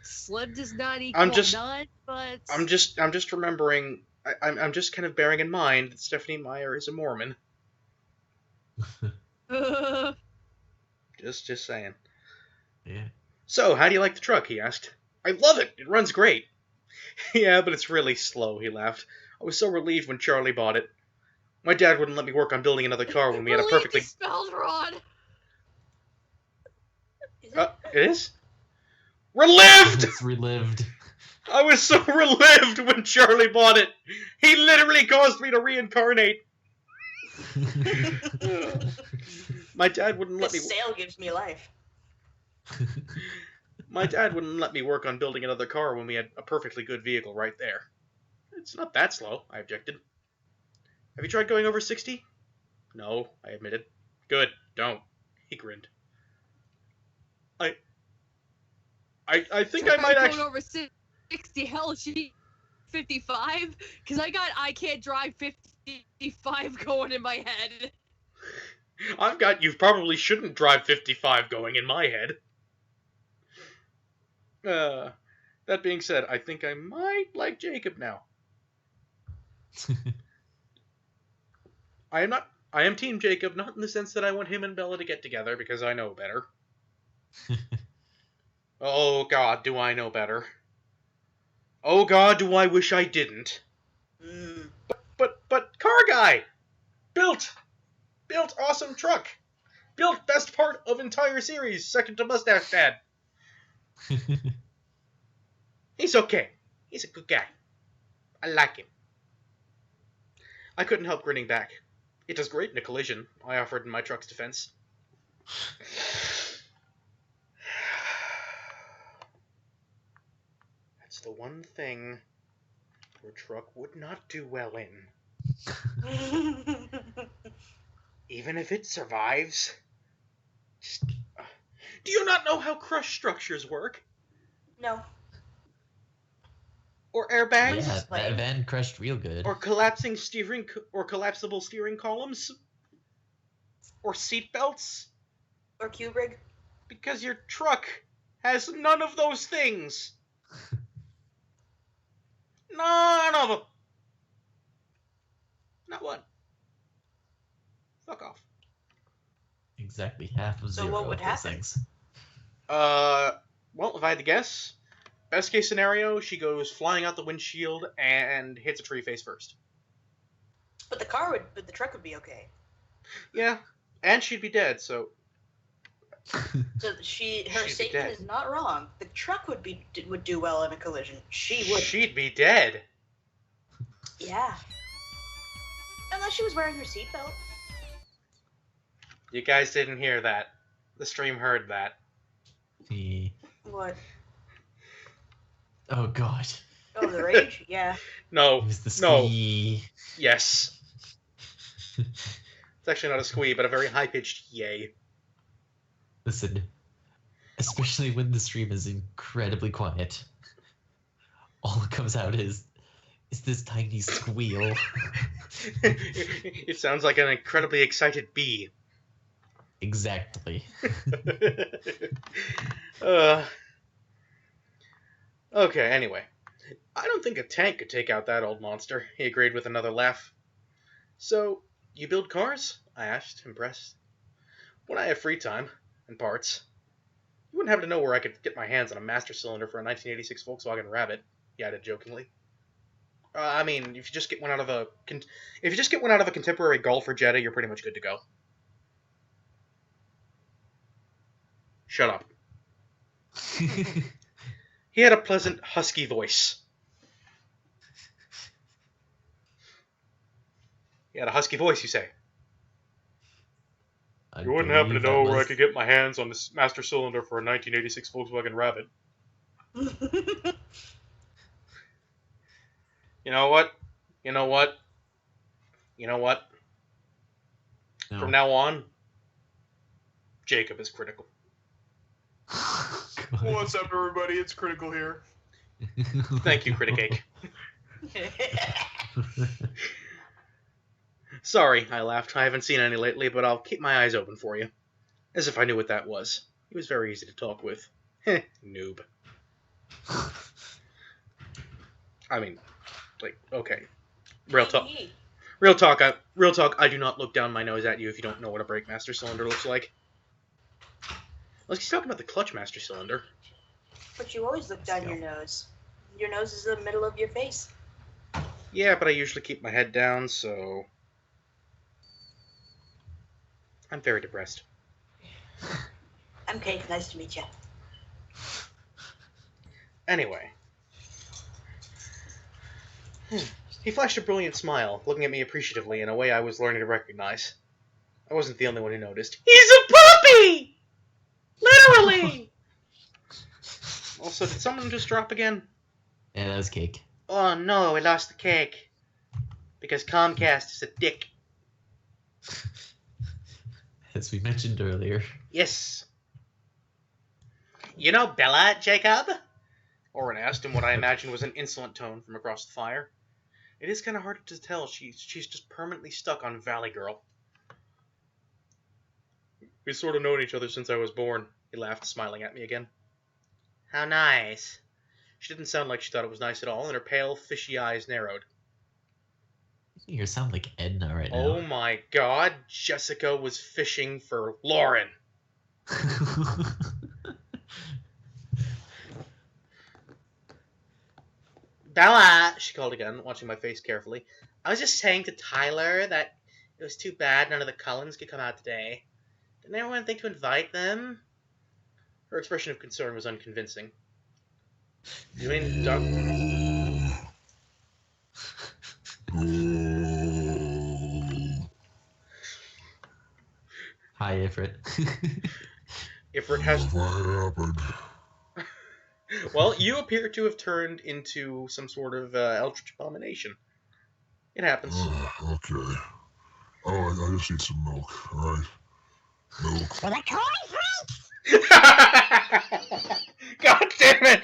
Slim does not equal none, but... I'm just remembering... I'm just kind of bearing in mind that Stephanie Meyer is a Mormon. Just saying. Yeah. So, how do you like the truck? He asked. I love it. It runs great. Yeah, but it's really slow, he laughed. I was so relieved when Charlie bought it. My dad wouldn't let me work on building another car when we had a perfectly... Relieved is spelled wrong. It is? Relived! It's relived. I was so relived when Charlie bought it. He literally caused me to reincarnate. My dad wouldn't let me... This sale gives me life. My dad wouldn't let me work on building another car when we had a perfectly good vehicle right there. It's not that slow, I objected. Have you tried going over 60? No, I admitted. Good, don't. He grinned. I think I might actually... going over 60, hell, she 55? Because I can't drive 55 going in my head. I've got you probably shouldn't drive 55 going in my head. That being said, I think I might like Jacob now. I am Team Jacob, not in the sense that I want him and Bella to get together, because I know better. Oh god, do I know better. Oh god, do I wish I didn't. But car guy! Built awesome truck! Built best part of entire series, second to Mustache Dad. He's okay. He's a good guy. I like him. I couldn't help grinning back. It does great in a collision, I offered in my truck's defense. That's the one thing your truck would not do well in. Even if it survives. Just, do you not know how crush structures work? No. Or airbags? Yeah, Explain. that van crushed real good. Or collapsing steering or collapsible steering columns? Or seat belts? Or Kubrick? Because your truck has none of those things. None of them. Not one. Fuck off. Exactly half of So zero what would of those happen? things. Well, if I had to guess, best case scenario, she goes flying out the windshield and hits a tree face first. But the truck would be okay. Yeah, and she'd be dead, so... So her She'd be statement dead. is not wrong. The truck would do well in a collision. She would. She'd be dead. Yeah. Unless she was wearing her seatbelt. You guys didn't hear that. The stream heard that. The... What? Oh god. Oh, the rage? Yeah. No. It was the No. squee. Yes. It's actually not a squee, but a very high-pitched yay. Listen, especially when the stream is incredibly quiet, all that comes out is this tiny squeal. It sounds like an incredibly excited bee. Exactly. Okay, anyway. I don't think a tank could take out that old monster, he agreed with another laugh. So, you build cars? I asked, impressed. When I have free time, and parts. You wouldn't happen to know where I could get my hands on a master cylinder for a 1986 Volkswagen Rabbit, he added jokingly. I mean, if you just get one out of a contemporary Golf or Jetta, you're pretty much good to go. Shut up. He had a pleasant, husky voice. He had a husky voice, you say? You wouldn't happen to know where I could get my hands on this master cylinder for a 1986 Volkswagen Rabbit. You know what? No. From now on, Jacob is critical. God. What's up, everybody? It's Critical here. Thank you, Critic Sorry, I laughed. I haven't seen any lately, but I'll keep my eyes open for you. As if I knew what that was. He was very easy to talk with. Heh, noob. I mean, like, okay. Real talk. I do not look down my nose at you if you don't know what a brake master cylinder looks like. Let's talk about the clutch master cylinder. But you always look down your nose. Your nose is in the middle of your face. Yeah, but I usually keep my head down, so... I'm very depressed. I'm Kate. Nice to meet you. Anyway. He flashed a brilliant smile, looking at me appreciatively in a way I was learning to recognize. I wasn't the only one who noticed. He's a puppy! Literally! Also, did someone just drop again? Yeah, that was cake. Oh no, we lost the cake. Because Comcast is a dick. As we mentioned earlier. Yes. You know Bella, Jacob? Oren asked in what I imagined was an insolent tone from across the fire. It is kind of hard to tell. She's just permanently stuck on Valley Girl. We've sort of known each other since I was born, he laughed, smiling at me again. How nice. She didn't sound like she thought it was nice at all, and her pale, fishy eyes narrowed. You sound like Edna right now. Oh my god, Jessica was fishing for Lauren. Bella, she called again, watching my face carefully. I was just saying to Tyler that it was too bad none of the Cullens could come out today. Didn't everyone think to invite them? Her expression of concern was unconvincing. You mean Hi, Ifrit. Ifrit has... Well, you appear to have turned into some sort of eldritch abomination. It happens. Okay. Oh, I just need some milk. All right. Milk. For the cornflakes! God damn it!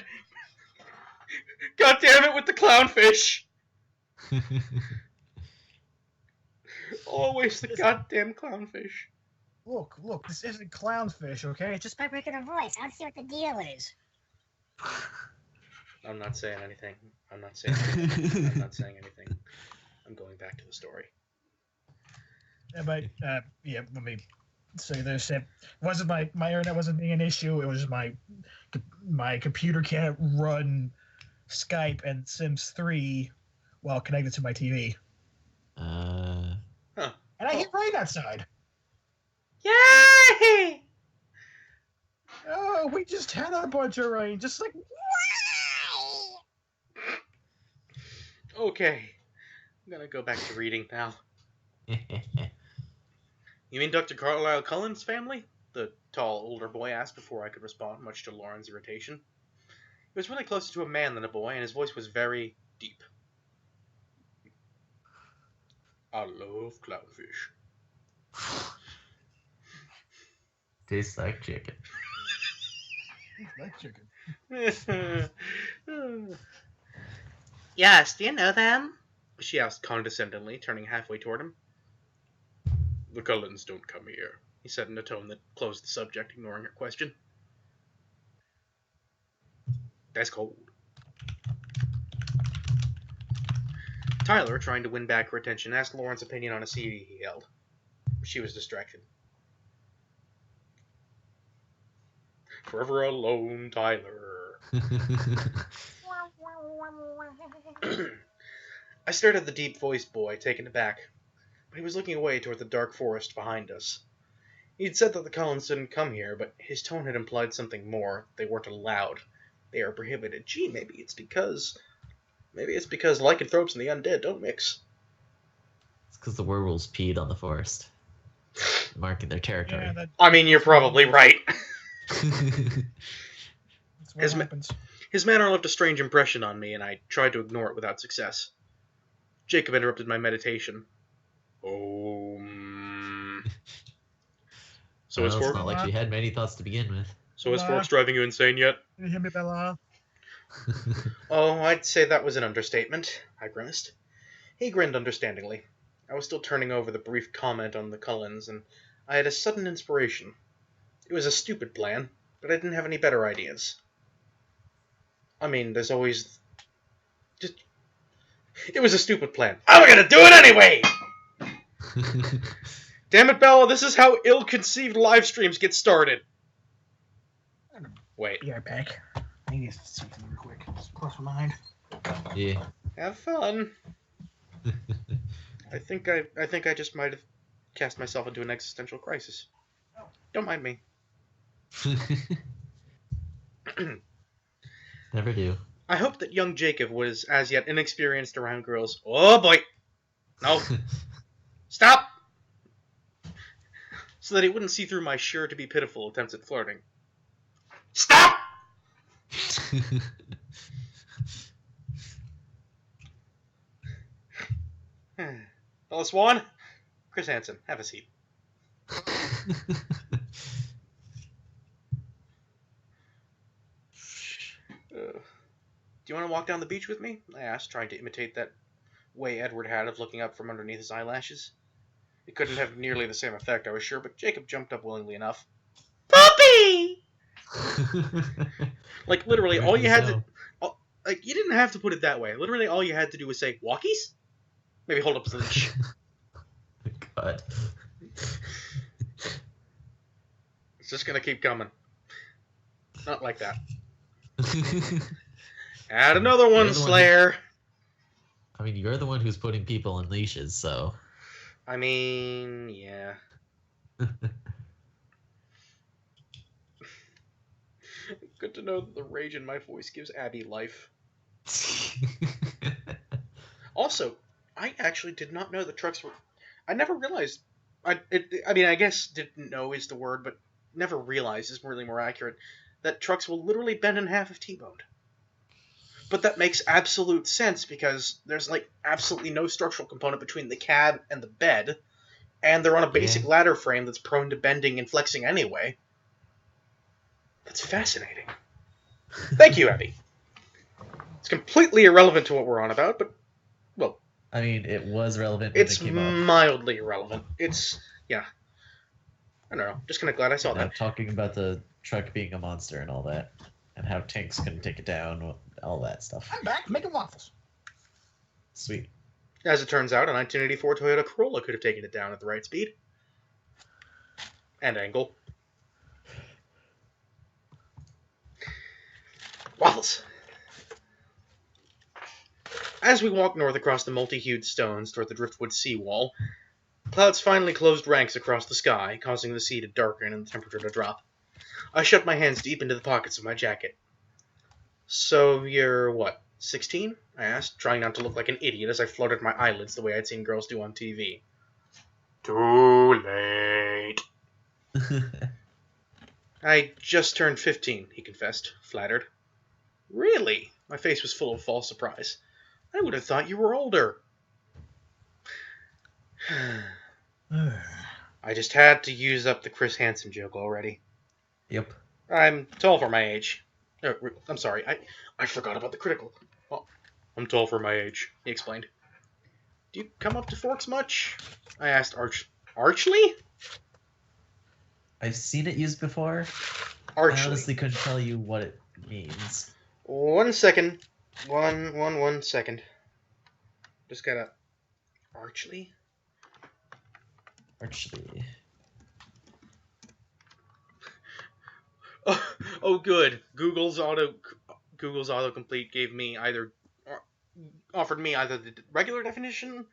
God damn it with the clownfish! Always the goddamn clownfish. Look, this isn't clownfish, okay? Just by breaking her voice, I don't see what the deal is. I'm not saying anything. I'm not saying anything. I'm going back to the story. Yeah, but, let me say this. It wasn't my internet wasn't being an issue. It was my computer can't run Skype and Sims 3 while connected to my TV. Huh. And I hit rain outside. Yay! Oh, we just had a bunch of rain. Just like, Okay. I'm gonna go back to reading now. You mean Dr. Carlisle Cullen's family? The tall, older boy asked before I could respond, much to Lauren's irritation. He was really closer to a man than a boy, and his voice was very deep. I love clownfish. Tastes like chicken. like chicken. Yes, do you know them? She asked condescendingly, turning halfway toward him. The Cullens don't come here, he said in a tone that closed the subject, ignoring her question. That's cold. Tyler, trying to win back her attention, asked Lauren's opinion on a CD he held. She was distracted. Forever alone, Tyler. I stared at the deep-voiced boy, taken aback, but he was looking away toward the dark forest behind us. He'd said that the Cullens didn't come here, but his tone had implied something more. They weren't allowed. They are prohibited. Gee, maybe it's because lycanthropes and the undead don't mix. It's because the werewolves peed on the forest, marking their territory. Yeah, I mean, you're probably right. That's what happens. His manner left a strange impression on me, and I tried to ignore it without success. Jacob interrupted my meditation. So it's not like she had many thoughts to begin with. So is Forks driving you insane yet? Can you hear me, Bella? Oh, I'd say that was an understatement, I grimaced. He grinned understandingly. I was still turning over the brief comment on the Cullens, and I had a sudden inspiration. It was a stupid plan, but I didn't have any better ideas. I mean, there's always... It was a stupid plan. I'm gonna do it anyway! Damn it, Bella, this is how ill-conceived live streams get started. Wait. Yeah, back. I need something real quick. Just cross my mind. Yeah. Have fun. I think I just might have cast myself into an existential crisis. Don't mind me. Never do. I hope that young Jacob was as yet inexperienced around girls. Oh boy! No! Stop! So that he wouldn't see through my sure-to-be pitiful attempts at flirting. Stop! Fellas Swan, Chris Hansen, have a seat. Do you want to walk down the beach with me? I asked, trying to imitate that way Edward had of looking up from underneath his eyelashes. It couldn't have nearly the same effect, I was sure, but Jacob jumped up willingly enough. Puppy! Like, literally, all you had to... Like, you didn't have to put it that way. Literally, all you had to do was say, walkies? Maybe hold up his leash. God. It's just gonna keep coming. Not like that. Add another one, Slayer! I mean, you're the one who's putting people in leashes, so... I mean, yeah. Good to know that the rage in my voice gives Abby life. Also, I actually did not know the trucks were... I never realized... I mean, I guess didn't know is the word, but never realized is really more accurate, that trucks will literally bend in half if T-boned. But that makes absolute sense because there's like absolutely no structural component between the cab and the bed, and they're on a basic ladder frame that's prone to bending and flexing anyway. That's fascinating. Thank you, Abby. It's completely irrelevant to what we're on about, but, well... I mean, it was relevant when it came up. It's mildly irrelevant. It's, yeah. I don't know. Just kind of glad I saw that. Talking about the truck being a monster and all that, and how tanks couldn't take it down, all that stuff. I'm back making waffles. Sweet. As it turns out, a 1984 Toyota Corolla could have taken it down at the right speed. And angle. Waffles! As we walk north across the multi-hued stones toward the driftwood seawall, clouds finally closed ranks across the sky, causing the sea to darken and the temperature to drop. I shoved my hands deep into the pockets of my jacket. So you're, what, 16? I asked, trying not to look like an idiot as I fluttered my eyelids the way I'd seen girls do on TV. Too late. I just turned 15, he confessed, flattered. Really? My face was full of false surprise. I would have thought you were older. I just had to use up the Chris Hansen joke already. Yep. I'm tall for my age. I'm sorry, I forgot about the critical. Well, I'm tall for my age, he explained. Do you come up to Forks much? I asked archly? I've seen it used before. Archly. I honestly couldn't tell you what it means. 1 second. One second. Just gotta... Archly? Archly. Oh, good. Google's autocomplete offered me either the regular definition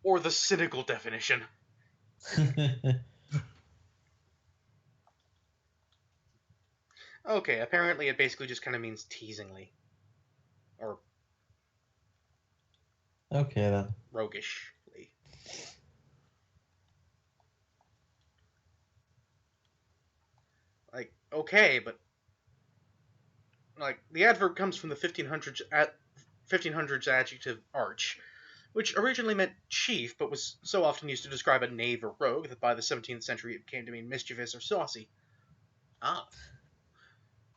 or the cynical definition. Okay, apparently it basically just kind of means teasingly. Or... Okay, then. roguishly. Like, okay, but... Like, the adverb comes from the 1500s adjective arch, which originally meant chief, but was so often used to describe a knave or rogue that by the 17th century it came to mean mischievous or saucy. Ah.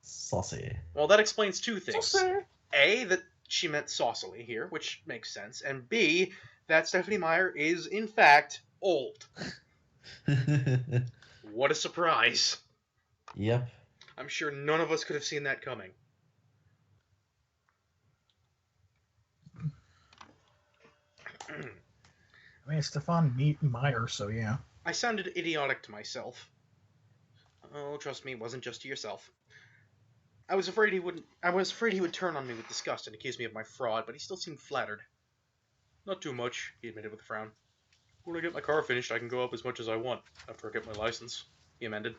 Saucy. Well, that explains two things. Saucy. A, that she meant saucily here, which makes sense, and B, that Stephanie Meyer is, in fact, old. What a surprise. Yep. I'm sure none of us could have seen that coming. I mean, it's Stefan Meyer, so yeah. I sounded idiotic to myself. Oh, trust me, it wasn't just to yourself. I was afraid he would turn on me with disgust and accuse me of my fraud, but he still seemed flattered. Not too much, he admitted with a frown. When I get my car finished, I can go up as much as I want after I get my license, he amended.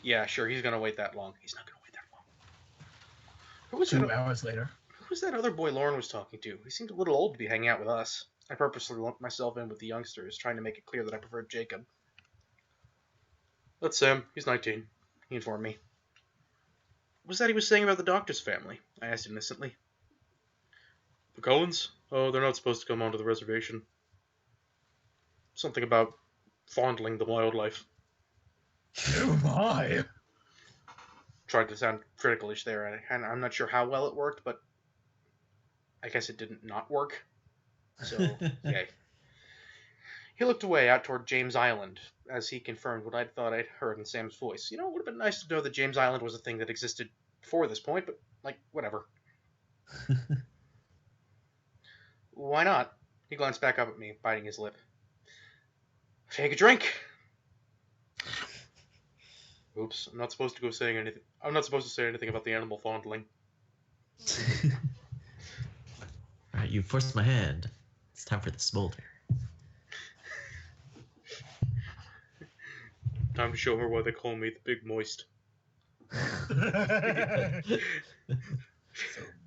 Yeah, sure, he's gonna wait that long. He's not gonna wait that long. Who was 2 hours later. Who was that other boy Lauren was talking to? He seemed a little old to be hanging out with us. I purposely lumped myself in with the youngsters, trying to make it clear that I preferred Jacob. That's Sam. He's 19, he informed me. What was that he was saying about the doctor's family? I asked innocently. The Cullens? Oh, they're not supposed to come onto the reservation. Something about fondling the wildlife. Oh my! Tried to sound critical-ish there, and I'm not sure how well it worked, but I guess it didn't not work. So, yay. He looked away out toward James Island, as he confirmed what I'd thought I'd heard in Sam's voice. You know, it would have been nice to know that James Island was a thing that existed before this point, but, like, whatever. Why not? He glanced back up at me, biting his lip. Take a drink! Oops, I'm not supposed to say anything about the animal fondling. Alright, you forced my hand. It's time for the smolder. Time to show her why they call me the Big Moist. So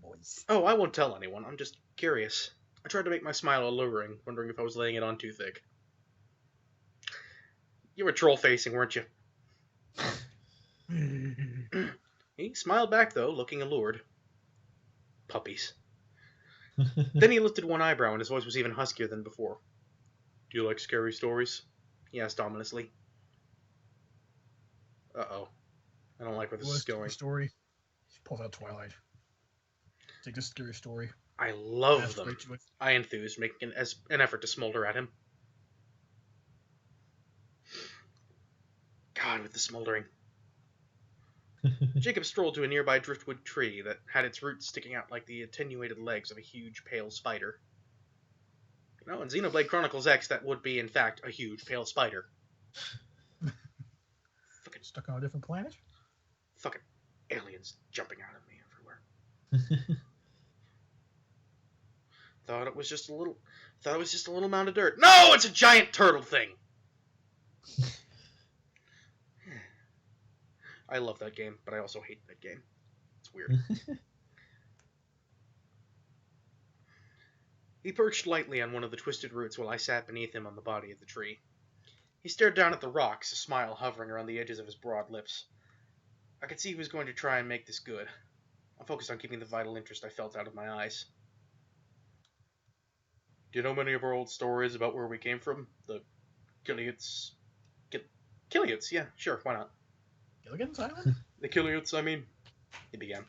moist. Oh, I won't tell anyone. I'm just curious. I tried to make my smile alluring, wondering if I was laying it on too thick. You were troll-facing, weren't you? He smiled back, though, looking allured. Puppies. Then he lifted one eyebrow, and his voice was even huskier than before. Do you like scary stories? He asked ominously. Uh-oh. I don't like where this is going. Story. Pull out Twilight. Take this scary story. I love them. I enthused, making an effort to smolder at him. God, with the smoldering. Jacob strolled to a nearby driftwood tree that had its roots sticking out like the attenuated legs of a huge, pale spider. You know, in Xenoblade Chronicles X, that would be, in fact, a huge, pale spider. Fucking stuck on a different planet? Fucking aliens jumping out of me everywhere. Thought it was just a little mound of dirt. No, it's a giant turtle thing! I love that game, but I also hate that game. It's weird. He perched lightly on one of the twisted roots while I sat beneath him on the body of the tree. He stared down at the rocks, a smile hovering around the edges of his broad lips. I could see he was going to try and make this good. I focused on keeping the vital interest I felt out of my eyes. Do you know many of our old stories about where we came from? The Killiats? Killiats, yeah, sure, why not? Gilligan's Island? The Killiats, I mean, he began.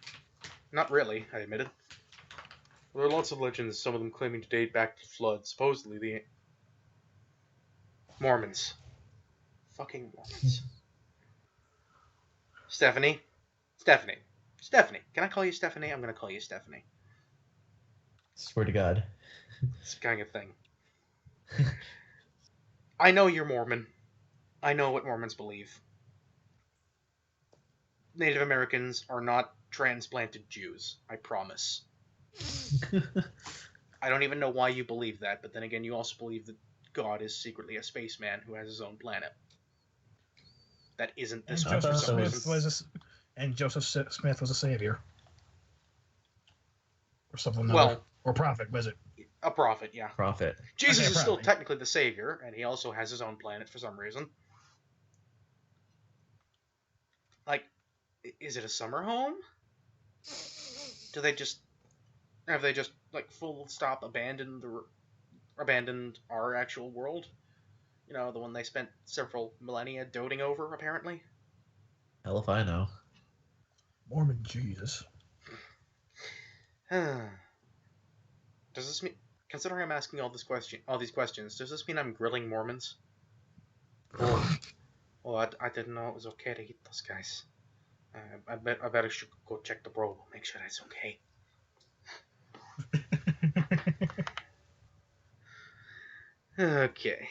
Not really, I admitted. There are lots of legends, some of them claiming to date back to the flood, supposedly the Mormons. Fucking Mormons. Stephanie? Stephanie, can I call you Stephanie? I'm gonna call you Stephanie. Swear to God. This kind of thing. I know you're Mormon. I know what Mormons believe. Native Americans are not transplanted Jews, I promise. I don't even know why you believe that, but then again, you also believe that God is secretly a spaceman who has his own planet. That isn't this one for some reason. And Joseph Smith was a savior. Or something. Well, or prophet, was it? A prophet, yeah. Prophet. Jesus is still technically the savior, and he also has his own planet for some reason. Like, is it a summer home? Have they just like full stop abandoned our actual world? You know, the one they spent several millennia doting over, apparently. Hell if I know. Mormon Jesus. Does this mean, considering I'm asking all these questions, does this mean I'm grilling Mormons? Oh, I didn't know it was okay to eat those guys. I better should go check the bro, make sure that's okay. Okay.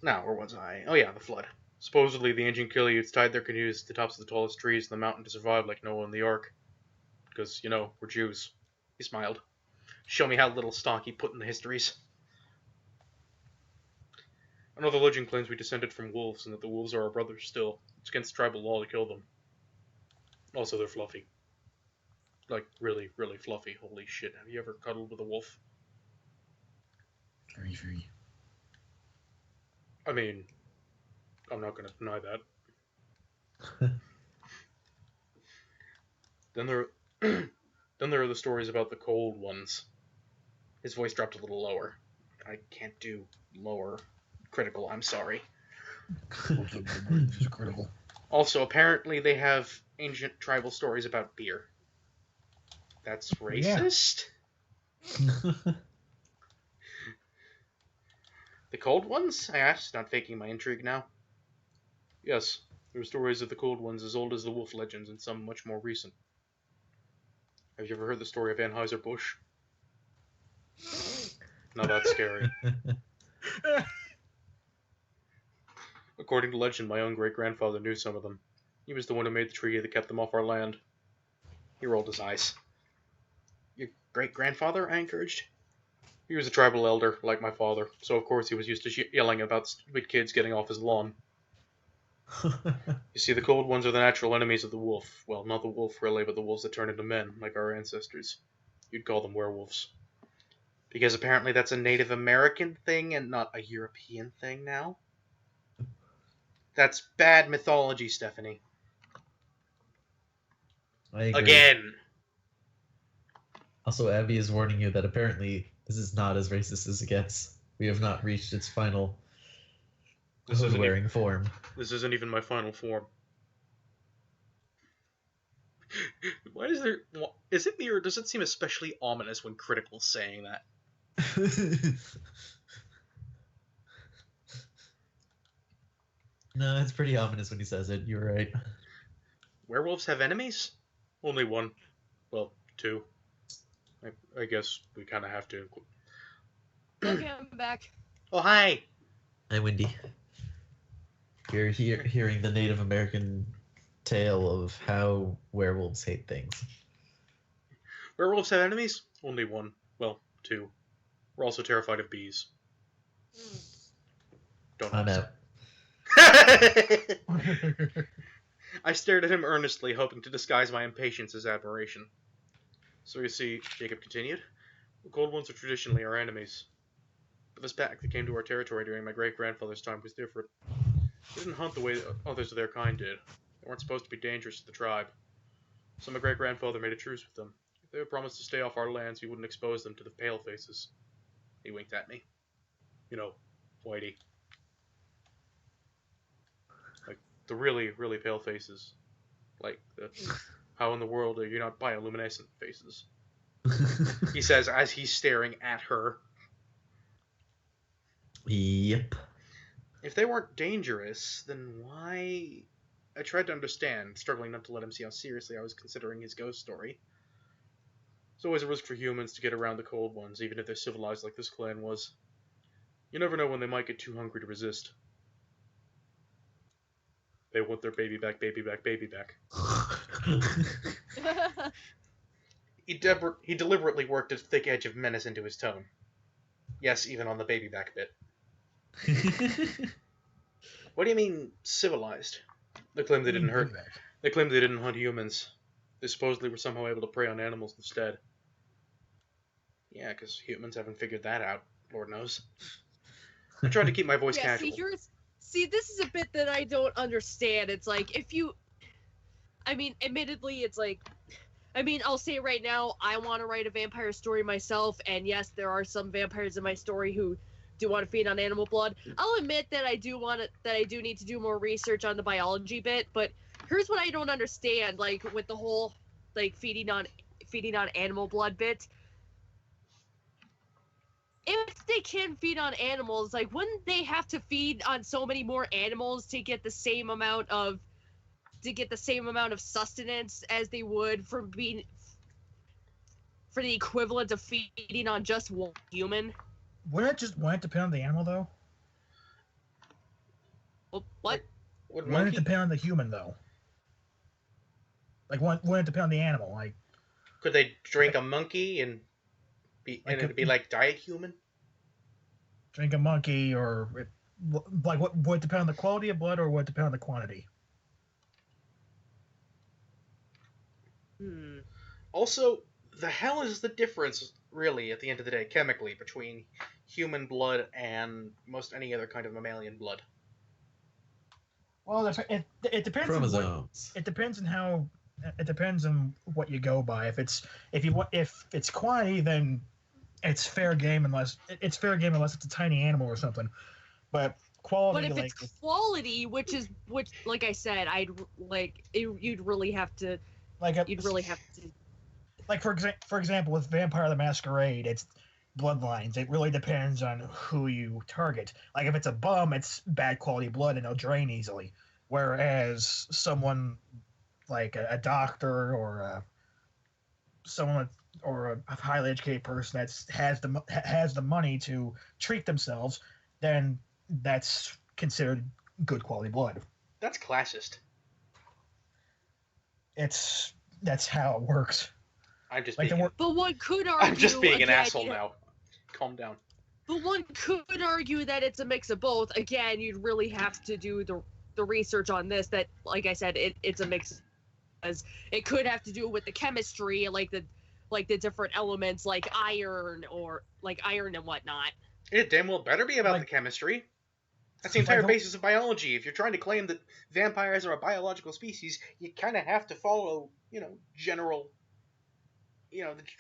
Now, where was I? Oh yeah, the flood. Supposedly, the ancient Killiats tied their canoes to the tops of the tallest trees in the mountain to survive like Noah in the Ark. Because, you know, we're Jews. He smiled. Show me how little stock he put in the histories. Another legend claims we descended from wolves and that the wolves are our brothers still. It's against tribal law to kill them. Also, they're fluffy. Like, really, really fluffy. Holy shit, have you ever cuddled with a wolf? Very. I mean, I'm not going to deny that. Then there are the stories about the cold ones. His voice dropped a little lower. I can't do lower. Critical, I'm sorry. Critical. Also, apparently they have ancient tribal stories about beer. That's racist? Yeah. The cold ones? I asked, not faking my intrigue now. Yes, there are stories of the cold ones as old as the wolf legends and some much more recent. Have you ever heard the story of Anheuser-Busch? Not that scary. According to legend, my own great-grandfather knew some of them. He was the one who made the treaty that kept them off our land. He rolled his eyes. Your great-grandfather? I encouraged. He was a tribal elder, like my father, so of course he was used to yelling about stupid kids getting off his lawn. You see, the cold ones are the natural enemies of the wolf. Well, not the wolf really, but the wolves that turn into men, like our ancestors. You'd call them werewolves. Because apparently that's a Native American thing and not a European thing now. That's bad mythology, Stephanie. I agree. Again. Also, Abby is warning you that apparently this is not as racist as it gets. We have not reached its final hood-wearing form. This isn't even my final form. Why is there... Is it me, or does it seem especially ominous when Critical's saying that? No, it's pretty ominous when he says it. You're right. Werewolves have enemies? Only one. Well, two. I guess we kind of have to. Okay, I'm back. Oh, hi! Hi, Wendy. You're hearing the Native American tale of how werewolves hate things. Werewolves have enemies? Only one. Well, two. We're also terrified of bees. Don't I'm ask. out. I stared at him earnestly, hoping to disguise my impatience as admiration. So you see, Jacob continued, the Cold Ones are traditionally our enemies. But this pack that came to our territory during my great-grandfather's time was different. They didn't hunt the way others of their kind did. They weren't supposed to be dangerous to the tribe. So my great-grandfather made a truce with them. If they would promise to stay off our lands, we wouldn't expose them to the pale-faces. He winked at me. You know, Whitey. Like, the really, really pale faces. Like, how in the world are you not bioluminescent faces? He says as he's staring at her. Yep. If they weren't dangerous, then why... I tried to understand, struggling not to let him see how seriously I was considering his ghost story. There's always a risk for humans to get around the Cold Ones, even if they're civilized like this clan was. You never know when they might get too hungry to resist. They want their baby back, baby back, baby back. He deliberately worked a thick edge of menace into his tone. Yes, even on the baby back bit. What do you mean, civilized? They claim they didn't hurt. They claim they didn't hunt humans. They supposedly were somehow able to prey on animals instead. Yeah, because humans haven't figured that out. Lord knows. I tried to keep my voice casual. See, this is a bit that I don't understand. It's like, if you... I mean, admittedly, it's like... I mean, I'll say right now, I want to write a vampire story myself, and yes, there are some vampires in my story who do want to feed on animal blood. I'll admit that I do need to do more research on the biology bit, but here's what I don't understand, like, with the whole, like, feeding on animal blood bit. If they can feed on animals, like, wouldn't they have to feed on so many more animals to get the same amount of sustenance as they would for the equivalent of feeding on just one human? Wouldn't it depend on the animal, though? Well, what? Wouldn't it depend on the human, though? Like, wouldn't it depend on the animal? Like, could they drink a monkey and it'd be like diet human? Drink a monkey, or like, what would it depend on the quality of blood, or would it depend on the quantity? Also, the hell is the difference, really, at the end of the day, chemically, between human blood and most any other kind of mammalian blood? Well, it depends. Chromosomes. It depends on how. It depends on what you go by. If it's quantity, then it's fair game unless it's a tiny animal or something. But quality. But if it's quality, which like I said, you'd really have to. Like, for example, with Vampire the Masquerade, it's bloodlines. It really depends on who you target. Like, if it's a bum, it's bad quality blood and it'll drain easily. Whereas someone like a doctor or a highly educated person that has the money to treat themselves, then that's considered good quality blood. That's classist. That's how it works. I'm just but one could argue. I'm just being an asshole now. Calm down. But one could argue that it's a mix of both. Again, you'd really have to do the research on this. That, like I said, it's a mix. As it could have to do with the chemistry, like the different elements, like iron and whatnot. It damn well better be about the chemistry. That's the entire basis of biology. If you're trying to claim that vampires are a biological species, you kind of have to follow, general,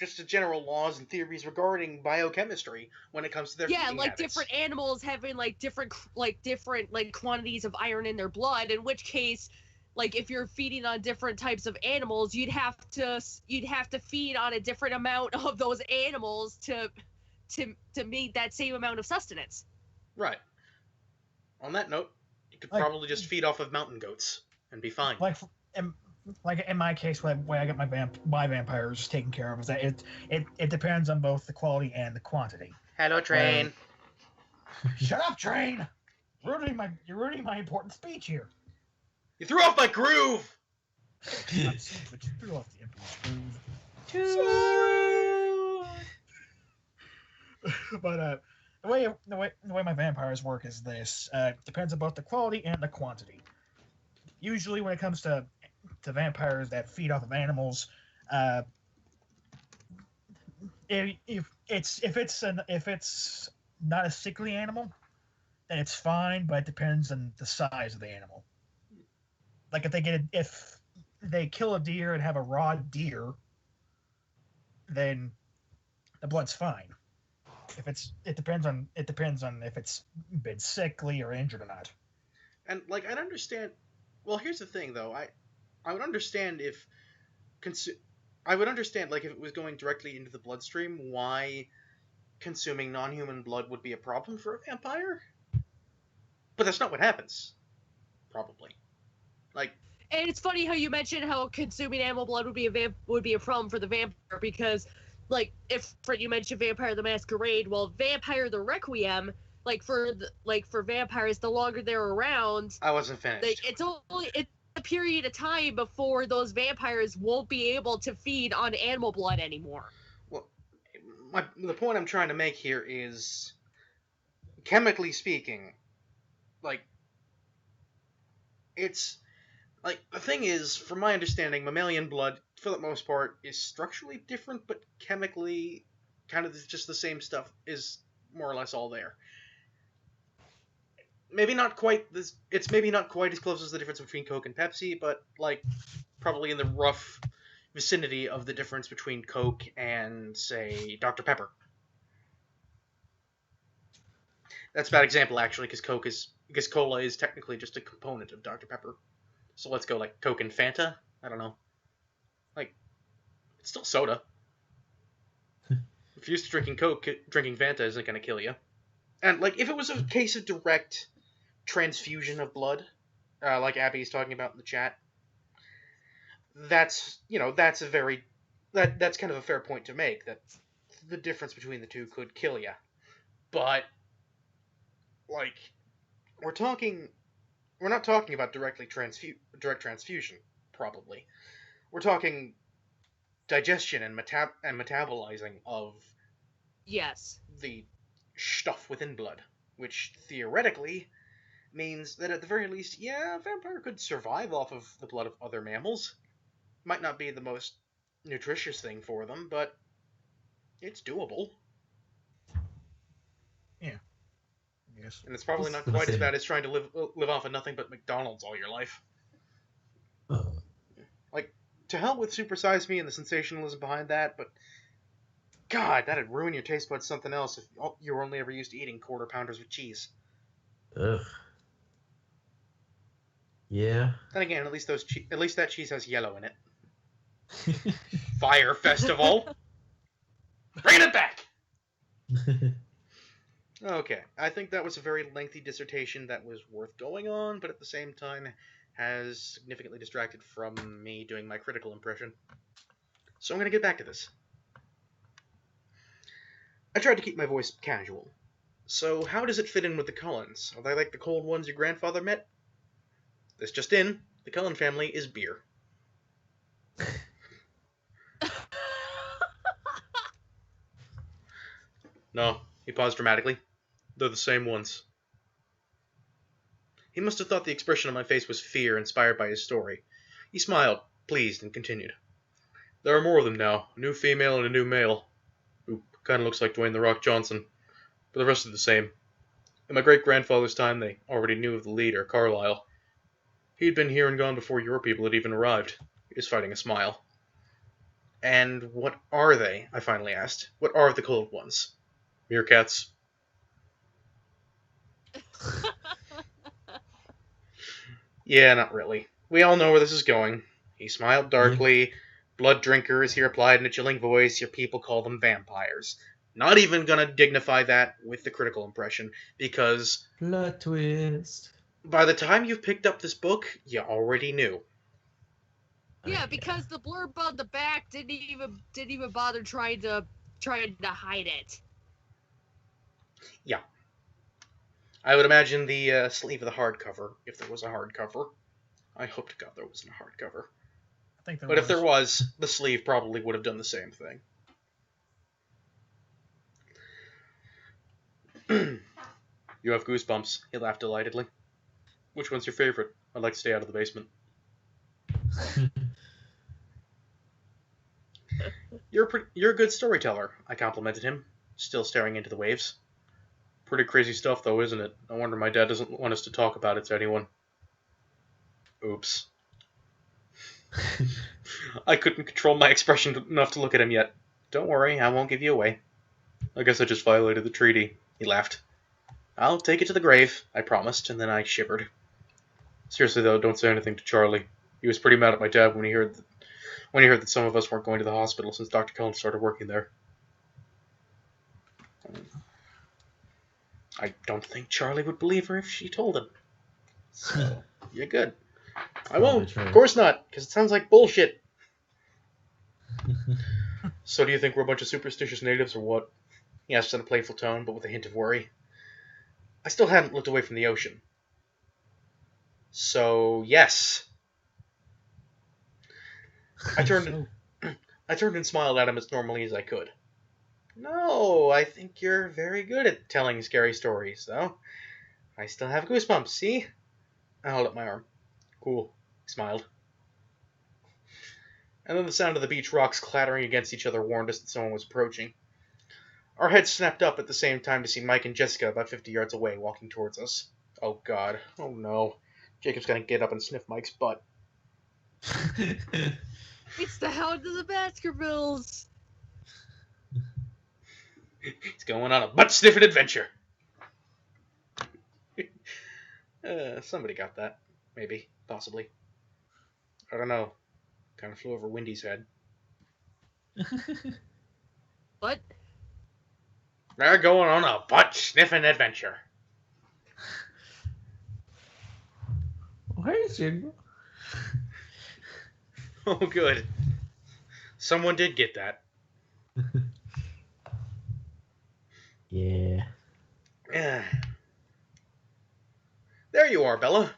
just the general laws and theories regarding biochemistry when it comes to their feeding habits. Different animals having different quantities of iron in their blood. In which case, if you're feeding on different types of animals, you'd have to feed on a different amount of those animals to meet that same amount of sustenance. Right. On that note, you could probably just feed off of mountain goats and be fine. In my case, the way I get my vampires taken care of is that it depends on both the quality and the quantity. Hello, Train. Shut up, Train! You're ruining my important speech here. You threw off my groove. You threw off the Emperor's groove. Sorry. But the way my vampires work is this: depends on both the quality and the quantity. Usually, when it comes to vampires that feed off of animals, if it's not a sickly animal, then it's fine. But it depends on the size of the animal. Like if they kill a deer and have a raw deer, then the blood's fine. It depends on if it's been sickly or injured or not. And I'd understand. Well, here's the thing, though. I would understand if if it was going directly into the bloodstream, why consuming non-human blood would be a problem for a vampire. But that's not what happens. Probably. And it's funny how you mentioned how consuming animal blood would be a problem for the vampire, because if you mentioned Vampire the Masquerade, well, Vampire the Requiem, for vampires, the longer they're around, I wasn't finished. It's a period of time before those vampires won't be able to feed on animal blood anymore. Well, the point I'm trying to make here is, chemically speaking, it's the thing is, from my understanding, mammalian blood, for the most part, is structurally different, but chemically, kind of just the same stuff is more or less all there. Maybe not quite this. It's maybe not quite as close as the difference between Coke and Pepsi, but probably in the rough vicinity of the difference between Coke and, say, Dr. Pepper. That's a bad example, actually, because cola is technically just a component of Dr. Pepper. So let's go Coke and Fanta. I don't know. It's still soda. If you're used to drinking Coke, drinking Fanta isn't going to kill you. And if it was a case of direct transfusion of blood, like Abby's talking about in the chat, that's kind of a fair point to make, that the difference between the two could kill you. But we're not talking about direct transfusion, probably. We're talking digestion and metabolizing of the stuff within blood, which theoretically means that at the very least, a vampire could survive off of the blood of other mammals. Might not be the most nutritious thing for them, but it's doable. Yeah. Yes. And it's probably not quite as bad as trying to live off of nothing but McDonald's all your life. To hell with Super Size Me and the sensationalism behind that, but God, that'd ruin your taste buds something else if you were only ever used to eating quarter pounders with cheese. Ugh. Yeah. Then again, at least that cheese has yellow in it. Fire Festival! Bringing it back! Okay, I think that was a very lengthy dissertation that was worth going on, but at the same time has significantly distracted from me doing my critical impression. So I'm going to get back to this. I tried to keep my voice casual. So how does it fit in with the Cullens? Are they like the cold ones your grandfather met? This just in, the Cullen family is beer. No, he paused dramatically. They're the same ones. He must have thought the expression on my face was fear inspired by his story. He smiled, pleased, and continued. There are more of them now, a new female and a new male, who kind of looks like Dwayne The Rock Johnson, but the rest are the same. In my great-grandfather's time, they already knew of the leader, Carlyle. He'd been here and gone before your people had even arrived. He was fighting a smile. And what are they? I finally asked. What are the cold ones? Meerkats. Yeah, not really. We all know where this is going. He smiled darkly. Blood drinkers, he replied in a chilling voice. Your people call them vampires. Not even gonna dignify that with the critical impression, because Plot twist. by the time you've picked up this book, you already knew. Yeah, because the blurb on the back didn't even bother trying to hide it. Yeah. I would imagine the sleeve of the hardcover, if there was a hardcover. I hope to God there wasn't a hardcover. But if there was, the sleeve probably would have done the same thing. You have goosebumps, he laughed delightedly. Which one's your favorite? I'd like to stay out of the basement. You're a good storyteller, I complimented him, still staring into the waves. Pretty crazy stuff, though, isn't it? No wonder my dad doesn't want us to talk about it to anyone. Oops. I couldn't control my expression enough to look at him yet. Don't worry, I won't give you away. I guess I just violated the treaty, he laughed. I'll take it to the grave, I promised, and then I shivered. Seriously, though, don't say anything to Charlie. He was pretty mad at my dad when he heard that some of us weren't going to the hospital since Dr. Cullen started working there. I don't think Charlie would believe her if she told him. So, you're good. I won't. Of course not, because it sounds like bullshit. So do you think we're a bunch of superstitious natives or what? He asked in a playful tone, but with a hint of worry. I still hadn't looked away from the ocean. So, yes. I turned and smiled at him as normally as I could. No, I think you're very good at telling scary stories, though. I still have goosebumps, see? I held up my arm. Cool, he smiled. And then the sound of the beach rocks clattering against each other warned us that someone was approaching. Our heads snapped up at the same time to see Mike and Jessica about 50 yards away walking towards us. Oh God, oh no. Jacob's gonna get up and sniff Mike's butt. It's the Hound of the Baskervilles! He's going on a butt-sniffing adventure. Somebody got that. Maybe. Possibly. I don't know. Kind of flew over Wendy's head. What? They're going on a butt-sniffing adventure. Why is you? Oh, good. Someone did get that. Yeah. Yeah. There you are, Bella.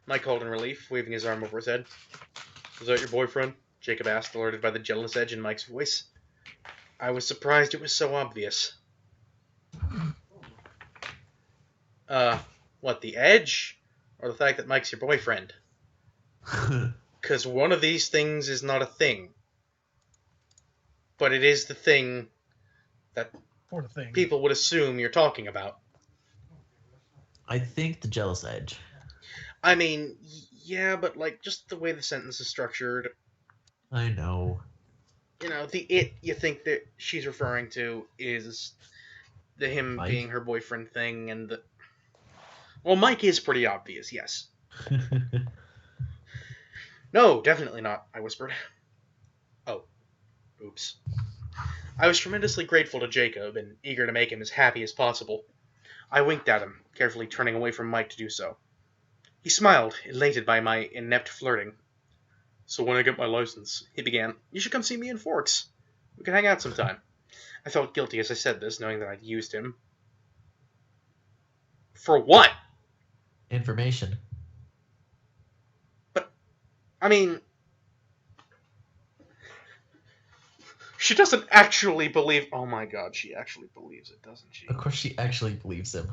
Mike called in relief, waving his arm over his head. Is that your boyfriend? Jacob asked, alerted by the jealous edge in Mike's voice. I was surprised it was so obvious. What, the edge? Or the fact that Mike's your boyfriend? Because one of these things is not a thing. But it is the thing that people would assume you're talking about. I think the jealous edge. I mean, yeah, but like just the way the sentence is structured. I know. You know, the it you think that she's referring to is the him Mike? being her boyfriend thing, and the... Well, Mike is pretty obvious, yes. No, definitely not, I whispered. Oh. Oops. I was tremendously grateful to Jacob and eager to make him as happy as possible. I winked at him, carefully turning away from Mike to do so. He smiled, elated by my inept flirting. So when I get my license, he began, you should come see me in Forks. We can hang out sometime. I felt guilty as I said this, knowing that I'd used him. For what? Information. But, I mean... She doesn't actually believe... Oh my god, she actually believes it, doesn't she? Of course she actually believes him.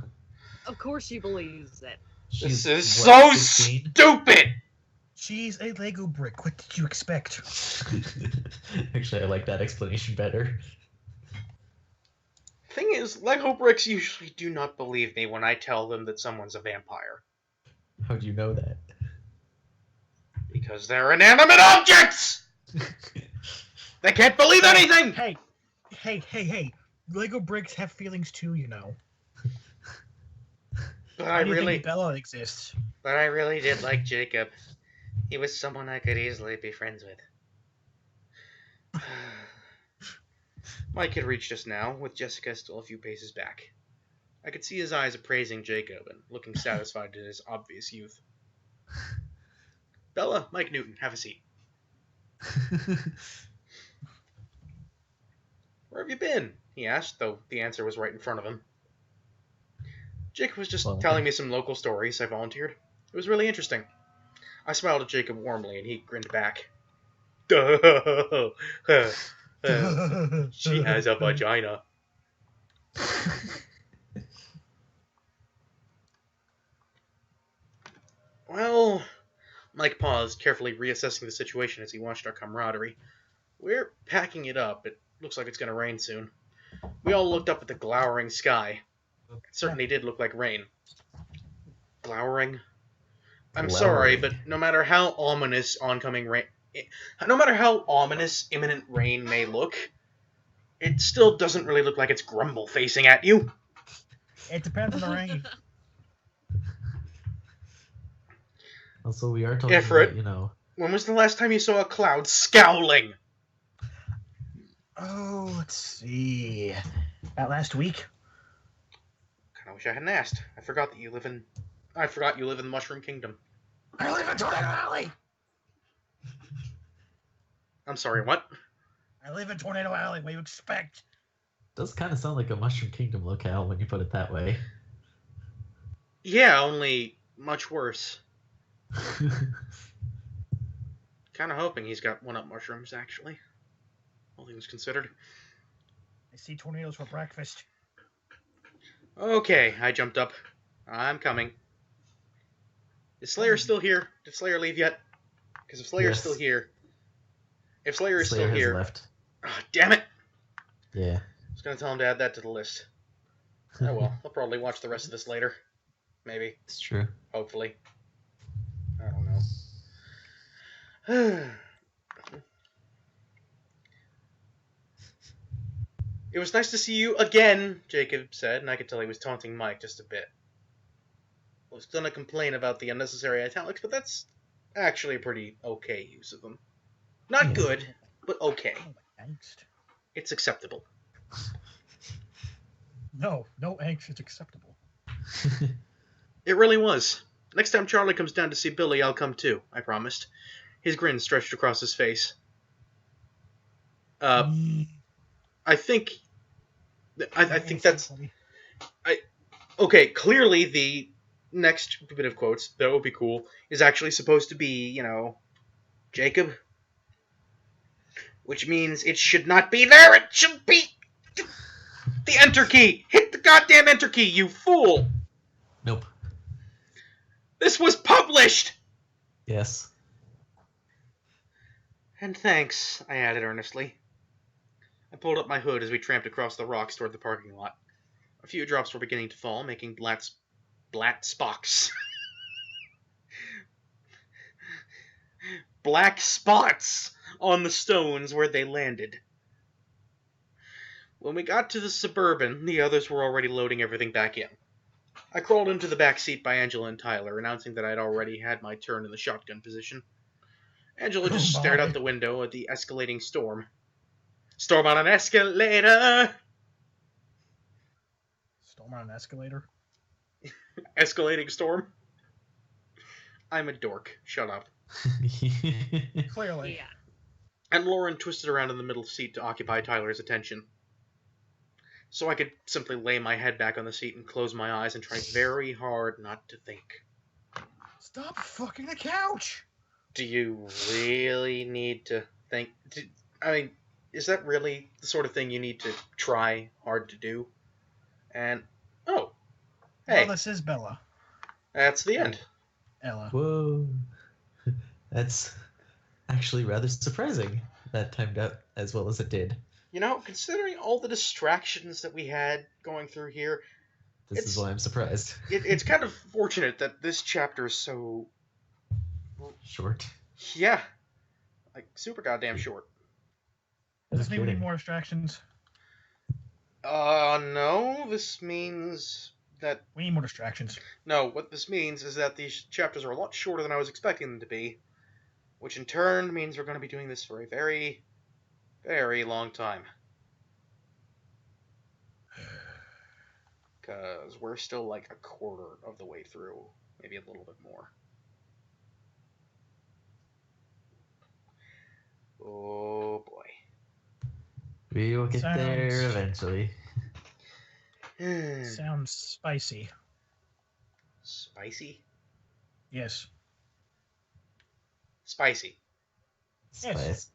Of course she believes it. This is so stupid! She's a Lego brick. What did you expect? Actually, I like that explanation better. Thing is, Lego bricks usually do not believe me when I tell them that someone's a vampire. How do you know that? Because they're inanimate objects! They can't believe anything! Hey. Lego bricks have feelings too, you know. But Why do you think Bella exists? But I really did like Jacob. He was someone I could easily be friends with. Mike had reached us now, with Jessica still a few paces back. I could see his eyes appraising Jacob and looking satisfied in his obvious youth. Bella, Mike Newton, have a seat. Where have you been? He asked, though the answer was right in front of him. Jacob was just telling me some local stories, I volunteered. It was really interesting. I smiled at Jacob warmly, and he grinned back. She has a vagina. Well, Mike paused, carefully reassessing the situation as he watched our camaraderie. We're packing it up. It looks like it's going to rain soon. We all looked up at the glowering sky. It certainly did look like rain. Glowering? I'm sorry, but no matter how ominous oncoming rain... No matter how ominous imminent rain may look, it still doesn't really look like it's Grumble facing at you. It depends on the rain. Also, we are talking Ifrit, about, you know... When was the last time you saw a cloud scowling? Oh, let's see. About last week. Kinda wish I hadn't asked. I forgot you live in the Mushroom Kingdom. I live in Tornado Alley! I'm sorry, what? I live in Tornado Alley. What do you expect? Does kind of sound like a Mushroom Kingdom locale when you put it that way. Yeah, only much worse. Kinda hoping he's got one-up mushrooms, actually. All things considered. I see tornadoes for breakfast. Okay, I jumped up. I'm coming. Is Slayer still here? Did Slayer leave yet? Because if Slayer's still here... If Slayer is still here... left. Oh, damn it! Yeah. I was going to tell him to add that to the list. Oh well, I'll probably watch the rest of this later. Maybe. It's true. Hopefully. I don't know. It was nice to see you again, Jacob said, and I could tell he was taunting Mike just a bit. I was gonna complain about the unnecessary italics, but that's actually a pretty okay use of them. Not good, but okay. Angst. It's acceptable. No angst is acceptable. It really was. Next time Charlie comes down to see Billy, I'll come too, I promised. His grin stretched across his face. I think that's... Okay, clearly the next bit of quotes, that would be cool, is actually supposed to be, you know, Jacob. Which means it should not be there, it should be the enter key! Hit the goddamn enter key, you fool! Nope. This was published! Yes. And thanks, I added earnestly. I pulled up my hood as we tramped across the rocks toward the parking lot. A few drops were beginning to fall, making blat spocks. Black spots on the stones where they landed. When we got to the Suburban, the others were already loading everything back in. I crawled into the back seat by Angela and Tyler, announcing that I'd already had my turn in the shotgun position. Angela just stared out the window at the escalating storm. Storm on an escalator! Storm on an escalator? Escalating storm? I'm a dork. Shut up. Clearly. Yeah. And Lauren twisted around in the middle seat to occupy Tyler's attention. So I could simply lay my head back on the seat and close my eyes and try very hard not to think. Stop fucking the couch! Do you really need to think? Is that really the sort of thing you need to try hard to do? And, oh, hey. Well, this is Bella. That's the end. Ella. Whoa. That's actually rather surprising that timed out as well as it did. You know, considering all the distractions that we had going through here, This is why I'm surprised. it's kind of fortunate that this chapter is so... Short. Yeah. Like, super goddamn short. Does this No mean we need kidding. more distractions? No, this means that... We need more distractions. No, what this means is that these chapters are a lot shorter than I was expecting them to be, which in turn means we're going to be doing this for a very, very long time. Because we're still like a quarter of the way through, maybe a little bit more. Oh boy. We will get there Sounds- eventually. Sounds spicy. Spicy? Yes. Spicy. Yes. Spice.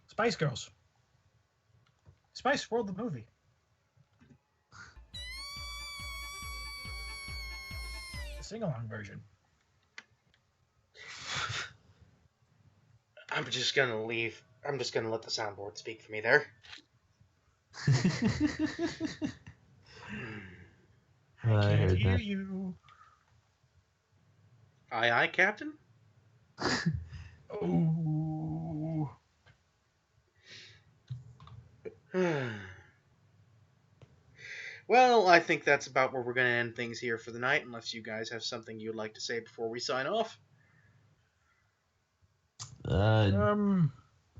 Spice Girls. Spice World, the movie. The sing-along version. I'm just gonna leave. I'm just gonna let the soundboard speak for me there. I I can't heard hear that. you. Aye, aye, Captain? Oh. Well, I think that's about where we're going to end things here for the night, unless you guys have something you'd like to say before we sign off.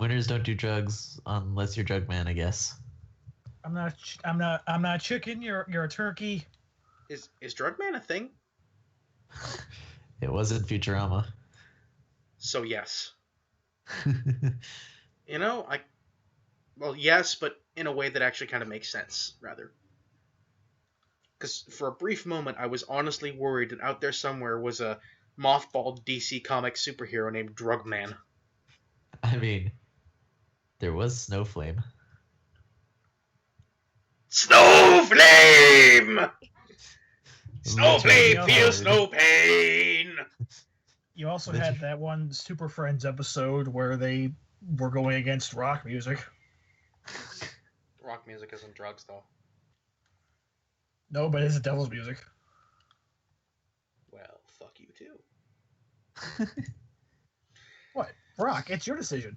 Winners don't do drugs unless you're drug man, I guess. I'm not chicken. You're a turkey. Is Drugman a thing? It wasn't Futurama. So yes. You know, well, yes, but in a way that actually kind of makes sense, rather. Because for a brief moment, I was honestly worried that out there somewhere was a mothballed DC Comics superhero named Drugman. I mean, there was Snowflame. Snowflame! Snowflame Literally. feels no pain! You also had that one Super Friends episode where they were going against rock music. Rock music isn't drugs, though. No, but it's devil's music. Well, fuck you too. What? Rock, it's your decision.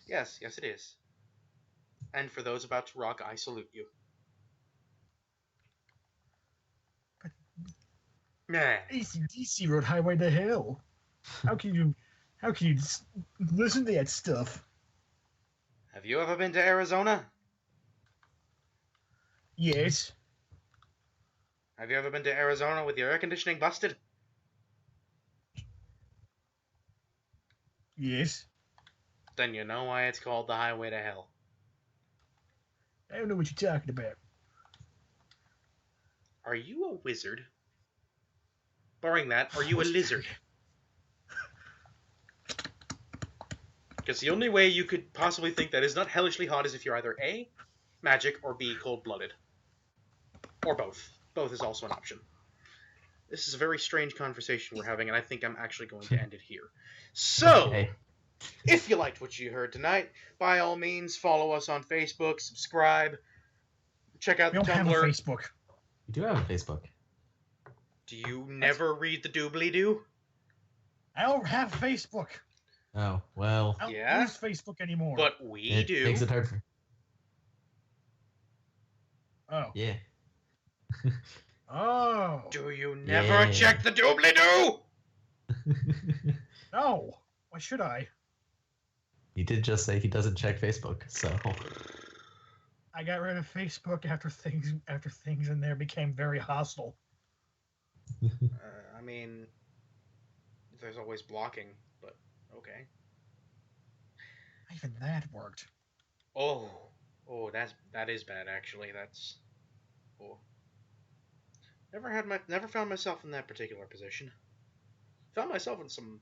Yes, it is. And for those about to rock, I salute you. Nah. AC/DC wrote Highway to Hell. How can you listen to that stuff? Have you ever been to Arizona? Yes. Have you ever been to Arizona with your air conditioning busted? Yes. Then you know why it's called the Highway to Hell. I don't know what you're talking about. Are you a wizard? Barring that, are you a lizard? Because the only way you could possibly think that is not hellishly hot is if you're either A, magic, or B, cold-blooded. Or both. Both is also an option. This is a very strange conversation we're having, and I think I'm actually going to end it here. So, Okay. if you liked what you heard tonight, by all means, follow us on Facebook, subscribe, check out We the don't have a Tumblr. Facebook. You do have a Facebook. Do you never read the doobly-doo? I don't have Facebook. Oh, well. I don't Yeah? use Facebook anymore. But we It do. makes it hard for... Oh. Yeah. Oh. Do you never Yeah. check the doobly-doo? No. Why should I? He did just say he doesn't check Facebook, so... I got rid of Facebook after things in there became very hostile. I mean, there's always blocking, but okay. Even that worked. Oh, that is bad actually. That's never found myself in that particular position. Found myself in some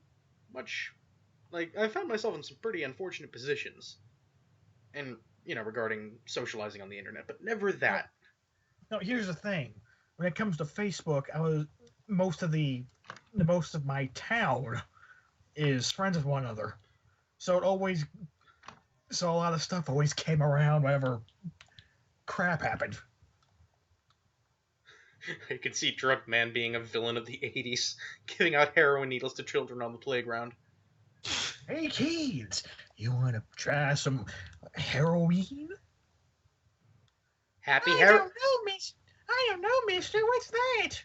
I found myself in some pretty unfortunate positions, and regarding socializing on the internet, but never that. No, here's the thing. When it comes to Facebook, most of my town is friends with one another. So it always So a lot of stuff always came around whenever crap happened. I can see Drug Man being a villain of the 80s, giving out heroin needles to children on the playground. Hey kids, you want to try some heroin? Happy I don't know, mister. What's that?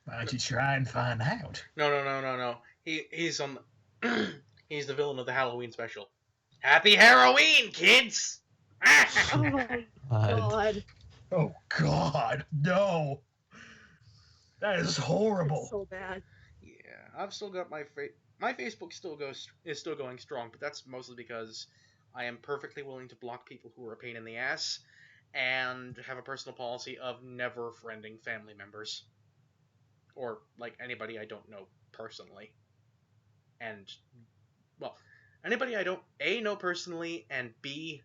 Why don't you try and find out? No. He's on the he's the villain of the Halloween special. Happy Halloween, kids! Oh my god. Oh God, no! That is horrible. That's so bad. Yeah, I've still got my Facebook is still going strong, but that's mostly because I am perfectly willing to block people who are a pain in the ass, and have a personal policy of never friending family members or like anybody I don't know personally, and well, anybody I don't A know personally and B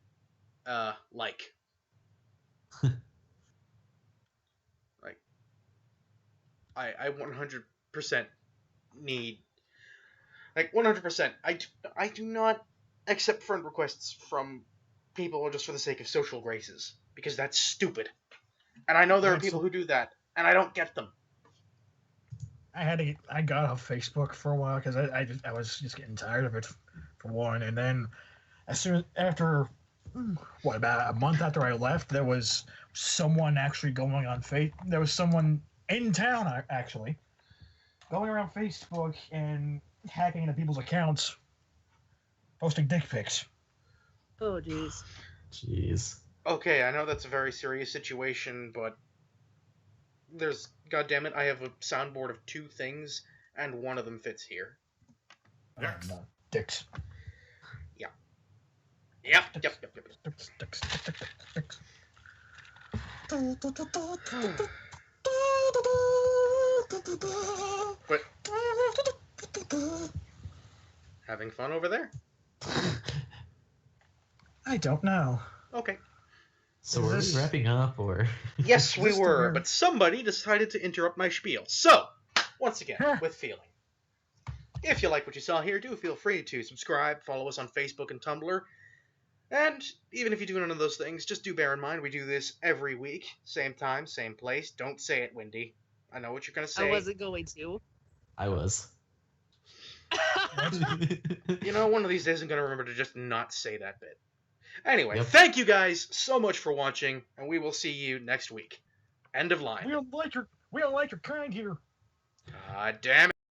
like. Like I 100% need, like 100%. I do not accept friend requests from people just for the sake of social graces, because that's stupid. And I know there are people who do that, and I don't get them. I got off Facebook for a while because I was just getting tired of it, for one. And then after about a month after I left, there was someone actually going on there was someone in town actually going around Facebook and hacking into people's accounts, posting dick pics. Oh jeez. Jeez. Okay, I know that's a very serious situation, but goddammit, I have a soundboard of 2 things, and one of them fits here. No, dicks. Yep. Dicks. But having fun over there? I don't know. Okay. So are we wrapping up, or? Yes, we were, but somebody decided to interrupt my spiel. So, once again, with feeling. If you like what you saw here, do feel free to subscribe, follow us on Facebook and Tumblr. And even if you do none of those things, just do bear in mind we do this every week. Same time, same place. Don't say it, Wendy. I know what you're going to say. I wasn't going to. I was. You know, one of these days I'm going to remember to just not say that bit. Anyway, Yep. Thank you guys so much for watching, and we will see you next week. End of line. We don't like your kind here. Damn it.